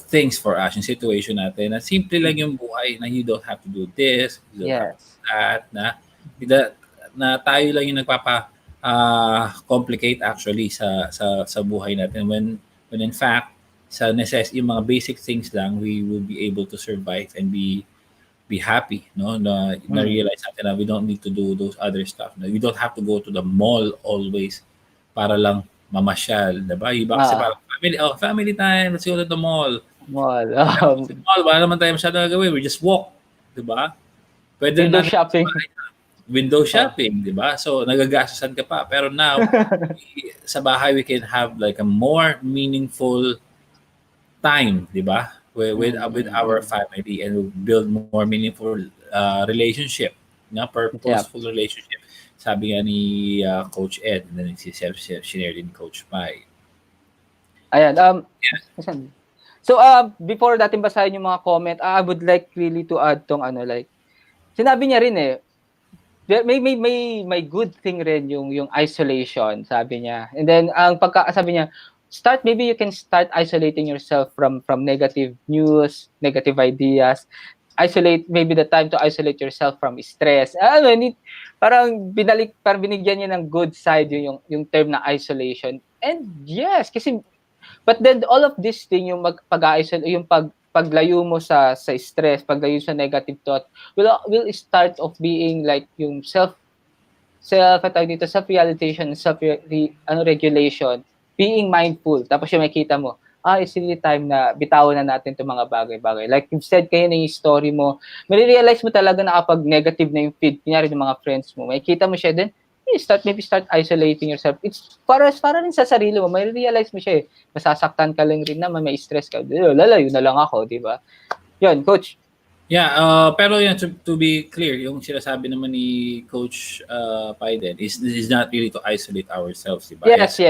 things for us, yung situation natin. Na simple lang yung buhay, na you don't have to do this, you don't have to do that, na tayo lang yung complicate actually sa buhay natin when in fact yung mga basic things lang, we will be able to survive and be happy, no? Na realize natin na we don't need to do those other stuff. We don't have to go to the mall always para lang mamasyal, diba? Iba kasi parang family time, let's go to the mall. Mall, wala naman tayo masyado gagawin, we just walk, diba? Pwede window shopping, di ba? So, nagagastusan ka pa. Pero now, sa bahay, we can have like a more meaningful time, di ba? With our family and build more meaningful relationship, purposeful relationship. Sabi nga ni Coach Ed, and then share din Coach Pai. Ayan, So, before natin basahin yung mga comment, I would like really to add tong sinabi niya rin may good thing rin yung isolation, sabi niya. And then sabi niya, maybe you can start isolating yourself from negative news, negative ideas. Maybe the time to isolate yourself from stress. Parang binigyan niya ng good side yung term na isolation. And yes, kasi but then all of this thing, yung pag-isolate, yung paglayo mo sa stress, paglayo sa negative thought, will start of being like yung self-realization, regulation, being mindful. Tapos yung makita mo, it's really time na bitawan na natin itong mga bagay-bagay. Like you've said kayo na yung story mo, marirealize mo talaga na kapag negative na yung feed, kunyari ng mga friends mo, makikita mo siya din, start isolating yourself. It's para rin sa sarili mo, may realize mo siya masasaktan ka lang rin naman, may stress ka. Lalayo na lang ako, di ba? Yun, coach. Yeah, pero yun, to be clear, yung sinasabi naman ni Coach Biden is not really to isolate ourselves, diba? Yes.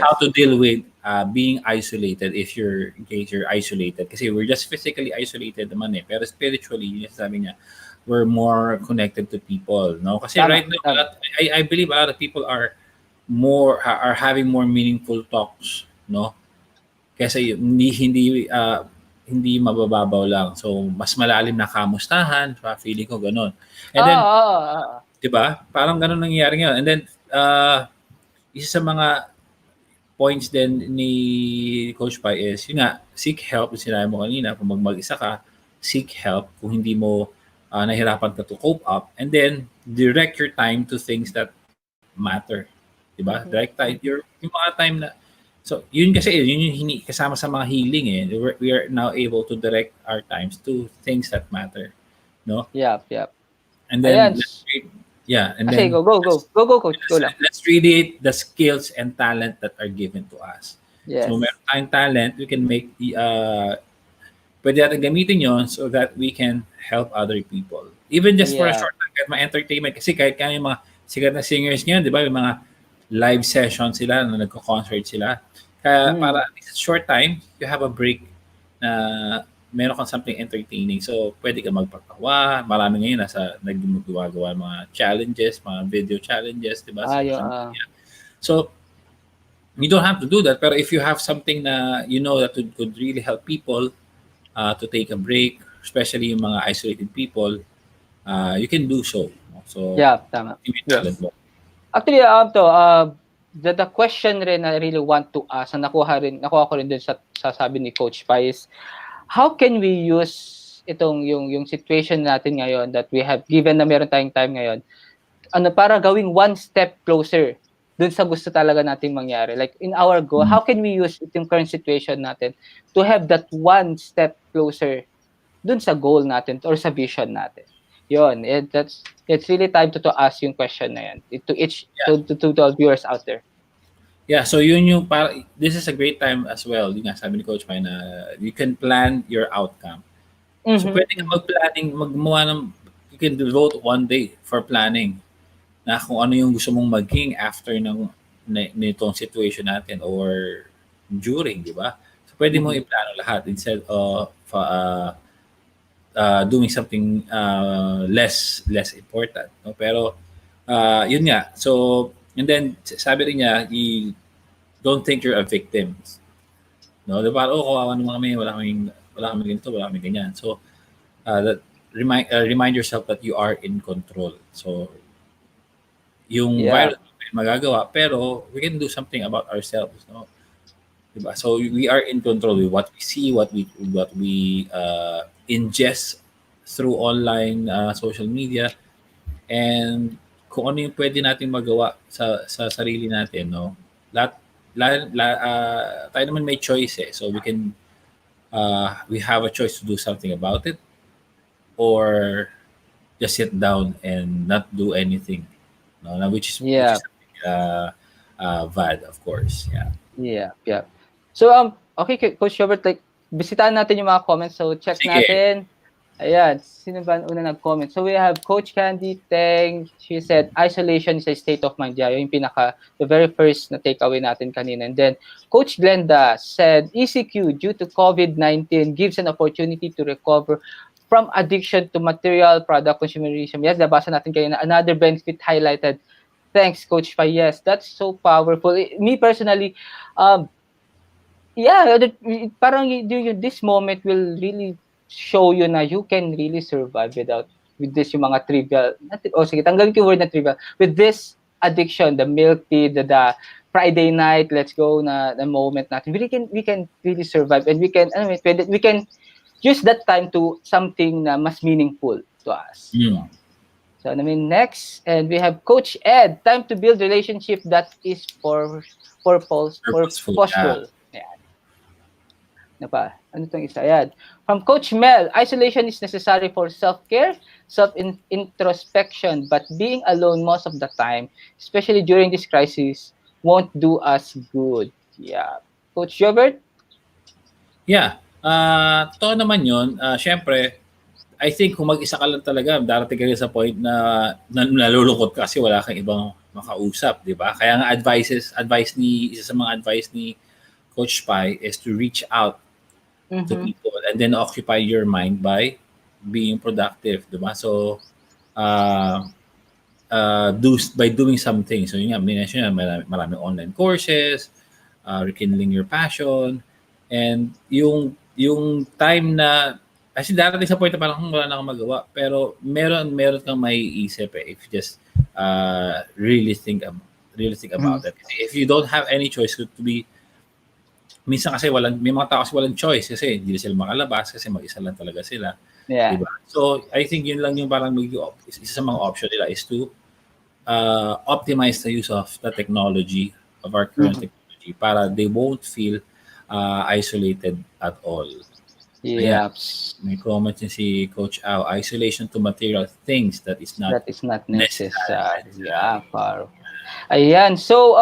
How to deal with being isolated in case you're isolated. Kasi we're just physically isolated naman pero spiritually, yung sabi niya, we're more connected to people, no? Kasi right now, I believe a lot of people are having more meaningful talks, no? Kasi hindi mabababaw lang. So, mas malalim na kamustahan, feeling ko ganun. And then, 'di ba? Parang ganun nangyayari ngayon. And then, isa sa mga points din ni Coach Pai is, yun nga, seek help. Sinabi mo kanina, kung mag-isa ka, seek help kung hindi mo nahirapan ka to cope up. And then, direct your time to things that matter. 'Di ba? Direct time, yung mga time na so, yun kasi, yun yung kasama sa mga healing We are now able to direct our times to things that matter. No? Yep. And then, go, coach. Go lang. Let's radiate the skills and talent that are given to us. Yes. So, meron tayong talent, we can make pwede natin gamitin yon so that we can help other people. Even just for a short time, kahit ma-entertainment. Kasi kahit yung mga sikat na singers ngayon, di ba? Yung mga live session sila, na nagko-concert sila. Kaya para at least short time, you have a break na meron kang something entertaining. So, pwede ka magpatawa. Marami ngayon nagagawa mga challenges, mga video challenges, di ba? So, you don't have to do that. Pero if you have something na you know that could really help people to take a break, especially yung mga isolated people, you can do so. So, tama. Talent mo. Actually, the question rin I really want to ask, na nakuha ko rin din sa sabi ni Coach Pai is, how can we use itong yung situation natin ngayon that we have given na meron tayong time ngayon, para gawing one step closer dun sa gusto talaga nating mangyari. Like in our goal, how can we use yung current situation natin to have that one step closer dun sa goal natin or sa vision natin? Yun, it's really time to ask yung question na yan to the viewers out there. Yeah, so this is a great time as well. Yung nga, sabi ni Coach Pai na you can plan your outcome. So pwede ka you can devote one day for planning na kung ano yung gusto mong maging after nitong situation natin or during, di ba? So pwede mo i-plano lahat instead of doing something less important, no? Pero yun nga, so and then sabi rin niya, don't think you're a victim, no? Diba? Kawawa naman kami, wala kami ganito, wala kami ganyan. So remind yourself that you are in control. So yung virus magagawa, pero we can do something about ourselves, no? Diba? So we are in control with what we see, what we ingest through online social media, and kung ano yung pwede nating magawa sa sarili natin, no? Tayo naman may choice so we have a choice to do something about it or just sit down and not do anything, no? Which is bad, of course. Yeah. So okay, Coach Robert, like bisitahin natin yung mga comments. So check natin. Ayan, sino ba una nag-comment? So we have Coach Candy Teng. She said, isolation is a state of mind. Yung the very first na takeaway natin kanina. And then Coach Glenda said, ECQ due to COVID-19 gives an opportunity to recover from addiction to material product consumerism. Yes, nabasa natin kanina. Another benefit highlighted. Thanks, Coach Pai. Yes, that's so powerful. Me personally, parang this moment will really show you na you can really survive with this yung mga trivial. Sige, tanggalin ko yung word na trivial. With this addiction, the milk tea, the Friday night, let's go na the moment natin. We can really survive, and we can use that time to something na mas meaningful to us. So, next, and we have Coach Ed. Time to build relationship that is purposeful. Yeah. Na pa, ano itong isa? Yan. From Coach Mel, isolation is necessary for self-care, self-introspection, but being alone most of the time, especially during this crisis, won't do us good. Yeah. Coach Jobert? Yeah. Totoo naman yun. Siyempre, I think kung mag-isa ka lang talaga, darating ka rin sa point na nalulungkot ka kasi wala kang ibang makausap, di ba? Kaya nga isa sa mga advice ni Coach Pai is to reach out to Mm-hmm. people and then occupy your mind by being productive, di ba? So, uh, by doing something. So, yun nga, minention yan, maraming online courses, rekindling your passion, and yung time na kasi darating sa point na parang wala na akong magawa pero meron kang maiisip if you just really think about it. Kasi if you don't have any choice to be minsan kasi may mga tao kasi walang choice kasi hindi sila makalabas kasi mag-isa lang talaga sila, 'di Yeah. ba? So I think yun lang yung parang isa sa mga option nila is to optimize the use of the technology of our current Mm-hmm. technology para they won't feel isolated at all. Ayan, Yeah. may comment niya si Coach Au, isolation to material things that is not That is not necessary. Yeah, necessary. paro. Ayan. So,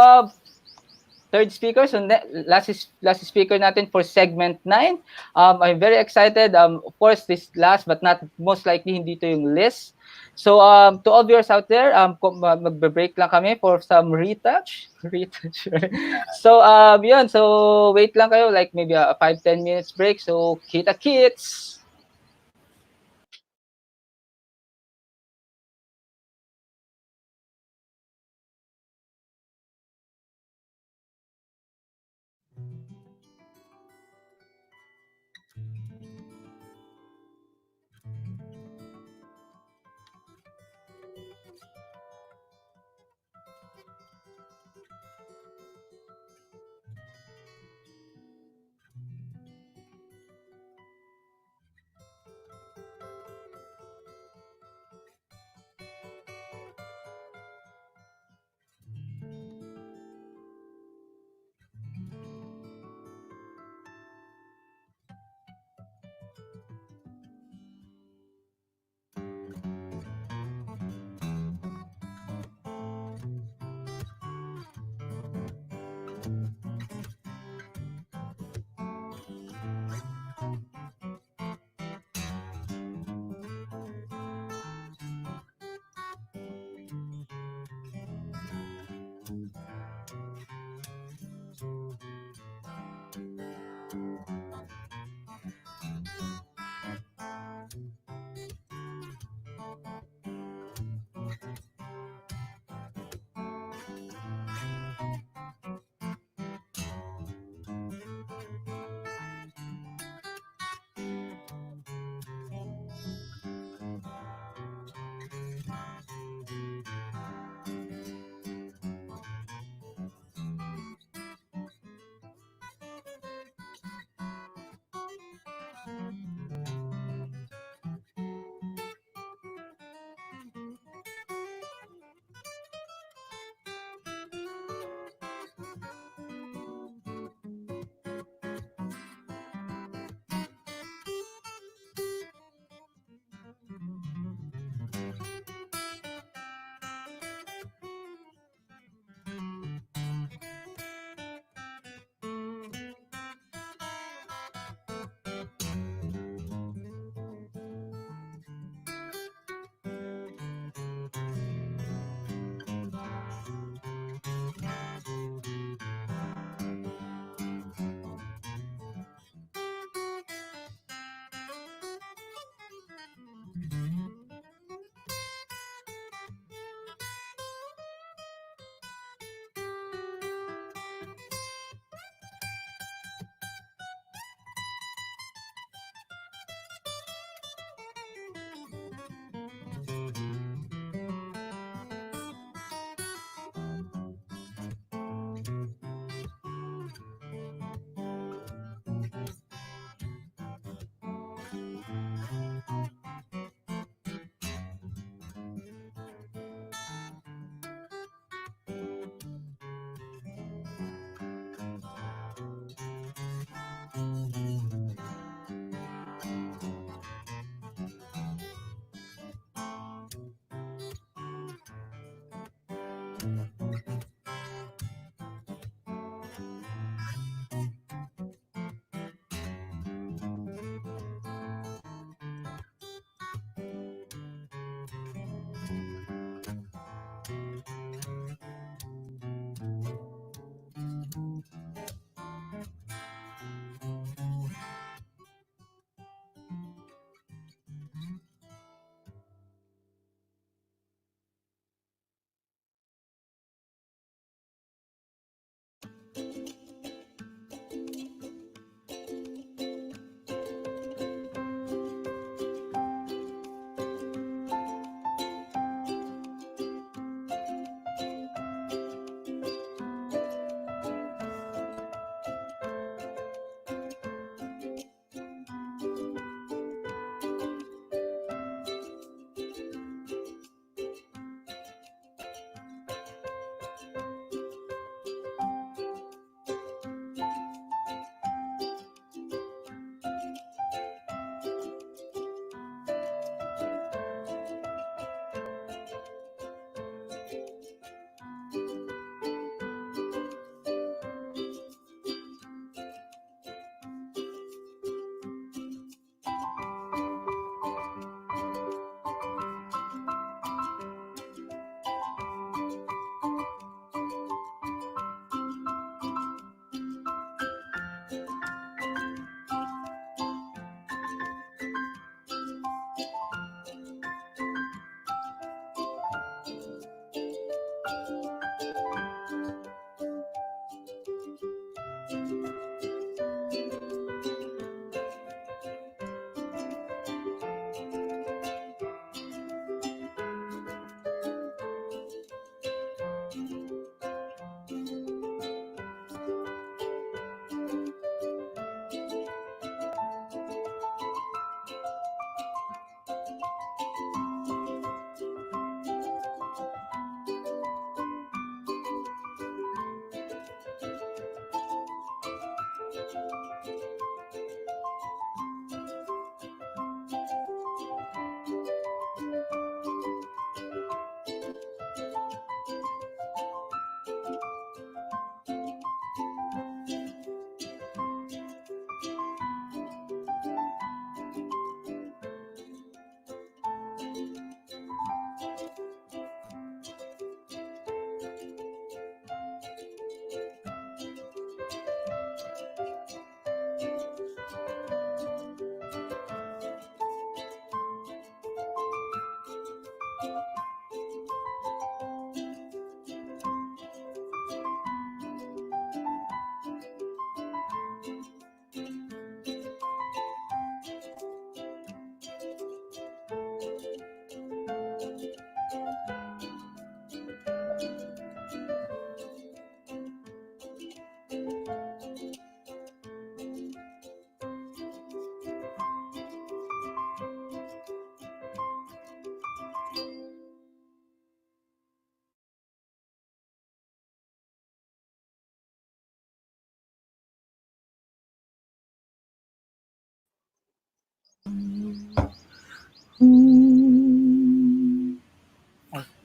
third speaker, so last speaker natin for segment 9. I'm very excited. Of course, this last but not most likely hindi to yung list. So to all viewers out there, magbe-break lang kami for some retouch. Retouch. So yun, so wait lang kayo like maybe a 5-10 minutes break. So kita kits. Ay.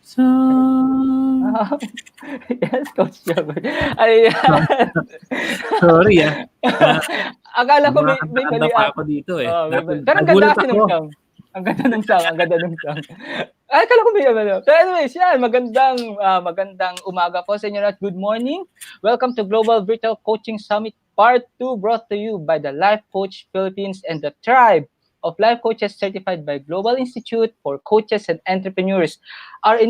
So, Yes, Coach Jobber. Ayan. sorry Ah, Akala ko may kumakanta-kanta mali pa ako. ako dito Oo, may mali. Pero ang ganda Nagulat kasi ako. nung sound. Ang ganda nung sound, ang ganda nung sound. Ay, akala ko may ano. Pero anyways, yan, magandang umaga po sa inyo at good morning. Welcome to Global Virtual Coaching Summit Part 2 brought to you by the Life Coach Philippines and the Tribe of Life Coaches certified by Global Institute for Coaches and Entrepreneurs. Our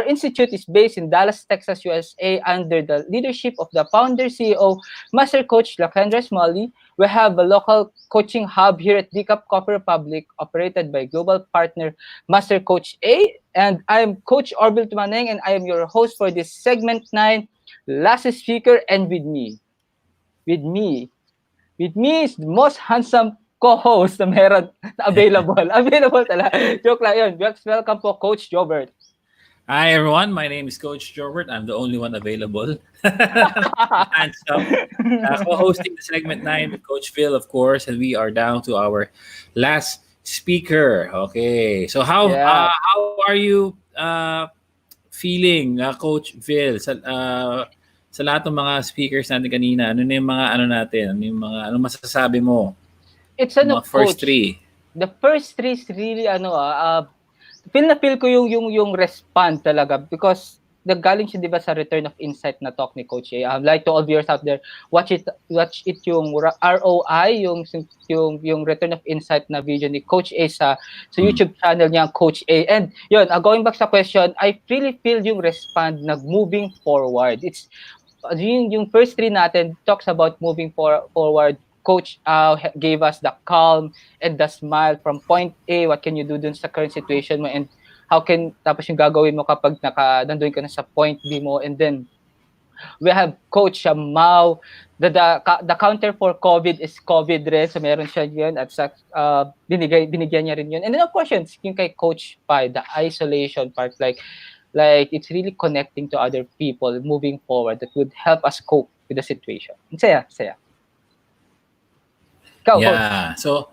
institute is based in Dallas, Texas, USA under the leadership of the founder CEO, Master Coach Lakendra Smalley. We have a local coaching hub here at Decaf Coffee Republic operated by global partner Master Coach A. And I am Coach Orville Tumaneng and I am your host for this segment 9, last speaker, and with me is the most handsome co-host na meron na available. Available talaga. Joke lang yun. Welcome po, Coach Jobert. Hi everyone, my name is Coach Jobert. I'm the only one available. Hands up. Co-hosting the segment 9 with Coach Phil, of course, and we are down to our last speaker. Okay, so Yeah. how are you feeling, Coach Phil, sa lahat ng mga speakers natin kanina, ano na yung mga ano natin, ano masasabi mo? It's Yung ano, mga first coach. three. The first three is really feel na feel ko yung respond talaga because naggaling siya 'di ba sa Return of Insight na talk ni Coach A. Like to all viewers out there, watch it yung ROI, yung Return of Insight na video ni Coach A sa YouTube channel niya, Coach A. And yun, going back sa question, I really feel yung respond moving forward. It's yung first three natin talks about moving forward. Coach gave us the calm and the smile from point A. What can you do dun sa current situation mo, and tapos yung gagawin mo kapag nandun ka na sa point B mo. And then we have Coach Mao. The counter for COVID is COVID rin. So meron siya yun at binigyan niya rin yun. And then of course yun, yung kay Coach Pai, the isolation part, like it's really connecting to other people moving forward that would help us cope with the situation. Saya. Ikaw, Coach. Yeah. So,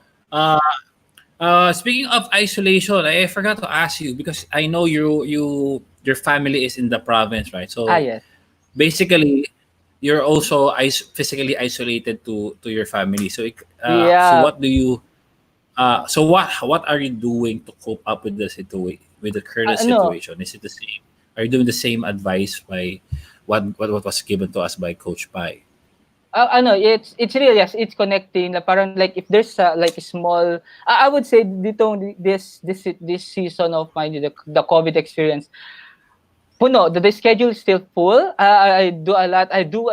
speaking of isolation, I forgot to ask you because I know your family is in the province, right? So Yes. basically, you're also physically isolated to your family. So, so Yeah. what do you so what are you doing to cope up with with the current Ano, situation? Is it the same? Are you doing the same advice by what was given to us by Coach Pai? it's really, yes, it's connecting na parang like if there's like a small, I would say dito this season of mine, the COVID experience, puno, the schedule is still full. I do a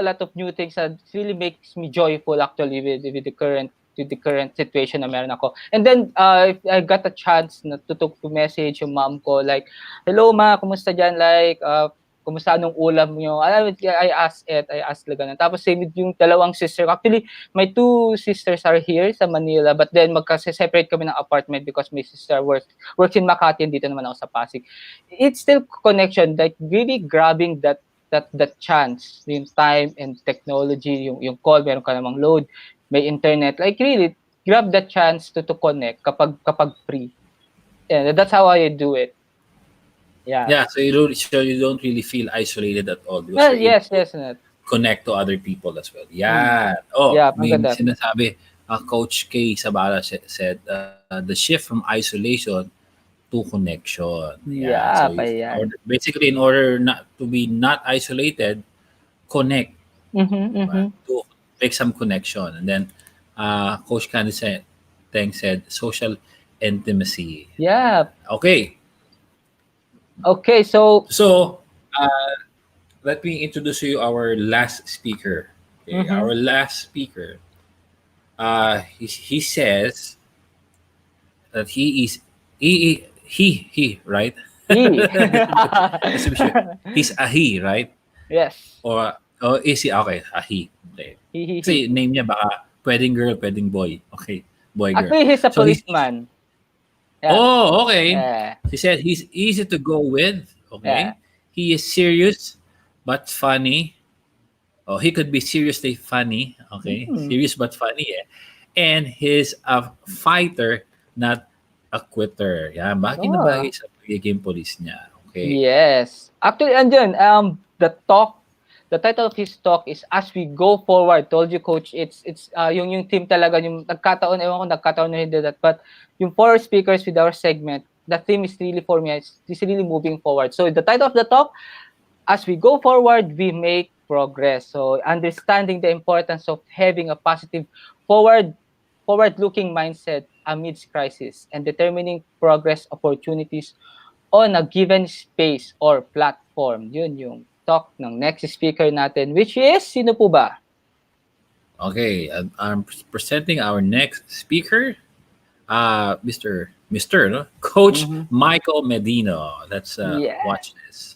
lot of new things and it really makes me joyful actually with the current situation na meron ako. And then if I got a chance na to message yung mom ko like, hello ma, kumusta diyan, like kumusta anong ulam niyo? I asked talaga. Tapos same with yung dalawang sister. Actually, my two sisters are here sa Manila, but then magka-separate kami ng apartment because my sister works in Makati and dito naman ako sa Pasig. It's still connection, like really grabbing that chance, yung time and technology, yung call, meron ka namang load, may internet, like really grab that chance to connect kapag free. Yeah, that's how I do it. Yeah. Yeah, so you don't really feel isolated at all because Well, you're able yes, to yes, Nat. connect to other people as well. Yeah. Oh, Yeah, may maganda. sinasabi, Coach K Sabala said, the shift from isolation to connection. Yeah. So Yeah, pa yan. basically, in order not to be not isolated, connect, Mhm. to make some connection. And then Coach Candy said, said social intimacy. Yeah. Okay. Okay, so So let me introduce you our last speaker. Okay, mhm. our last speaker. He says that he right. He. Let's be sure. He's a he, right? Yes. Or is he? Okay, a he. Okay. He. Kasi name niya baka pwedeng girl, pwedeng boy. Okay, boy, girl. Actually, he's a So he's policeman. Yeah. oh, okay. Yeah. He said he's easy to go with. Yeah. Okay, he is serious but funny. Oh, he could be seriously funny. Okay, Mm. serious but funny. Eh? And he's a fighter, not a quitter. Yan, bagay na Oh. bagay sa pagiging police niya. Okay. Yes. Actually, andyan, the title of his talk is As We Go Forward. Told you, Coach, it's yung team talaga, yung ewan ko nagkataon na hindi that, but yung four speakers with our segment, the theme is really for me, is really moving forward. So the title of the talk, As We Go Forward, We Make Progress. So understanding the importance of having a positive forward-looking mindset amidst crisis and determining progress opportunities on a given space or platform. Yun yung talk ng next speaker natin, which is, sino po ba? Okay, I'm presenting our next speaker, Mr. No? Coach Mhm. Michael Medino. Let's Yeah. watch this.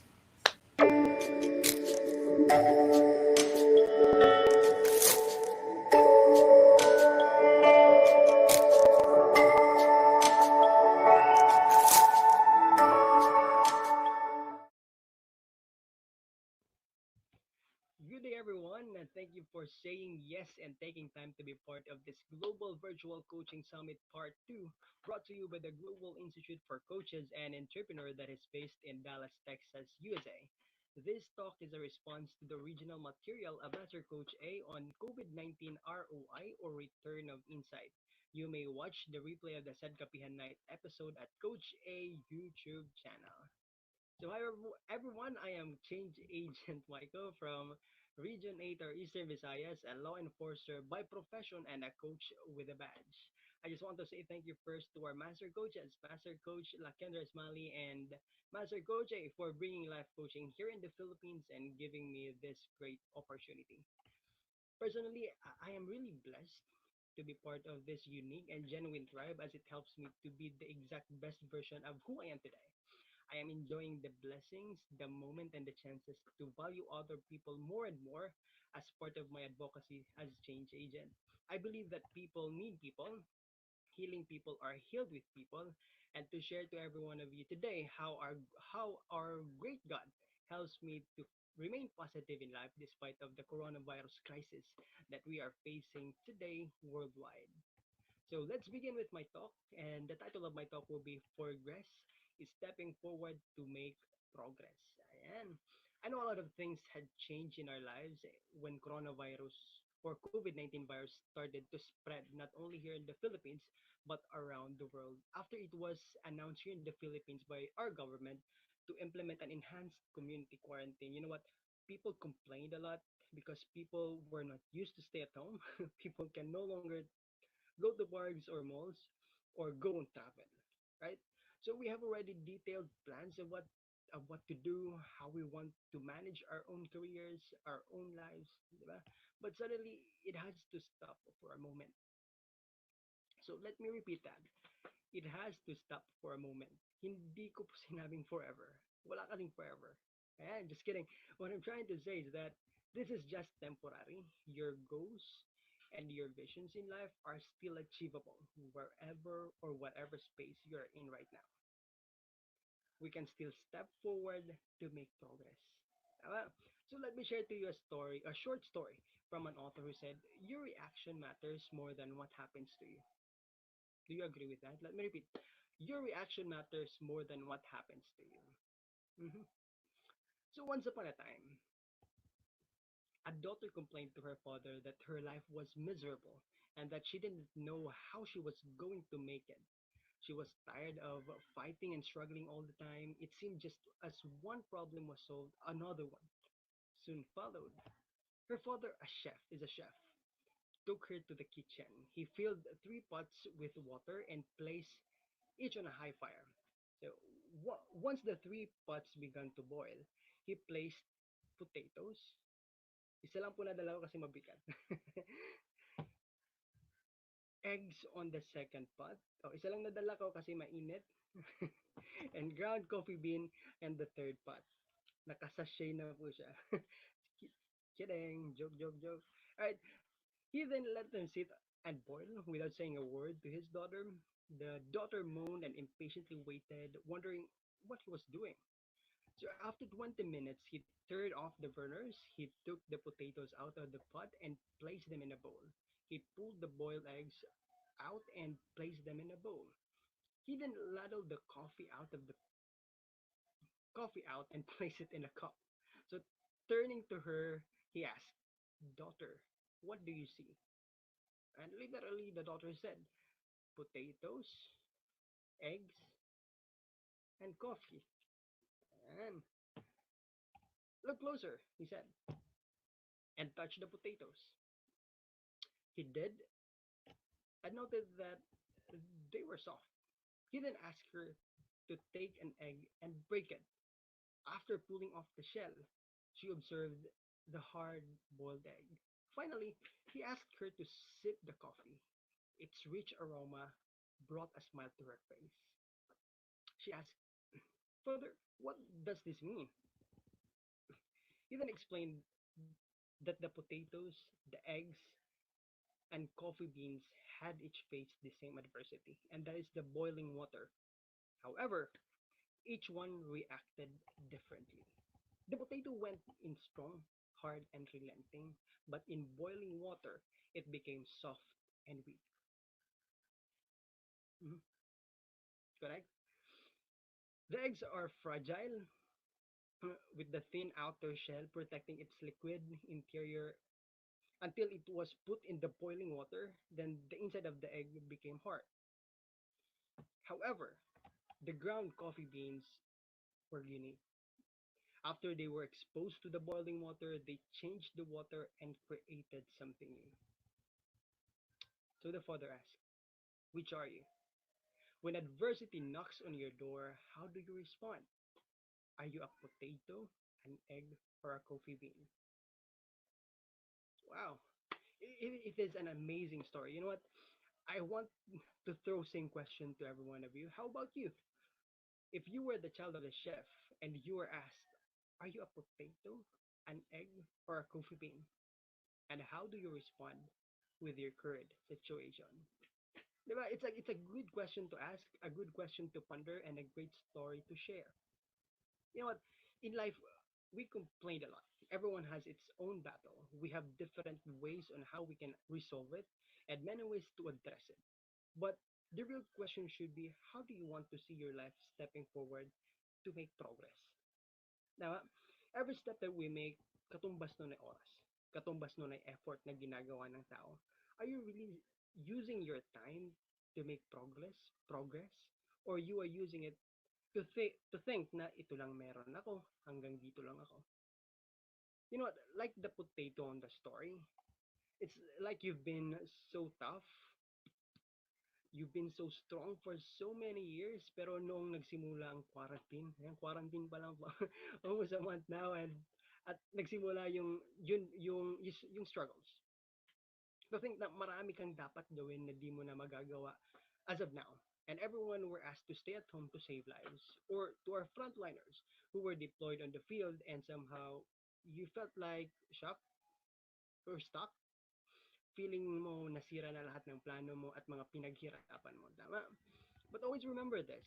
Good day, everyone. and thank you for saying yes and taking time to be part of this Global Virtual Coaching Summit Part 2, brought to you by the Global Institute for Coaches and Entrepreneur that is based in Dallas, Texas, USA. This talk is a response to the original material of Master Coach A on COVID-19 ROI or Return of Insight. You may watch the replay of the Said Kapihan Night episode at Coach A YouTube channel. So hi everyone, I am Change Agent Michael from Region 8 or Eastern Visayas, a law enforcer by profession and a coach with a badge. I just want to say thank you first to our master coaches, Master Coach Lakendra Ismali and Master Coach A for bringing life coaching here in the Philippines and giving me this great opportunity. Personally, I am really blessed to be part of this unique and genuine tribe as it helps me to be the exact best version of who I am today. I am enjoying the blessings, the moment, and the chances to value other people more and more as part of my advocacy as change agent. I believe that people need people, healing people are healed with people, and to share to every one of you today how our great God helps me to remain positive in life despite of the coronavirus crisis that we are facing today worldwide. So let's begin with my talk, and the title of my talk will be Progress is Stepping Forward to Make Progress. Ayan. I know a lot of things had changed in our lives when coronavirus or COVID-19 virus started to spread not only here in the Philippines but around the world. After it was announced here in the Philippines by our government to implement an enhanced community quarantine, you know what? People complained a lot because people were not used to stay at home. People can no longer go to parks or malls, or go on travel, right? So we have already detailed plans of what to do, how we want to manage our own careers, our own lives, di ba? But suddenly it has to stop for a moment. So let me repeat that. It has to stop for a moment. Hindi ko po sinabing forever. Wala kasing forever. Ayan, just kidding. What I'm trying to say is that this is just temporary. Your goals and your visions in life are still achievable wherever or whatever space you're in right now. We can still step forward to make progress. Tama? So let me share to you a story, a short story from an author who said, your reaction matters more than what happens to you. Do you agree with that? Let me repeat. Your reaction matters more than what happens to you. Mhm. So once upon a time, a daughter complained to her father that her life was miserable and that she didn't know how she was going to make it. She was tired of fighting and struggling all the time. It seemed just as one problem was solved, another one soon followed. Her father, a chef, took her to the kitchen. He filled 3 pots with water and placed each on a high fire. So once the 3 pots began to boil, he placed potatoes. Isa lang po nadala ko kasi mabigat. Eggs on the second pot. Oh, isa lang nadala ko kasi mainit. And ground coffee bean and the third pot. Nakasashay na po siya. Kidding. Joke, joke, joke. Alright. He then let them sit and boil without saying a word to his daughter. The daughter moaned and impatiently waited, wondering what he was doing. So after 20 minutes, he turned off the burners. He took the potatoes out of the pot and placed them in a bowl. He pulled the boiled eggs out and placed them in a bowl. He then ladled the coffee out and placed it in a cup. So turning to her, he asked, "Daughter, what do you see?" And literally, the daughter said, "Potatoes, eggs, and coffee." And look closer, he said, and touched the potatoes. He did, and noted that they were soft. He then asked her to take an egg and break it. After pulling off the shell, she observed the hard boiled egg. Finally, he asked her to sip the coffee. Its rich aroma brought a smile to her face. She asked, "Father, what does this mean?" He then explained that the potatoes, the eggs, and coffee beans had each faced the same adversity, and that is the boiling water. However, each one reacted differently. The potato went in strong, hard and relenting, but in boiling water, it became soft and weak. Mhm. Correct? The eggs are fragile, with the thin outer shell protecting its liquid interior until it was put in the boiling water. Then the inside of the egg became hard. However, the ground coffee beans were unique. After they were exposed to the boiling water, they changed the water and created something new. So the father asked, which are you? When adversity knocks on your door, how do you respond? Are you a potato, an egg, or a coffee bean? Wow, it is an amazing story. You know what? I want to throw same question to every one of you. How about you? If you were the child of the chef and you were asked, are you a potato, an egg, or a coffee bean? And how do you respond with your current situation? Diba? It's a good question to ask, a good question to ponder, and a great story to share. You know what? In life, we complain a lot. Everyone has its own battle. We have different ways on how we can resolve it and many ways to address it. But the real question should be, how do you want to see your life stepping forward to make progress? Now, every step that we make, katumbas nun ay oras. Katumbas nun ay effort na ginagawa ng tao. Are you really using your time to make progress? Or you are using it to think na ito lang meron ako, hanggang dito lang ako. You know what, like the potato on the story, it's like you've been so tough, you've been so strong for so many years, pero noong nagsimula ang quarantine, yung quarantine pa lang po, almost a month now, and at nagsimula yung struggles. To think na marami kang dapat gawin na di mo na magagawa as of now. And everyone were asked to stay at home to save lives, or to our frontliners who were deployed on the field and somehow you felt like shocked or stuck, feeling mo nasira na lahat ng plano mo at mga pinaghirapan mo. Tama? But always remember this,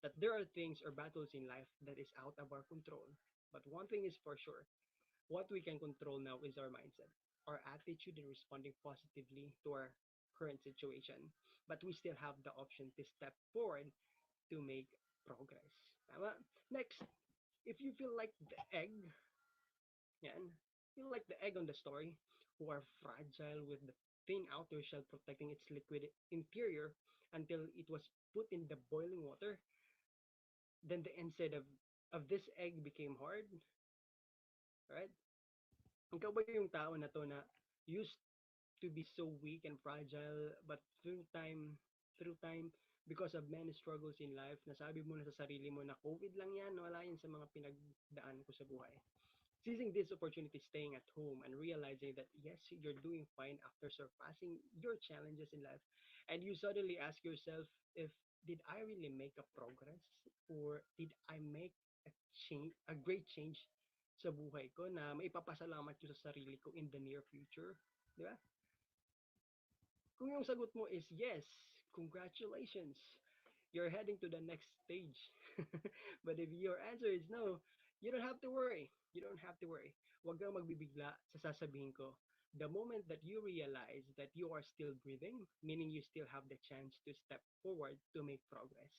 that there are things or battles in life that is out of our control. But one thing is for sure, what we can control now is our mindset, our attitude in responding positively to our current situation. But we still have the option to step forward to make progress. Tama? Next, if you feel like the egg, yan, feel like the egg on the story, who are fragile with the thin outer shell protecting its liquid interior until it was put in the boiling water, then the inside of this egg became hard, right? Ikaw ba yung tao na to na used to be so weak and fragile, but through time, because of many struggles in life, nasabi mo na sa sarili mo na COVID lang yan, wala yan sa mga pinagdaan ko sa buhay. Seizing this opportunity, staying at home, and realizing that yes, you're doing fine after surpassing your challenges in life, and you suddenly ask yourself, if did I really make a progress, or did I make a great change sa buhay ko na maipapasalamat ko sa sarili ko in the near future, di ba? Kung yung sagot mo is yes, congratulations, you're heading to the next stage. But if your answer is no, you don't have to worry. You don't have to worry. Huwag kang magbibigla sa sasabihin ko. The moment that you realize that you are still breathing, meaning you still have the chance to step forward to make progress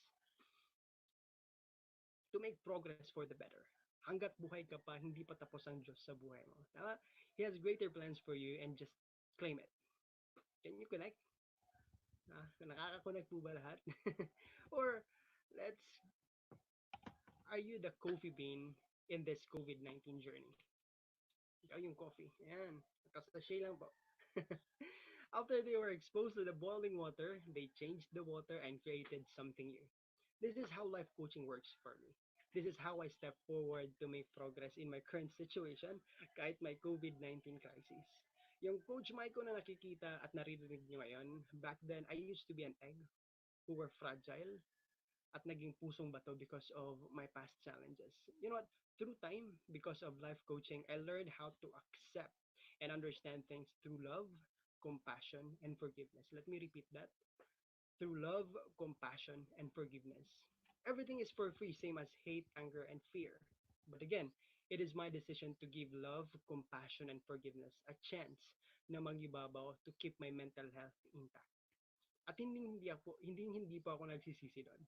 for the better. Hanggat buhay ka pa, hindi pa tapos ang Diyos sa buhay mo. Tama? He has greater plans for you and just claim it. Can you connect? Nakaka-connect po ba lahat? Or let's are you the coffee bean in this COVID-19 journey? Ikaw yung coffee. Ayan. Nakasashay lang po. After they were exposed to the boiling water, they changed the water and created something new. This is how life coaching works for me. This is how I step forward to make progress in my current situation kahit may COVID-19 crisis. Yung Coach Maiko na nakikita at naririnig niyo ngayon, back then I used to be an egg who were fragile at naging pusong bato because of my past challenges. You know what? Through time, because of life coaching, I learned how to accept and understand things through love, compassion, and forgiveness. Let me repeat that. Through love, compassion, and forgiveness. Everything is for free, same as hate, anger, and fear. But again, It is my decision to give love, compassion, and forgiveness a chance na magibabaw to keep my mental health intact. At hindi pa ako nagsisisi doon.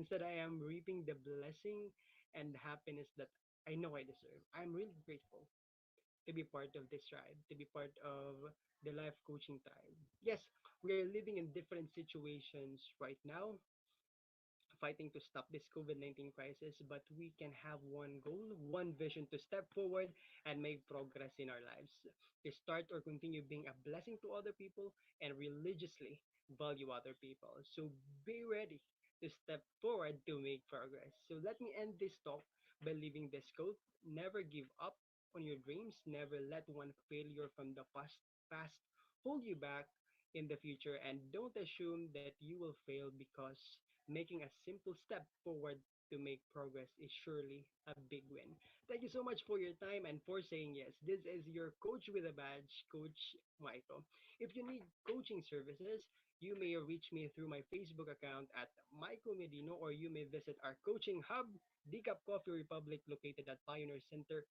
Instead, I am reaping the blessing and happiness that I know I deserve. I'm really grateful to be part of this tribe, to be part of the life coaching tribe. Yes, we are living in different situations right now, fighting to stop this COVID 19 crisis, but we can have one goal, one vision to step forward and make progress in our lives. To start or continue being a blessing to other people and religiously value other people. So be ready to step forward to make progress. So let me end this talk by leaving this quote: never give up on your dreams, never let one failure from the past hold you back in the future, and don't assume that you will fail, because making a simple step forward to make progress is surely a big win. Thank you so much for your time and for saying yes. This is your coach with a badge, Coach Michael. If you need coaching services, you may reach me through my Facebook account at Michael Medino, or you may visit our coaching hub, Decap Coffee Republic, located at Pioneer Center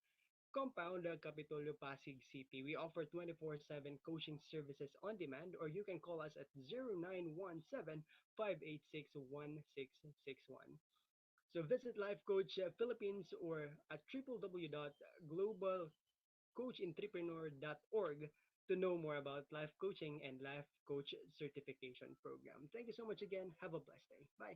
Compound, Capitolio, Pasig City. We offer 24/7 coaching services on demand, or you can call us at 0917-586-1661. So visit Life Coach Philippines or at www.globalcoachentrepreneur.org to know more about life coaching and life coach certification program. Thank you so much again. Have a blessed day. Bye.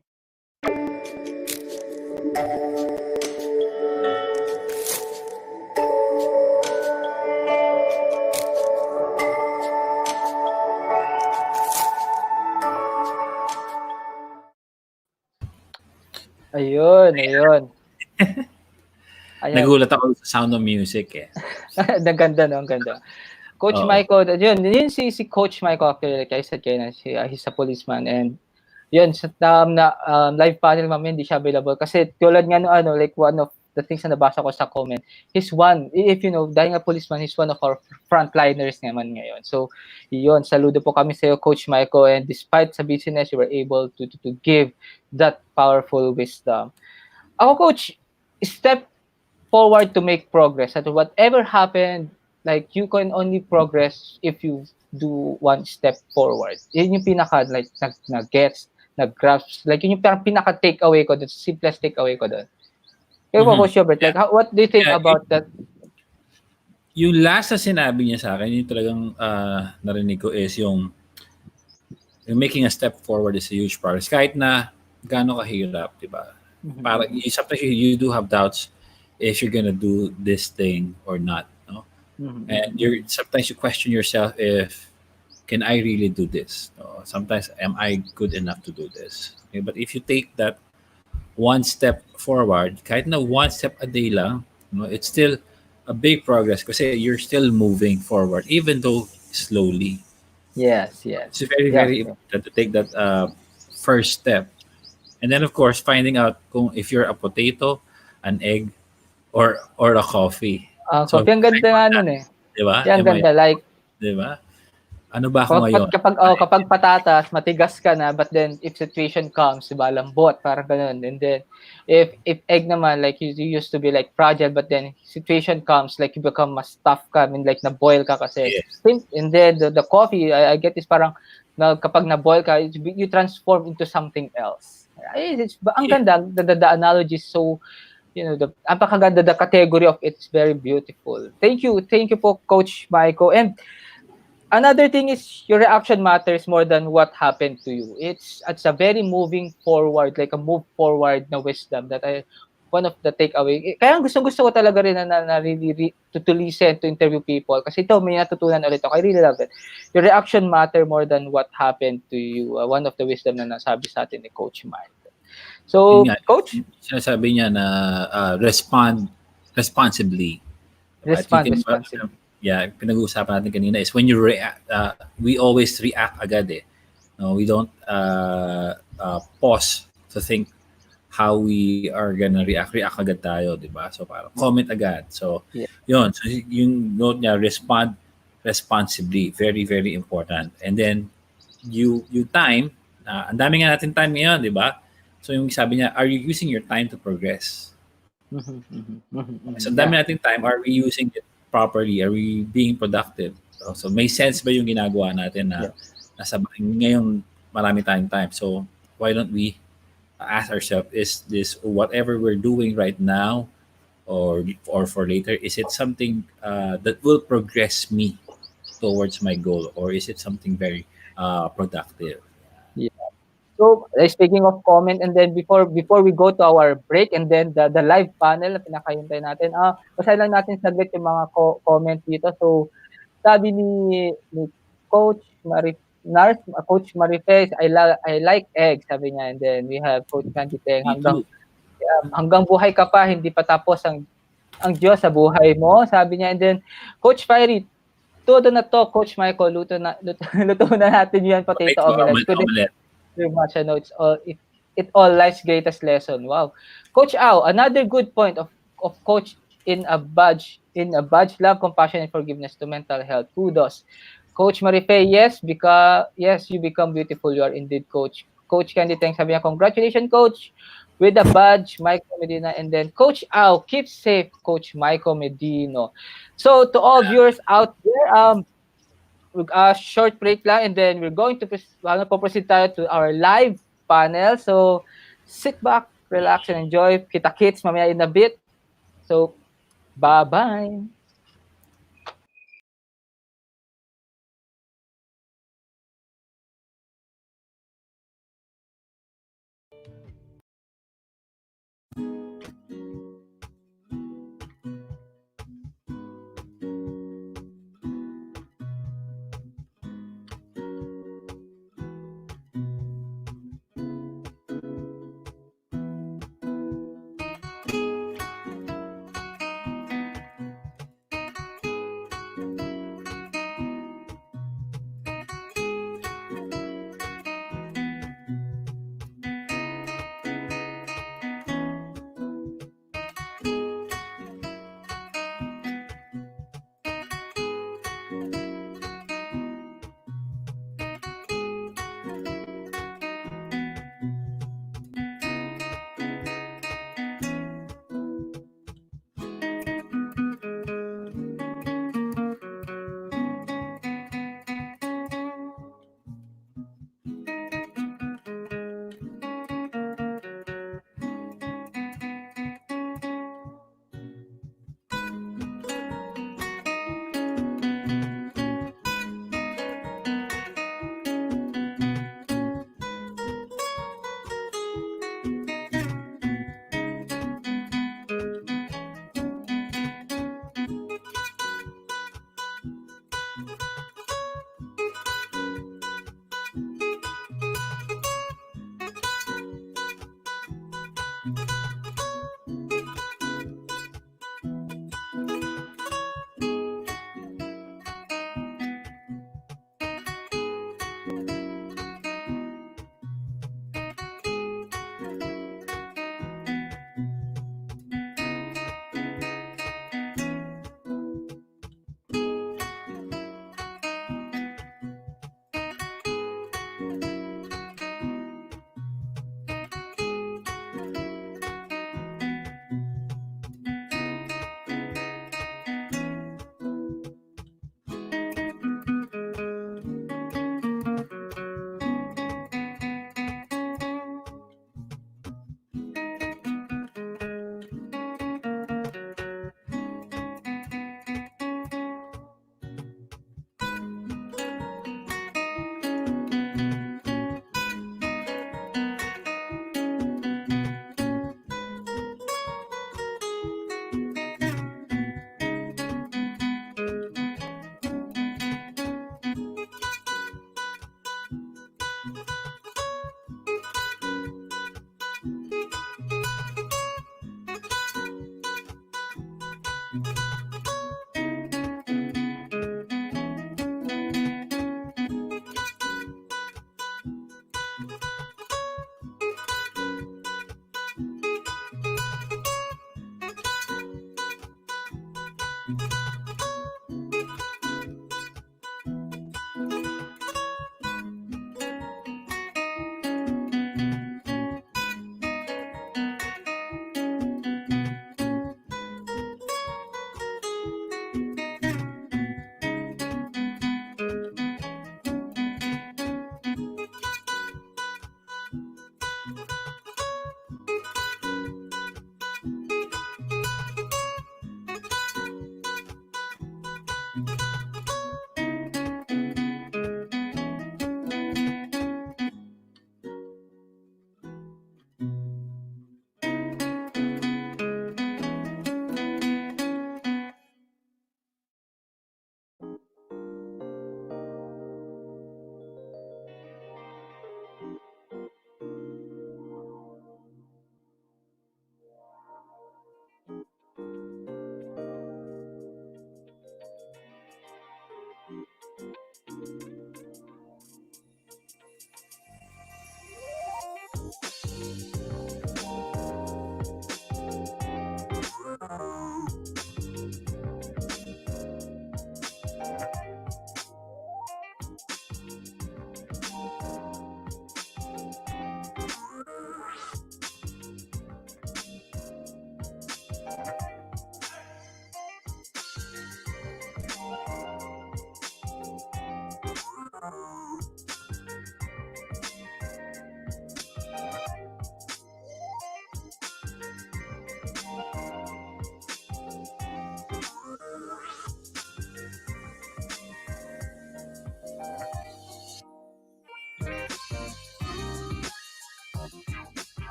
Ayun, ayun. Ayan. Nagulat ako sa sound of music eh. Ang ganda, no? Ang ganda. Coach Oo. Michael, yun si Coach Michael, actually, like I said kayo na, he's a policeman, and yun, sa live panel mamaya, hindi siya available. Kasi tulad nga no, like one of the things na nabasa ko sa comment, he's one, if you know, dahil nga policeman, he's one of our frontliners naman ngayon. So, yun, saludo po kami sa iyo, Coach Michael, and despite sa business, you were able to give that powerful wisdom. Ako, Coach, step forward to make progress. At whatever happened, like you can only progress if you do one step forward. Yun yung pinaka like nag-gets, nag-grasp. Like yun yung pinaka takeaway ko doon, simplest takeaway ko doon. Kaya Mhm. Coach Robert, like what do you think Yeah, about that? yung last na sinabi niya sa akin, yung talagang narinig ko is yung making a step forward is a huge progress. Kahit na gaano kahirap, di ba? Para, sometimes you do have doubts if you're gonna do this thing or not. No? And sometimes you question yourself if, can I really do this? No? Sometimes, am I good enough to do this? Okay, but if you take that one step forward, kahit na one step a day lang, it's still a big progress kasi you're still moving forward, even though slowly. Yes. It's very, Yeah. very important to take that first step. And then, of course, finding out kung if you're a potato, an egg, or a coffee. So, Coffee, ang ganda nga nun eh. di ba? Yeah, ang ganda. Like, Di ba? Ano ba ako ngayon? kapag patatas, matigas ka na, but then if situation comes, diba, lambot, parang ganun. And then if egg naman, like you used to be like fragile, but then situation comes, like you become mas tough ka, I mean like na-boil ka kasi. Yes. And then the coffee, I get is parang kapag na-boil ka, you transform into something else. Ang ganda, the analogy is so, you know, ang pakaganda, the category of it's very beautiful. Thank you po, Coach Michael. And another thing is your reaction matters more than what happened to you. It's a very moving forward, like a move forward na wisdom that one of the takeaway. Kaya gusto ko talaga rin na really to listen, to interview people. Kasi ito, may natutunan ulit ako. I really love it. Your reaction matter more than what happened to you. One of the wisdom na nasabi sa atin ni Coach Mike. So, Coach? Sinasabi niya na respond responsibly. Respond responsibly. Yeah, pinag-uusapan natin kanina is when you react, we always react agad eh. No, we don't pause to think how we are gonna react agad tayo, di ba? So parang comment agad. So, yun. So yung note niya, respond responsibly. Very, very important. And then, you time, ang dami nga natin time ngayon, di ba? So yung sabi niya, are you using your time to progress? Mhm, mhm, mhm, So, mhm. ang Yeah. dami nating time, are we using it properly? Are we being productive? So, may sense ba yung ginagawa natin na Yes. nasa ngayon marami tayong time? So, why don't we ask ourselves, is this whatever we're doing right now or for later, is it something that will progress me towards my goal, or is it something very productive? Yeah. So, speaking of comment, and then before we go to our break, and then the live panel na pinakahintay natin, basahin lang natin saglit yung mga comment dito. So, sabi ni Coach Coach Marife, I like eggs, sabi niya. And then we have Coach Candy Teng, Me too. hanggang buhay ka pa, hindi pa tapos ang Diyos sa buhay mo, sabi niya. And then Coach Fiery, todo na to, Coach Michael, luto na natin yan, Right, potato so omelette. Couldn't omelette. very much. I know it all life's greatest lesson. Wow, Coach Au, another good point of Coach in a badge love, compassion, and forgiveness to mental health. Kudos, Coach Marife. Yes, because yes, you become beautiful. You are indeed, Coach. Coach Candy, thanks, sabi niya, congratulations, Coach, with the badge, Michael Medina, and then Coach Au, keep safe, Coach Michael Medino. So to all viewers out there, short break lang, and then we're going to proceed tayo to our live panel. So, sit back, relax, and enjoy. Kita-kits mamaya in a bit. So, bye-bye.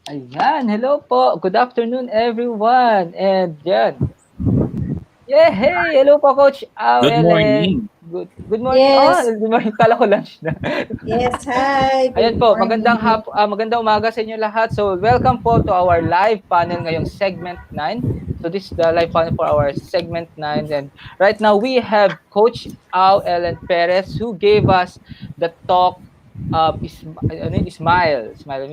Ayan, hello po. Good afternoon, everyone. And yan. Yeah, hey, hello po, Coach Good Ellen. morning. Good morning. Oh, Yes, good morning. Kala ko lunch na. yes, hi, Ayan good po, morning. magandang umaga sa inyo lahat. So, welcome po to our live panel ngayong segment 9. So, this is the live panel for our segment 9. And right now, we have Coach Ellen Perez who gave us the talk smile. I mean, smile Smile,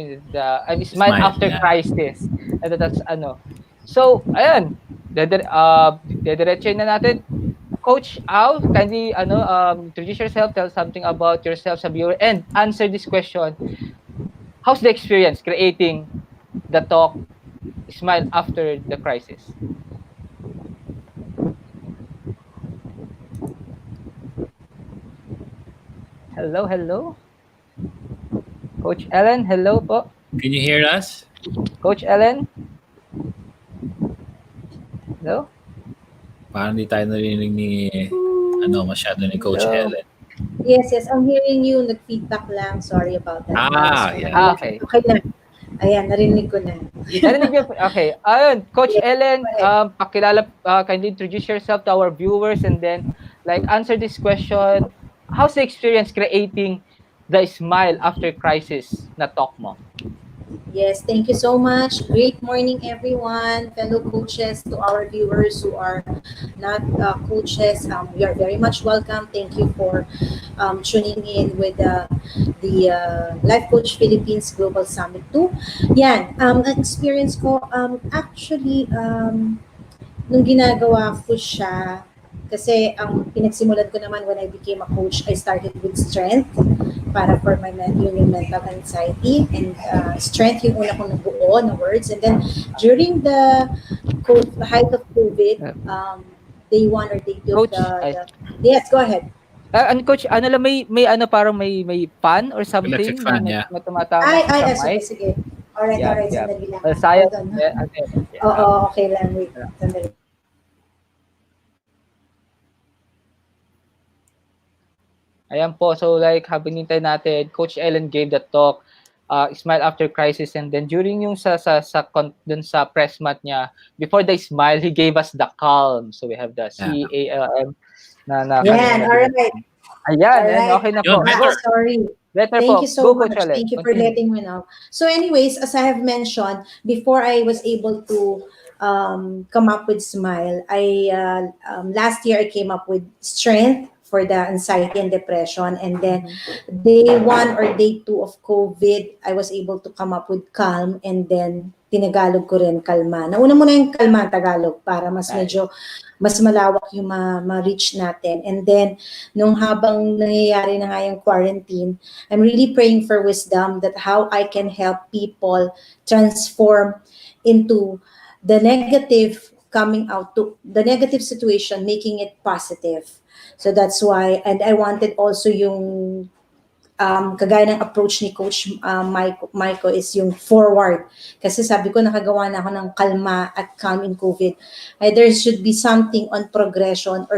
after yeah. crisis. And that's ano. So, ayan, dediretso na natin. Coach Al, kindly introduce yourself, tell something about yourself sa viewer, and answer this question. How's the experience creating the talk Smile After the Crisis? Hello, hello. Coach Ellen, hello po. Can you hear us? Coach Ellen, hello. Parang di tayo narinig ni, masyado ni Coach Hello. Ellen. Yes, yes, I'm hearing you. Nag-feedback lang. Sorry about that, guys. Ah, So, yeah. Okay. okay na. Ayan, narinig ko na. Narinig niyo? Okay. Ayun, Coach Yes, Ellen, go ahead. kindly introduce yourself to our viewers and then answer this question. How's the experience creating the smile after crisis na talk mo? Yes, thank you so much. Great morning, everyone, fellow coaches, to our viewers who are not coaches. We are very much welcome. Thank you for tuning in with the Life Coach Philippines Global Summit 2. Yan, ang experience ko, actually, nung ginagawa ko siya, kasi ang pinagsimulan ko naman when I became a coach, I started with strength para for my yung mental anxiety and strength yung una kong nabuo na words. And then during the height of COVID, day one or day two of Coach, the yes, go ahead. Coach, ano lang may parang may fan or Electric something na, fan, yeah. tumatama sa Sige, mic. sige. Alright, Yep, alright, yep. sandali lang. Sayang. Hold on. Yeah. Oo, okay lang, wait. Sandali. Ayan po, so habang nintay natin, Coach Ellen gave the talk, Smile After Crisis, and then during yung dun sa press mat niya, before the smile, he gave us the calm. So we have the Yeah. CALM na Yan, kanina din. alright. Ayan, and Alright. okay na Yun, po. Go. better. Sorry. Better Thank you po. so Go, Coach much. Ellen. Thank you for Continue. letting me know. So, anyways, as I have mentioned, before I was able to come up with Smile, last year I came up with Strength for the anxiety and depression. And then day one or day two of COVID, I was able to come up with Calm. And then tinagalog ko rin Kalma. Nauna muna yung Kalma Tagalog para mas Nice. medyo mas malawak yung ma-reach natin. And then, nung habang nangyayari na nga yung quarantine, I'm really praying for wisdom that how I can help people transform into the negative coming out to the negative situation, making it positive. So that's why, and I wanted also yung kagaya ng approach ni Coach Maiko is yung forward. Kasi sabi ko, nakagawa na ako ng kalma at calm in COVID. There should be something on progression or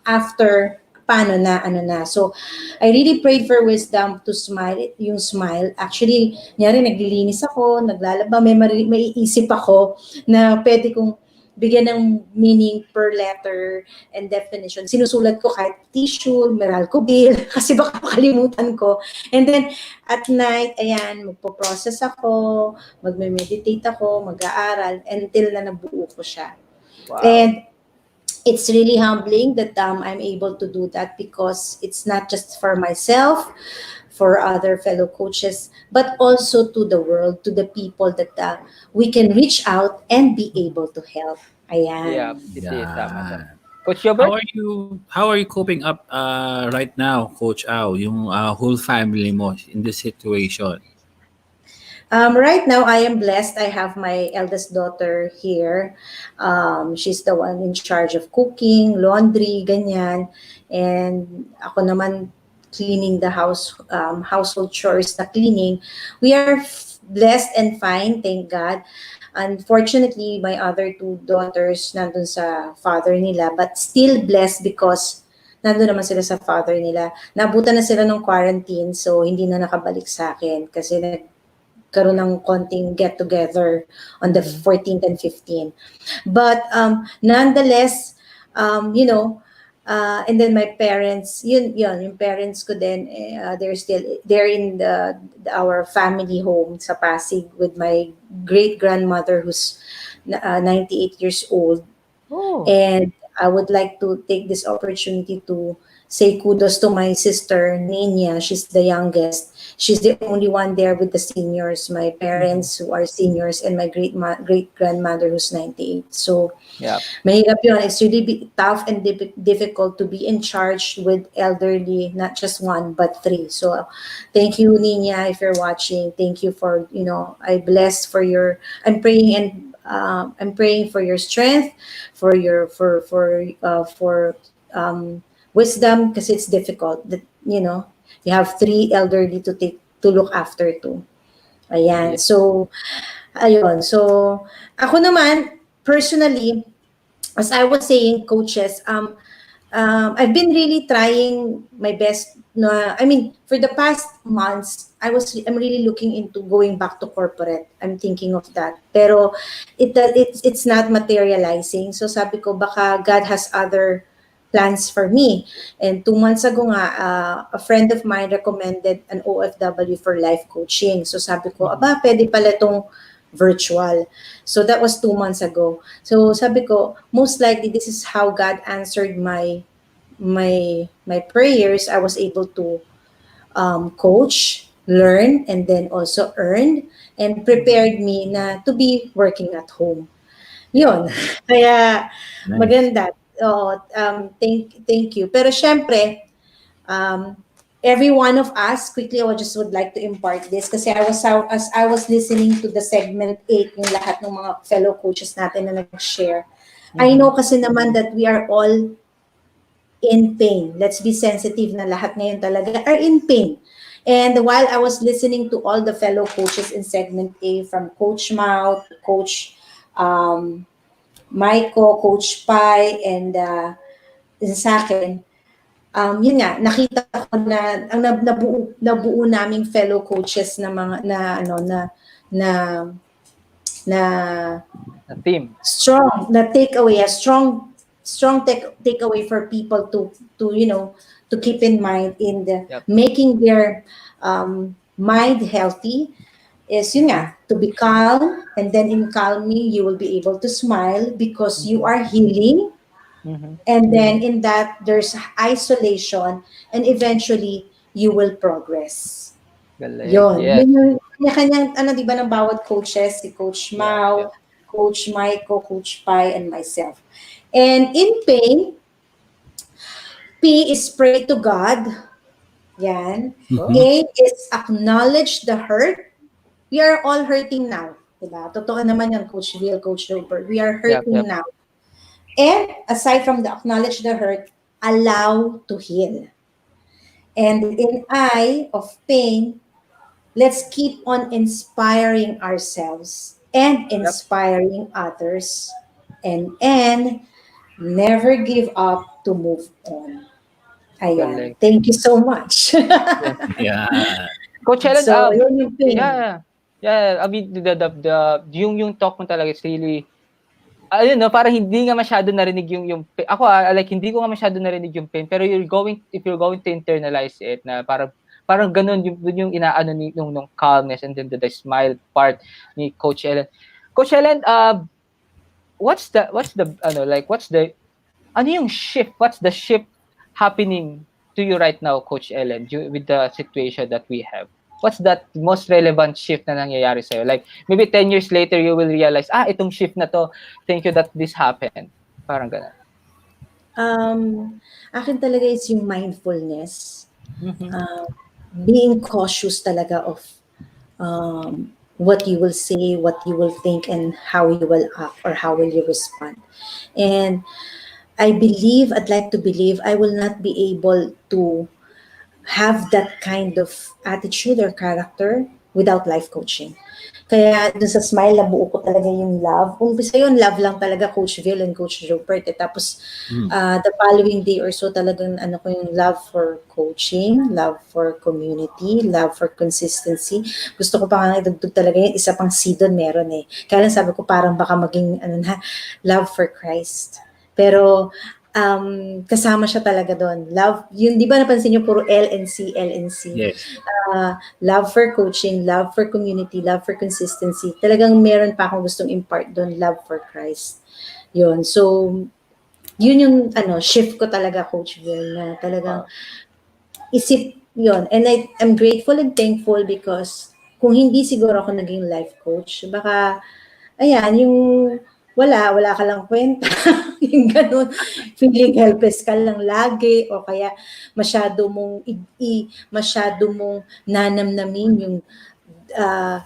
after paano na, ano na. So, I really prayed for wisdom to smile, yung smile. Actually, nyari, naglilinis ako, naglalaba, may isip ako na pwede kong bigyan ng meaning per letter and definition. Sinusulat ko kahit tissue, Meralco bill, kasi baka makalimutan ko. And then, at night, ayan, magpo-process ako, magme-meditate ako, mag-aaral, until na nabuo ko siya. Wow. And it's really humbling that I'm able to do that because it's not just for myself, for other fellow coaches, but also to the world, to the people that we can reach out and be able to help. Yeah, Ayan. it is. Tama, tama. Yeah. Coach How Gilbert? are you coping up right now, Coach Au, yung whole family mo in this situation? Right now, I am blessed. I have my eldest daughter here. She's the one in charge of cooking, laundry, ganyan. And ako naman cleaning the house, household chores na cleaning. We are blessed and fine, thank God. Unfortunately, my other two daughters nandun sa father nila, but still blessed because nandun naman sila sa father nila. Nabutan na sila ng quarantine, so hindi na nakabalik sa akin kasi karoon ng konting get-together on the Mhm. 14th and 15th. But nonetheless, you know, and then my parents, yun, yung parents ko din, they're in our family home sa Pasig with my great-grandmother who's 98 years old. Oh, And I would like to take this opportunity to say kudos to my sister, Nina. She's the youngest. She's the only one there with the seniors, my mhm. parents who are seniors, and my great grandmother who's 98. So, Yeah. mahirap yun. It's really tough and difficult to be in charge with elderly, not just one, but three. So, thank you, Nina, if you're watching. Thank you for, I bless for I'm praying and I'm praying for your strength, for your, for wisdom, because it's difficult. That, you have three elderly to look after too. Ayan. Yeah. So, ayun. So, ako naman, personally, as I was saying, coaches, I've been really trying my best. I mean, for the past months, I'm really looking into going back to corporate. I'm thinking of that. Pero it's not materializing. So sabi ko, baka God has other plans for me. And 2 months ago nga, a friend of mine recommended an OFW for life coaching. So sabi ko, Mhm. aba, pwede pala itong virtual. So that was 2 months ago. So sabi ko, most likely this is how God answered my prayers. I was able to coach, learn, and then also earn, and Mhm. prepared me na to be working at home. Yeah. Yun. Kaya Nice. maganda. Oo, thank you. Pero syempre, um, every one of us, quickly, I would like to impart this kasi as I was listening to the segment 8, yung lahat ng mga fellow coaches natin na nag-share, I know Mhm. kasi naman that we are all in pain. Let's be sensitive na lahat ngayon talaga are in pain. And while I was listening to all the fellow coaches in segment A, from Coach Mao to Coach um, Maiko, Coach Pai, and sa akin, yun nga, nakita ko na ang nabuo naming fellow coaches na mga na na A team. strong na takeaway, a strong takeaway for people to to keep in mind in the Yep. making their mind healthy is yun Mhm. nga, to be calm, and then in calming you will be able to smile because you Mhm. are healing, Mhm. and then in that there's isolation, and eventually you will progress. Galing. Yun Yes. yung kanya-kanyang ano, 'di ba, ng bawat coaches, si Coach Yeah, yeah. Mao, Coach Maiko, Coach Pai, and myself. And in pain, P is pray to God. Yan. Oh, Mhm. A is acknowledge the hurt. We are all hurting now. Diba? Totoo naman yan, Coach Will, Coach Gilbert. We are yep, hurting yep. now. And aside from the acknowledge the hurt, allow to heal. And in I of pain, let's keep on inspiring ourselves and Yep. inspiring others. And never give up to move on. Ayan. Galing. Thank you so much. Yes. Yeah. Coach Helen, So, yun yung yeah, pain. yeah. Yeah, I mean, yung talk mo talaga is really, ayun, no, parang hindi nga masyado narinig yung ako, like, hindi ko nga masyado narinig yung pain, pero if you're going to internalize it, na parang ganun, yung inaano nung calmness, and then the smile part ni Coach Helen. Coach Helen, what's the, ano, like, ano yung shift? What's the shift happening to you right now, Coach Ellen, with the situation that we have? What's that most relevant shift na nangyayari sa'yo? Like, maybe 10 years later, you will realize, itong shift na to, thank you that this happened. Parang ganun. Akin talaga is yung mindfulness. Mm-hmm. Being cautious talaga of what you will say, what you will think, and how you will act or how will you respond. And I'd like to believe I will not be able to have that kind of attitude or character without life coaching. Kaya dun sa Smile, nabuo ko talaga yung love. Umpisa yun, love lang talaga, Coach Vil and Coach Rupert. Tapos, Mm. the following day or so, talagang ano ko yung love for coaching, love for community, love for consistency. Gusto ko pa nga idugtog talaga yun. Isa pang season meron eh. Kaya lang sabi ko parang baka maging ano na, love for Christ. Pero kasama siya talaga doon. Love, yun, di ba napansin niyo puro LNC, LNC. Yes. Love for coaching, love for community, love for consistency. Talagang meron pa akong gustong impart doon, love for Christ. Yun. So, yun yung shift ko talaga, Coach Bill, na talagang isip yun. And I'm grateful and thankful because kung hindi siguro ako naging life coach, baka, ayan, yung wala ka lang kwenta. Yung ganun. Feeling helpless ka lang lagi o kaya masyado mong nanamnamin yung ah,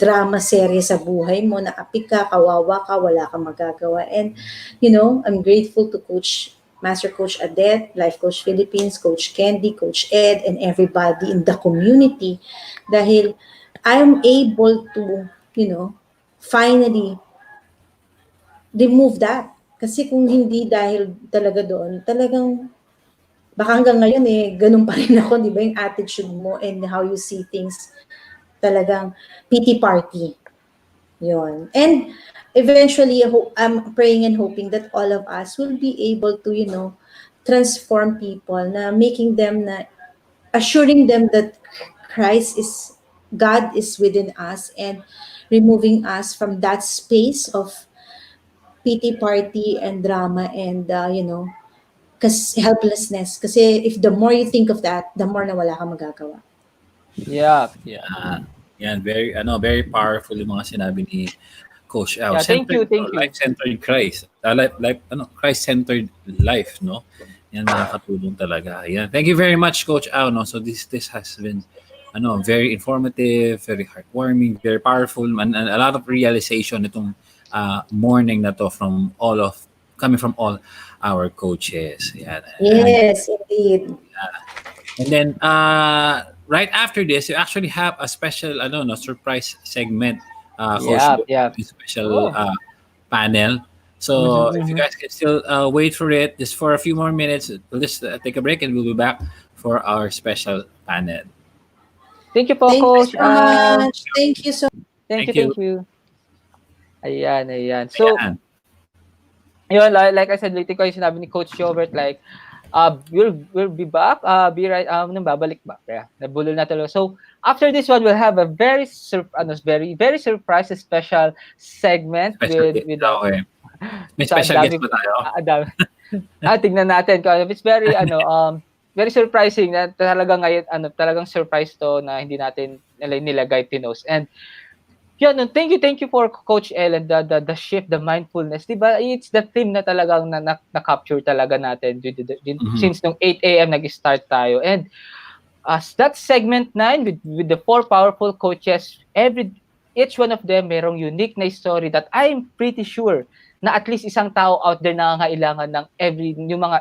drama serye sa buhay mo na apik ka, kawawa ka, wala kang magagawa. And, I'm grateful to Master Coach Adet, Life Coach Philippines, Coach Candy, Coach Ed, and everybody in the community dahil I'm able to, finally remove that. Kasi kung hindi dahil talaga doon, talagang baka hanggang ngayon ganun pa rin ako, di ba, yung attitude mo and how you see things, talagang pity party. Yun. And eventually, I'm praying and hoping that all of us will be able to, transform people, na making them, assuring them that God is within us and removing us from that space of pity party and drama and, helplessness. Kasi if the more you think of that, the more na wala kang magagawa. Yeah. Yan, very powerful yung mga sinabi ni Coach Al. Yeah, thank you. Life-centered Christ. Christ-centered life, no? Yan, nakakatulong talaga. Yan. Thank you very much, Coach Al, no? So this has been very informative, very heartwarming, very powerful, and a lot of realization itong morning na to coming from all our coaches. Yan. Yes, indeed. And then right after this, you actually have a special surprise segment, Coach Bill, Yeah. a special panel. So if you guys can still wait for it, just for a few more minutes, we'll just take a break and we'll be back for our special panel. Thank you po, Thank you Coach. so much. Thank you so Thank Thank you. Ayan. So, Ayan. yun, like I said, ulitin ko yung sinabi ni Coach Jobert, like, we'll be back, babalik ba? Yeah, nabulol na talaga. So, after this one, we'll have a very very surprise special segment with Okay. May so, special guest ba tayo? dami. Tingnan natin kung it's very very surprising na talaga ngayon talagang surprise to na hindi natin nilagay pinos. And yun, thank you for Coach Ellen, the shift, the mindfulness, diba? It's the theme na talagang na-capture talaga natin since nung 8 a.m. nag-start tayo. And that's segment 9 with the 4 powerful coaches. Each one of them merong unique na story that I'm pretty sure na at least isang tao out there na nangangailangan ng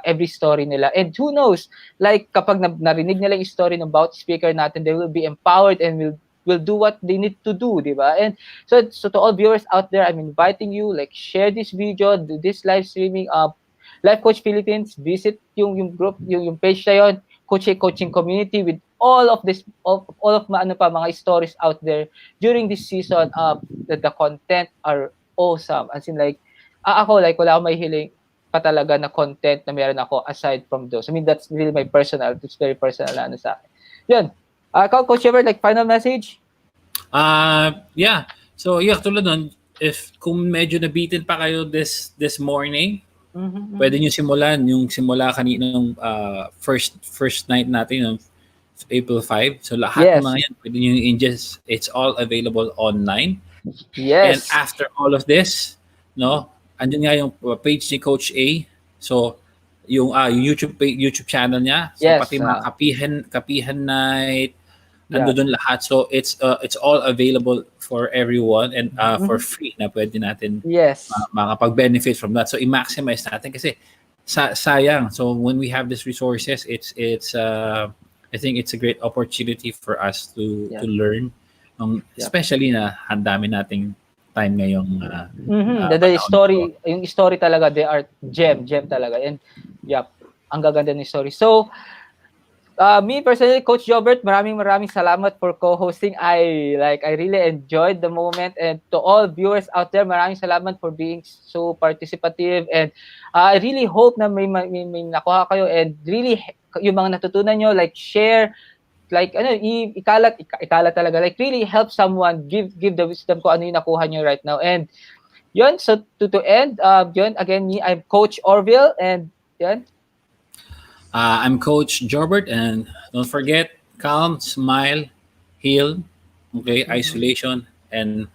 every story nila. And who knows, like kapag narinig nila yung story ng bawat speaker natin, they will be empowered and will do what they need to do, di ba? And so to all viewers out there, I'm inviting you, like, share this video, do this live streaming, Life Coach Philippines, visit yung group, yung page na yun, coaching community with all of mga stories out there during this season. The content are awesome. As in, like, ako, like, wala akong mahihiling pa talaga na content na meron ako aside from those. I mean, that's really it's very personal na sa akin. Yun. Coach Ever, like, final message? Yeah. So, tulad nun, if kung medyo nabitin pa kayo this morning, Pwede nyo simulan yung simula kaninang first night natin, yung April 5. So lahat ng Yes. mga yan, pwede nyo ingest. It's all available online. And Yes. after all of this, no, andun nga yung page ni Coach A. So yung YouTube channel niya. So Yes. pati mga kapihan night, ando Yeah. doon lahat. So it's all available for everyone and for free na pwede natin Yes. makapag-benefit from that. So i-maximize natin kasi sayang. So when we have these resources, it's I think it's a great opportunity for us to learn. Especially na ang dami nating time ngayong The panahon story, to. yung story talaga, they are gem talaga. And yeah, ang gaganda ng story. So, me personally, Coach Jobert, maraming salamat for co-hosting. I really enjoyed the moment, and to all viewers out there, maraming salamat for being so participative, and I really hope na may nakuha kayo, and really yung mga natutunan nyo, like share, like ikalat talaga, like really help someone, give the wisdom ko ano yung nakuha nyo right now. And yun, so to end, yun again, I'm Coach Orville, and yun. I'm Coach Jorbert, and don't forget, calm, smile, heal, okay, isolation, and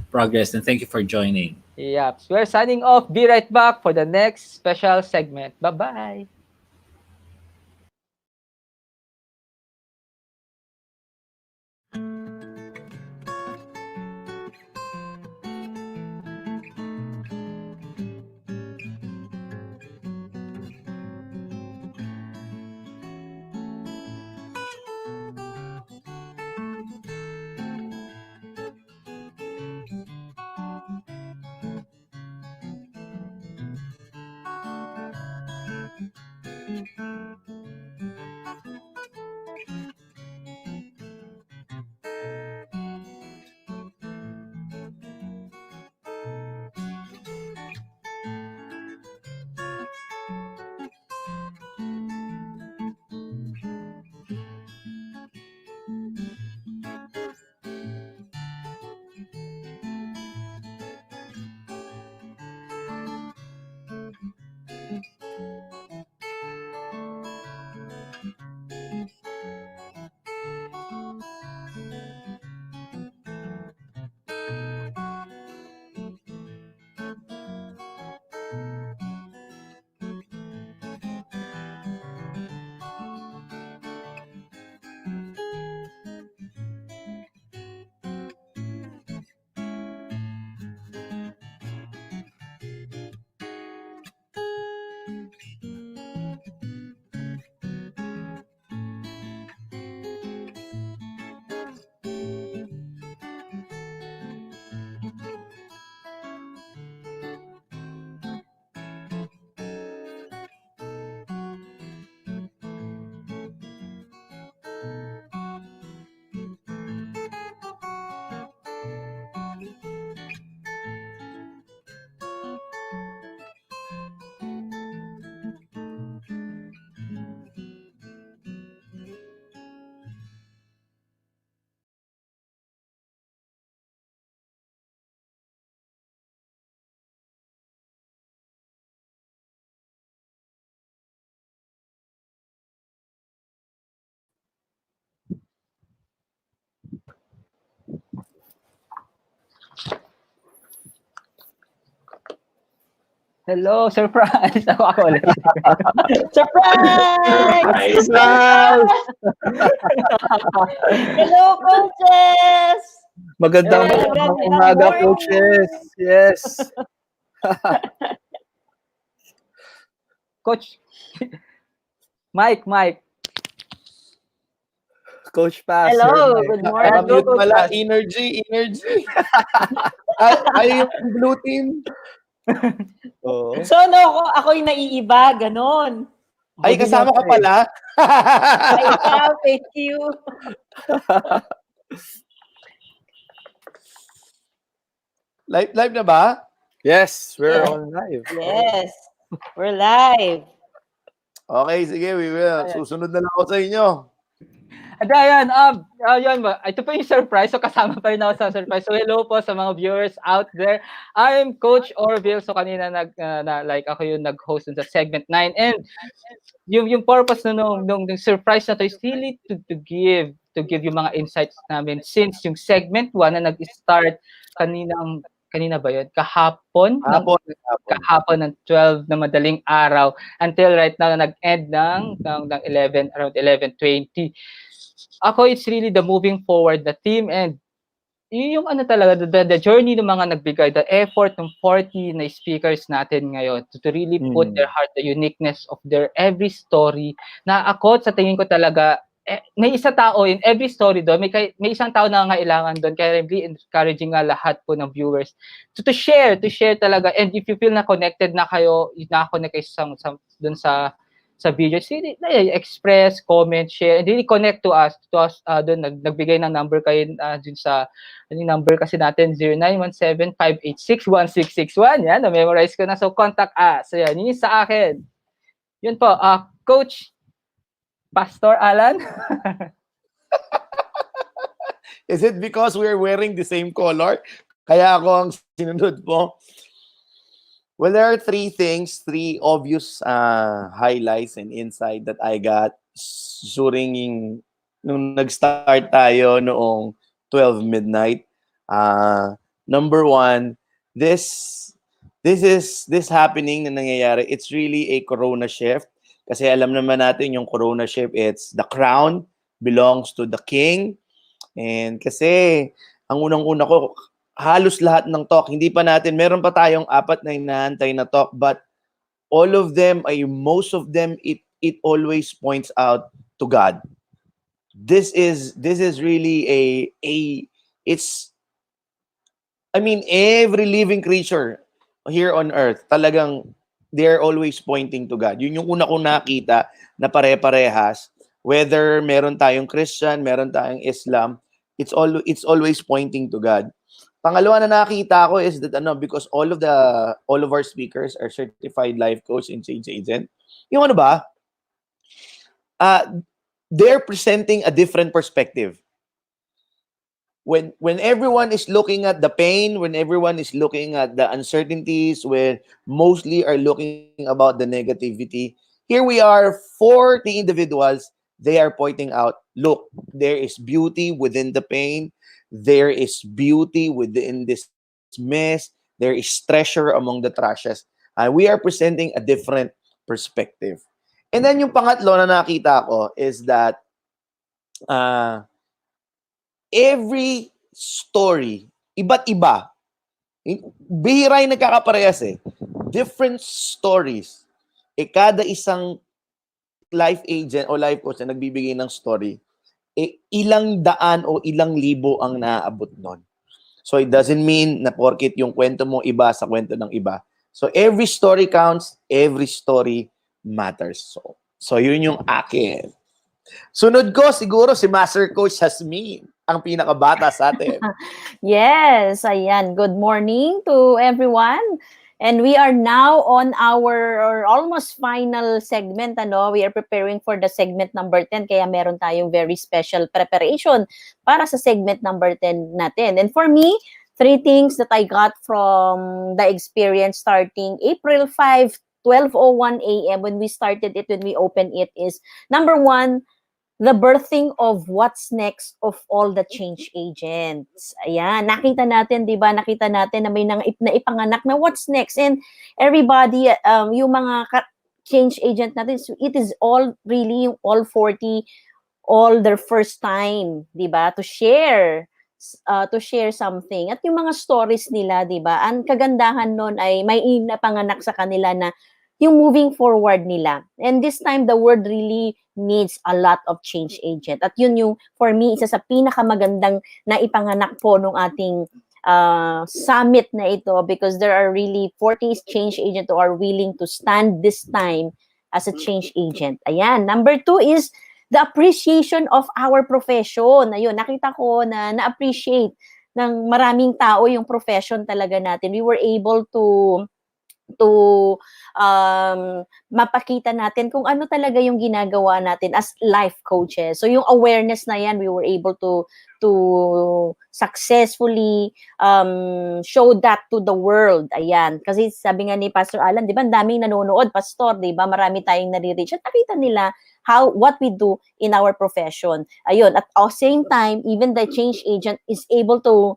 progress. And thank you for joining. Yeah, so we're signing off. Be right back for the next special segment. Bye-bye. Hello, surprise! Ako ulit. Surprise! Surprise! Hello, coaches! Magandang umaga, coaches. Yes. Coach, Mike. Coach Pa, Hello, Sir Mike. good morning. Nakamute Coach pala. Pa. Energy. Ay, yung blue team. Oo. So, ako yung naiiba, ganon. Ay, kasama ka pala. Ay, ikaw, thank you. Live na ba? Yes, we're on live. Yes, we're live. Okay, sige, we will. Susunod na lang ako sa inyo. At ayan, ayun ba, ito pa yung surprise. So, kasama pa rin ako sa surprise. So, hello po sa mga viewers out there. I'm Coach Orville. So, kanina like ako yung nag-host dun sa segment 9. And yung purpose nung surprise na to is really to give yung mga insights namin since yung segment 1 na nag-start kanina ba yun? Hapon, hapon. Kahapon ng 12 na madaling araw until right now na nag-end ng 11 around 11:20. Ako, it's really the moving forward the team, and yun yung ano talaga, the journey ng mga nagbigay, the effort ng 40 na speakers natin ngayon to really put their heart, the uniqueness of their every story, na ako sa tingin ko talaga, may isa tao in every story doon, may isang tao na kailangan doon, kaya really encouraging nga lahat po ng viewers to share talaga. And if you feel na connected na kayo, na-connect kayo doon sa video, really express, comment, share, and really connect to us doon. Nagbigay ng number kayo dun sa yung number kasi natin 0917-586-1661. Yan, na-memorize ko na. So, contact us. So, yan, yun yung sa akin. Yun po, Coach Pastor Alan. Is it because we're wearing the same color? Kaya ako ang sinunod po. Well, there are three obvious highlights and insight that I got during nung nag-start tayo noong 12 midnight. Number one, this happening na nangyayari, it's really a corona shift. Kasi alam naman natin yung corona shift, it's the crown belongs to the king. And kasi ang unang-una ko, halos lahat ng talk, hindi pa natin, meron pa tayong 4 na inaantay na talk, but all of them, most of them, it always points out to God. This is really every living creature here on earth, talagang they're always pointing to God. Yun yung una kong nakita na pare-parehas, whether meron tayong Christian, meron tayong Islam, it's always pointing to God. Pangalawa na nakita ko is that because all of our speakers are certified life coach and change agent. Yung ano ba? They're presenting a different perspective. When everyone is looking at the pain, when everyone is looking at the uncertainties, when mostly are looking about the negativity, here we are, 40 individuals, they are pointing out, look, there is beauty within the pain, there is beauty within this mess, there is treasure among the trashes. We are presenting a different perspective. And then yung pangatlo na nakita ko is that every story, iba't iba. Bihira yung nagkakaparehas eh. Different stories. Kada isang life agent o life coach na nagbibigay ng story, ilang daan o ilang libo ang naaabot nun. So it doesn't mean na porket yung kwento mo iba sa kwento ng iba. So every story counts, every story matters. So yun yung akin. Sunod ko siguro si Master Coach Jasmine, ang pinakabata sa atin. Yes, ayan. Good morning to everyone. And we are now on our almost final segment. We are preparing for the segment number 10. Kaya meron tayong very special preparation para sa segment number 10 natin. And for me, 3 things that I got from the experience starting April 5, 12:01 a.m. when we started it, when we opened it, is number 1, the birthing of what's next of all the change agents. Ayan, nakita natin, di ba? Nakita natin na may naipanganak na what's next. And everybody, yung mga change agent natin, so it is all really, all 40, all their first time, di ba? To share something. At yung mga stories nila, di ba? Ang kagandahan nun ay may napanganak sa kanila na yung moving forward nila. And this time, the world really needs a lot of change agent. At yun yung, for me, isa sa pinakamagandang na ipanganak po nung ating summit na ito, because there are really 40 change agent who are willing to stand this time as a change agent. Ayan. Number 2 is the appreciation of our profession. Ayun, nakita ko na na-appreciate ng maraming tao yung profession talaga natin. We were able to to mapakita natin kung ano talaga yung ginagawa natin as life coaches. So yung awareness na yan, we were able to successfully show that to the world. Ayan. Kasi sabi nga ni Pastor Alan, di ba, ang daming nanonood, Pastor, di ba, marami tayong nare-reach. At nakita nila what we do in our profession. Ayun. At the same time, even the change agent is able to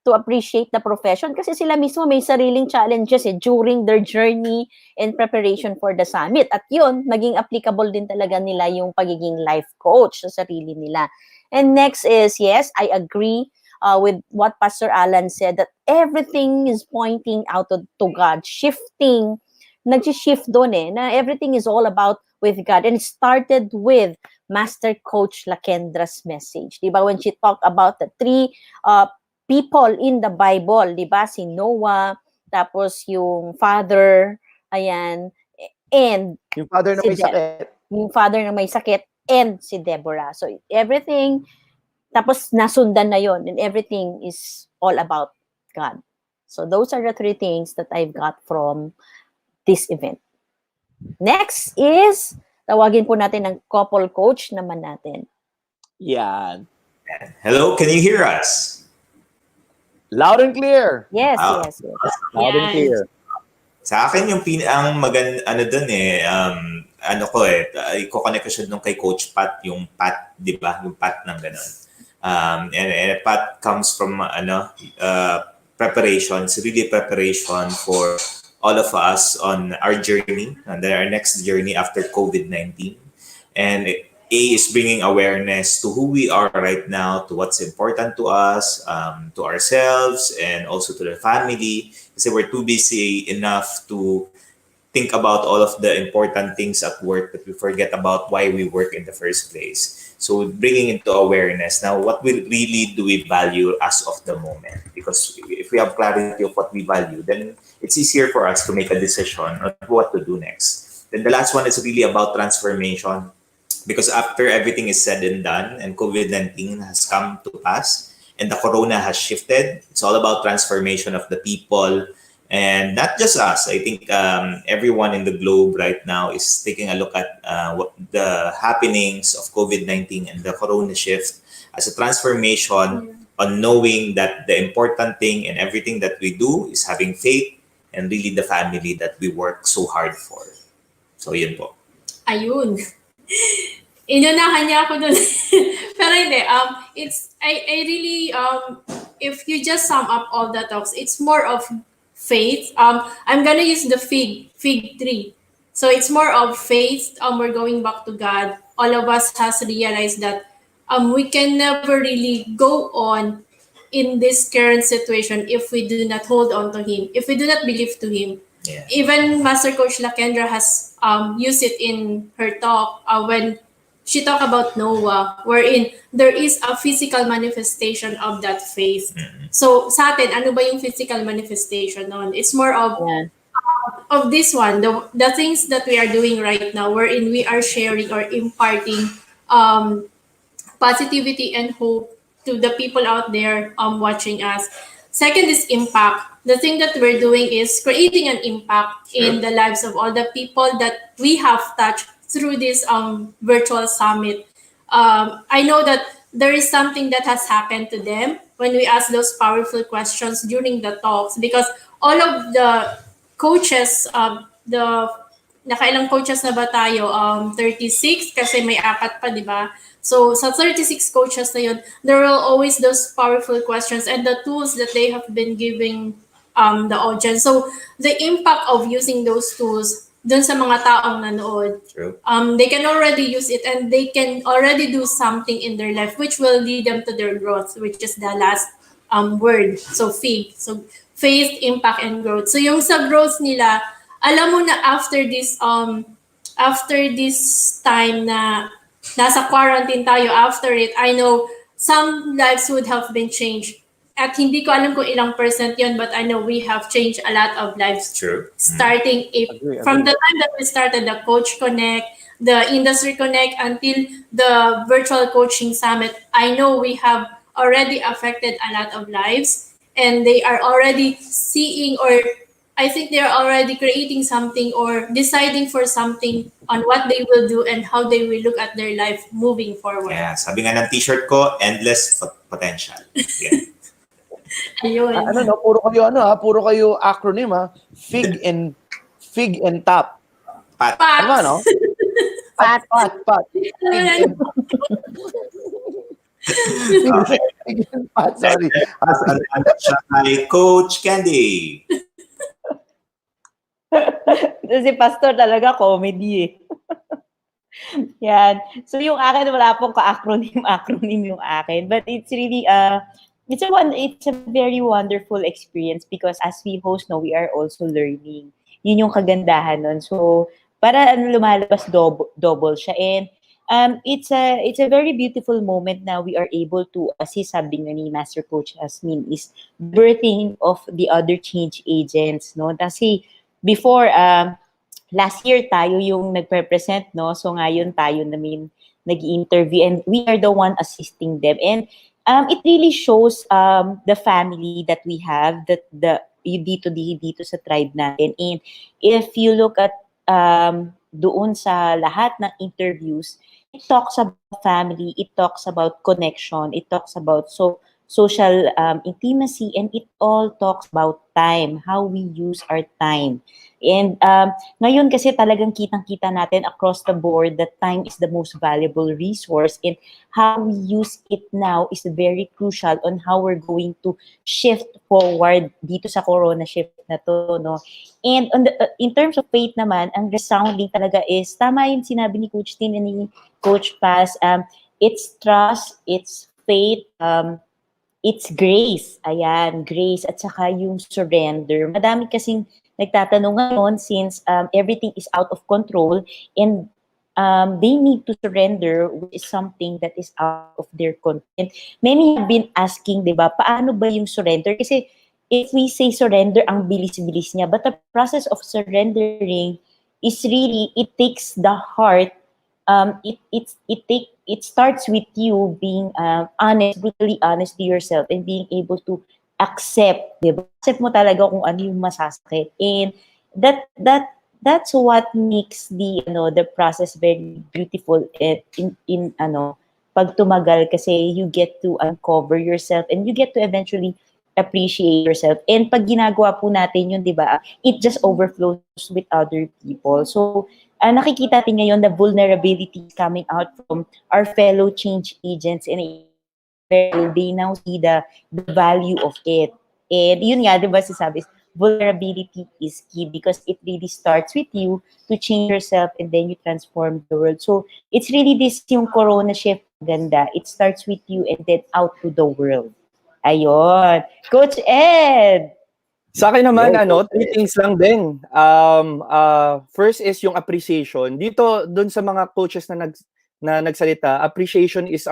appreciate the profession kasi sila mismo may sariling challenges during their journey and preparation for the summit. At yun, maging applicable din talaga nila yung pagiging life coach sa sarili nila. And next is, yes, I agree with what Pastor Alan said that everything is pointing out to God, shifting, nag-shift doon na everything is all about with God. And it started with Master Coach Lakendra's message. Diba? When she talked about the three people in the Bible, di ba? Si Noah, tapos yung father, ayan, and Yung father na si may sakit. yung father na may sakit, and si Deborah. So, everything, tapos nasundan na yon, and everything is all about God. So, those are the three things that I've got from this event. Next is, tawagin po natin ng couple coach naman natin. Yan. Hello, can you hear us? Loud and clear. Yes, Ah. yes, yes. Loud and clear. Sa akin yung ang ano dun ano ko i-connect ko siya nung kay Coach Pat, yung Pat, di ba? Yung Pat ng ganun. And Pat comes from preparations, really preparation for all of us on our journey, and our next journey after COVID-19. And A is bringing awareness to who we are right now, to what's important to us, to ourselves, and also to the family. Kasi we're too busy enough to think about all of the important things at work that we forget about why we work in the first place. So bringing into awareness now, what really do we value as of the moment? Because if we have clarity of what we value, then it's easier for us to make a decision on what to do next. Then the last one is really about transformation. Because after everything is said and done and COVID-19 has come to pass and the corona has shifted, it's all about transformation of the people and not just us. I think everyone in the globe right now is taking a look at what the happenings of COVID-19 and the corona shift as a transformation on knowing that the important thing in everything that we do is having faith and really the family that we work so hard for. So yun po. Ayun. Inunahan niya ako dun. Pero hindi, I really, if you just sum up all the talks, it's more of faith. I'm gonna use the fig tree. So it's more of faith. We're going back to God. All of us has realized that we can never really go on in this current situation if we do not hold on to Him, if we do not believe to Him. Yeah. Even Master Coach Lakendra has used it in her talk when she talked about Noah, wherein there is a physical manifestation of that faith. Mm-hmm. So sa atin, ano ba yung physical manifestation nun? It's more of this one, the things that we are doing right now, wherein we are sharing or imparting positivity and hope to the people out there watching us. Second is impact. The thing that we're doing is creating an impact in the lives of all the people that we have touched through this virtual summit. I know that there is something that has happened to them when we ask those powerful questions during the talks, because all of the coaches, nakailang coaches na ba tayo? 36 kasi may 4 pa, di ba? So sa 36 coaches na yun, there will always those powerful questions and the tools that they have been giving the audience. So the impact of using those tools dun sa mga taong nanood, they can already use it and they can already do something in their life which will lead them to their growth, which is the last word. So FIG. So faith, impact, and growth. So yung sa growth nila, alam mo na after this time na nasa quarantine tayo, after it, I know some lives would have been changed. At hindi ko alam kung ilang percent yun, but I know we have changed a lot of lives. True. Starting from the time that we started the Coach Connect, the Industry Connect, until the Virtual Coaching Summit, I know we have already affected a lot of lives, and they are already seeing or I think they're already creating something or deciding for something on what they will do and how they will look at their life moving forward. Yeah, sabi nga ng t-shirt ko, endless potential. Yeah. Ayun. Ano no, puro kayo acronym Fig and Tap. Pat. Tama Paps. no? Pat. Pat. Fig and Okay. Fig and Pat, Next, sorry. ano siya kay Coach Candy. Si Pastor talaga comedy eh. Yan. So yung akin wala pong ka-acronym yung akin, but it's really it's a very wonderful experience because as we host no, we are also learning. Yun yung kagandahan nun. So para lumalabas double siya, and it's a very beautiful moment na we are able to assist, sabi nga ni Master Coach Asmin, is the birthing of the other change agents, no? Kasi before last year tayo yung nagpe-present, no? So ngayon tayo namin nag-interview and we are the one assisting them. And it really shows the family that we have, that dito sa tribe natin. And if you look at doon sa lahat ng interviews, it talks about family, it talks about connection, it talks about social intimacy, and it all talks about time, how we use our time. And ngayon kasi talagang kitang-kita natin across the board that time is the most valuable resource, and how we use it now is very crucial on how we're going to shift forward dito sa corona shift na to, no? And in terms of faith naman, ang resounding talaga is, tama yung sinabi ni Coach Tin and ni Coach Paz, it's trust, it's faith, it's grace. Ayan, grace at saka yung surrender. Madami kasing nagtatanong ngayon since everything is out of control, and they need to surrender, which is something that is out of their control. And many have been asking, di ba, paano ba yung surrender? Kasi if we say surrender, ang bilis-bilis niya. But the process of surrendering is really, it takes the heart, it starts with you being honest, brutally honest to yourself, and being able to accept, di ba? Accept mo talaga kung ano yung masasakit. And that's what makes the process very beautiful, in pag tumagal, kasi you get to uncover yourself and you get to eventually appreciate yourself. And pag ginagawa po natin yun, di ba, it just overflows with other people. So, nakikita natin ngayon the vulnerability coming out from our fellow change agents, and they now see the value of it. And yun nga, di ba, sasabi, vulnerability is key because it really starts with you to change yourself and then you transform the world. So, it's really this yung corona shift ganda. It starts with you and then out to the world. Ayun. Coach Ed! Sa akin naman, Yo, three things lang din. First is yung appreciation. Dito, dun sa mga coaches na nagsalita, appreciation is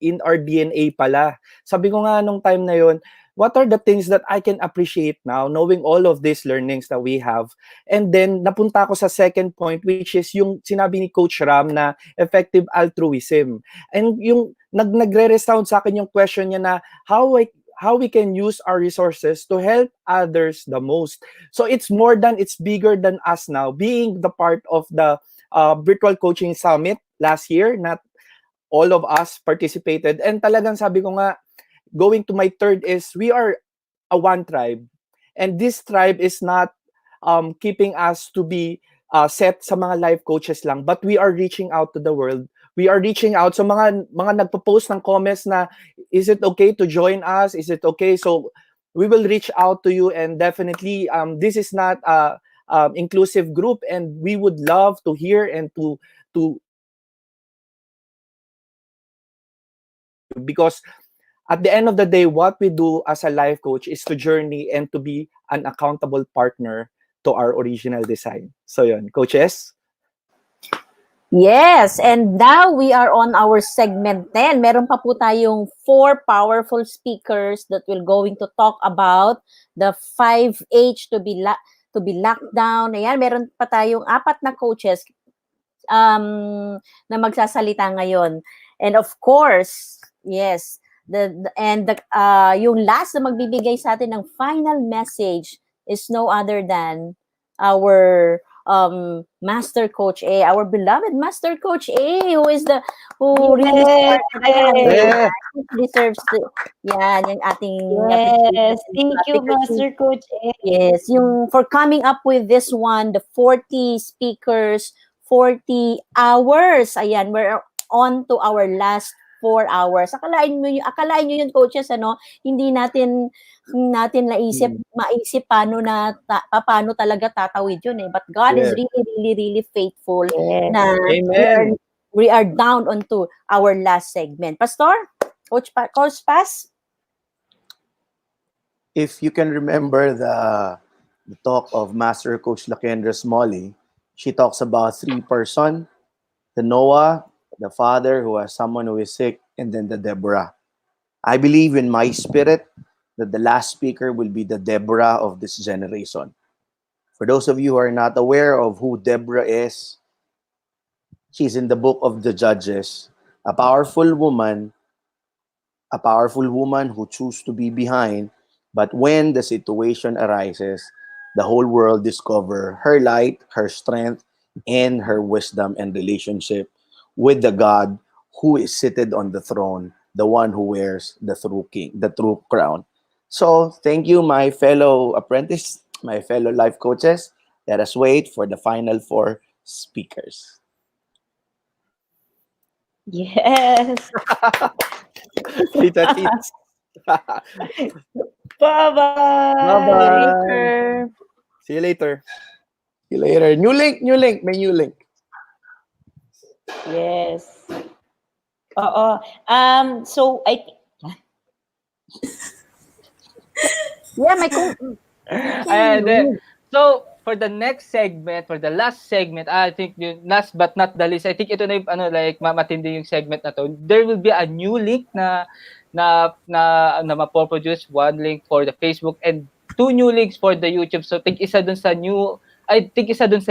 in our DNA pala. Sabi ko nga nung time na yon, what are the things that I can appreciate now, knowing all of these learnings that we have? And then, napunta ako sa second point, which is yung sinabi ni Coach Ram na effective altruism. And yung nagre-resound sa akin yung question niya na how we can use our resources to help others the most. So it's bigger than us now. Being the part of the virtual coaching summit last year, not all of us participated. And talagang sabi ko nga, going to my third is, we are a one tribe. And this tribe is not keeping us to be set sa mga life coaches lang, but we are reaching out to the world. We are reaching out. So mga nagpo-post ng comments na, is it okay to join us? Is it okay? So we will reach out to you, and definitely this is not a inclusive group, and we would love to hear and to because at the end of the day, what we do as a life coach is to journey and to be an accountable partner to our original design. So yun, coaches? Yes, and now we are on our segment 10. Meron pa po tayong 4 powerful speakers that will going to talk about the 5H to be locked down. Ayan, meron pa tayong 4 na coaches na magsasalita ngayon. And of course, yes, yung last na magbibigay sa atin ng final message is no other than our Master Coach A, our beloved Master Coach A, who really Yes. started, ayan, Yeah. deserves the, yan, yung ating appreciation Yes. and Thank clap you, because Master Coach A. yes, yung for coming up with this one, the 40 speakers, 40 hours. Ayan, we're on to our last 4 hours. Akalain nyo yun, coaches, ano, hindi natin maisip paano talaga tatawid yun eh. But God is Yes. really, really, really faithful Yes. na Amen. we are down onto our last segment. Pastor? Coach Pas? If you can remember the talk of Master Coach Lakendra Smalley, she talks about three person, the Noah, the father who has someone who is sick, and then the Deborah. I believe in my spirit that the last speaker will be the Deborah of this generation. For those of you who are not aware of who Deborah is, she's in the book of the Judges, a powerful woman, a powerful woman who choose to be behind, but when the situation arises, the whole world discover her light, her strength, and her wisdom and relationship with the God who is seated on the throne, the one who wears the true king, the true crown. So, thank you, my fellow apprentice, my fellow life coaches. Let us wait for the final four speakers. Yes. Tita Tits. Bye-bye. See you Bye-bye. later. See you later. See you later. New link, may new link. Yes. Oo. So I Yeah, Ayan, then, so, for the next segment, for the last segment, I think yung last but not the least, I think ito na yung, like, matindi yung segment na to. There will be a new link na mapoproduce, one link for the Facebook and two new links for the YouTube. So, isa dun sa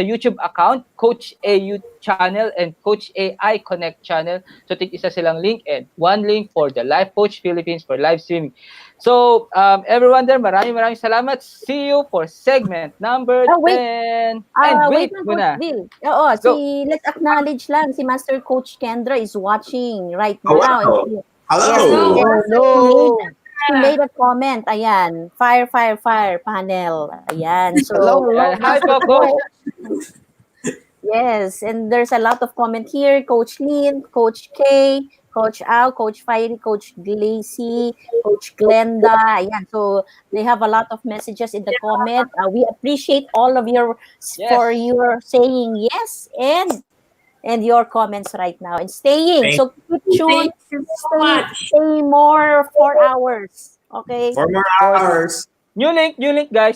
YouTube account, Coach AU channel and Coach AI Connect channel. So, isa silang link and one link for the Life Coach Philippines for live streaming. So, everyone there, maraming salamat. See you for segment number wait. 10. And Wait wait lang, Coach muna. Bill. Go. Let's acknowledge lang, si Master Coach Kendra is watching right Oh, now. And wow. yes, Hello. Oh, she made a comment. Ayan, fire panel. Ayan, so, Hi Master po, Coach. yes, and there's a lot of comment here. Coach Lynn, Coach K, Coach Al, Coach Fiery, Coach Glacy, Coach Glenda. Ayan, so they have a lot of messages in the comment. We appreciate all of for Yes. your saying yes and your comments right now and staying. Thank So keep you. tuned. Thank you so much. Stay more 4 hours. Okay. 4 more For hours. new link, guys.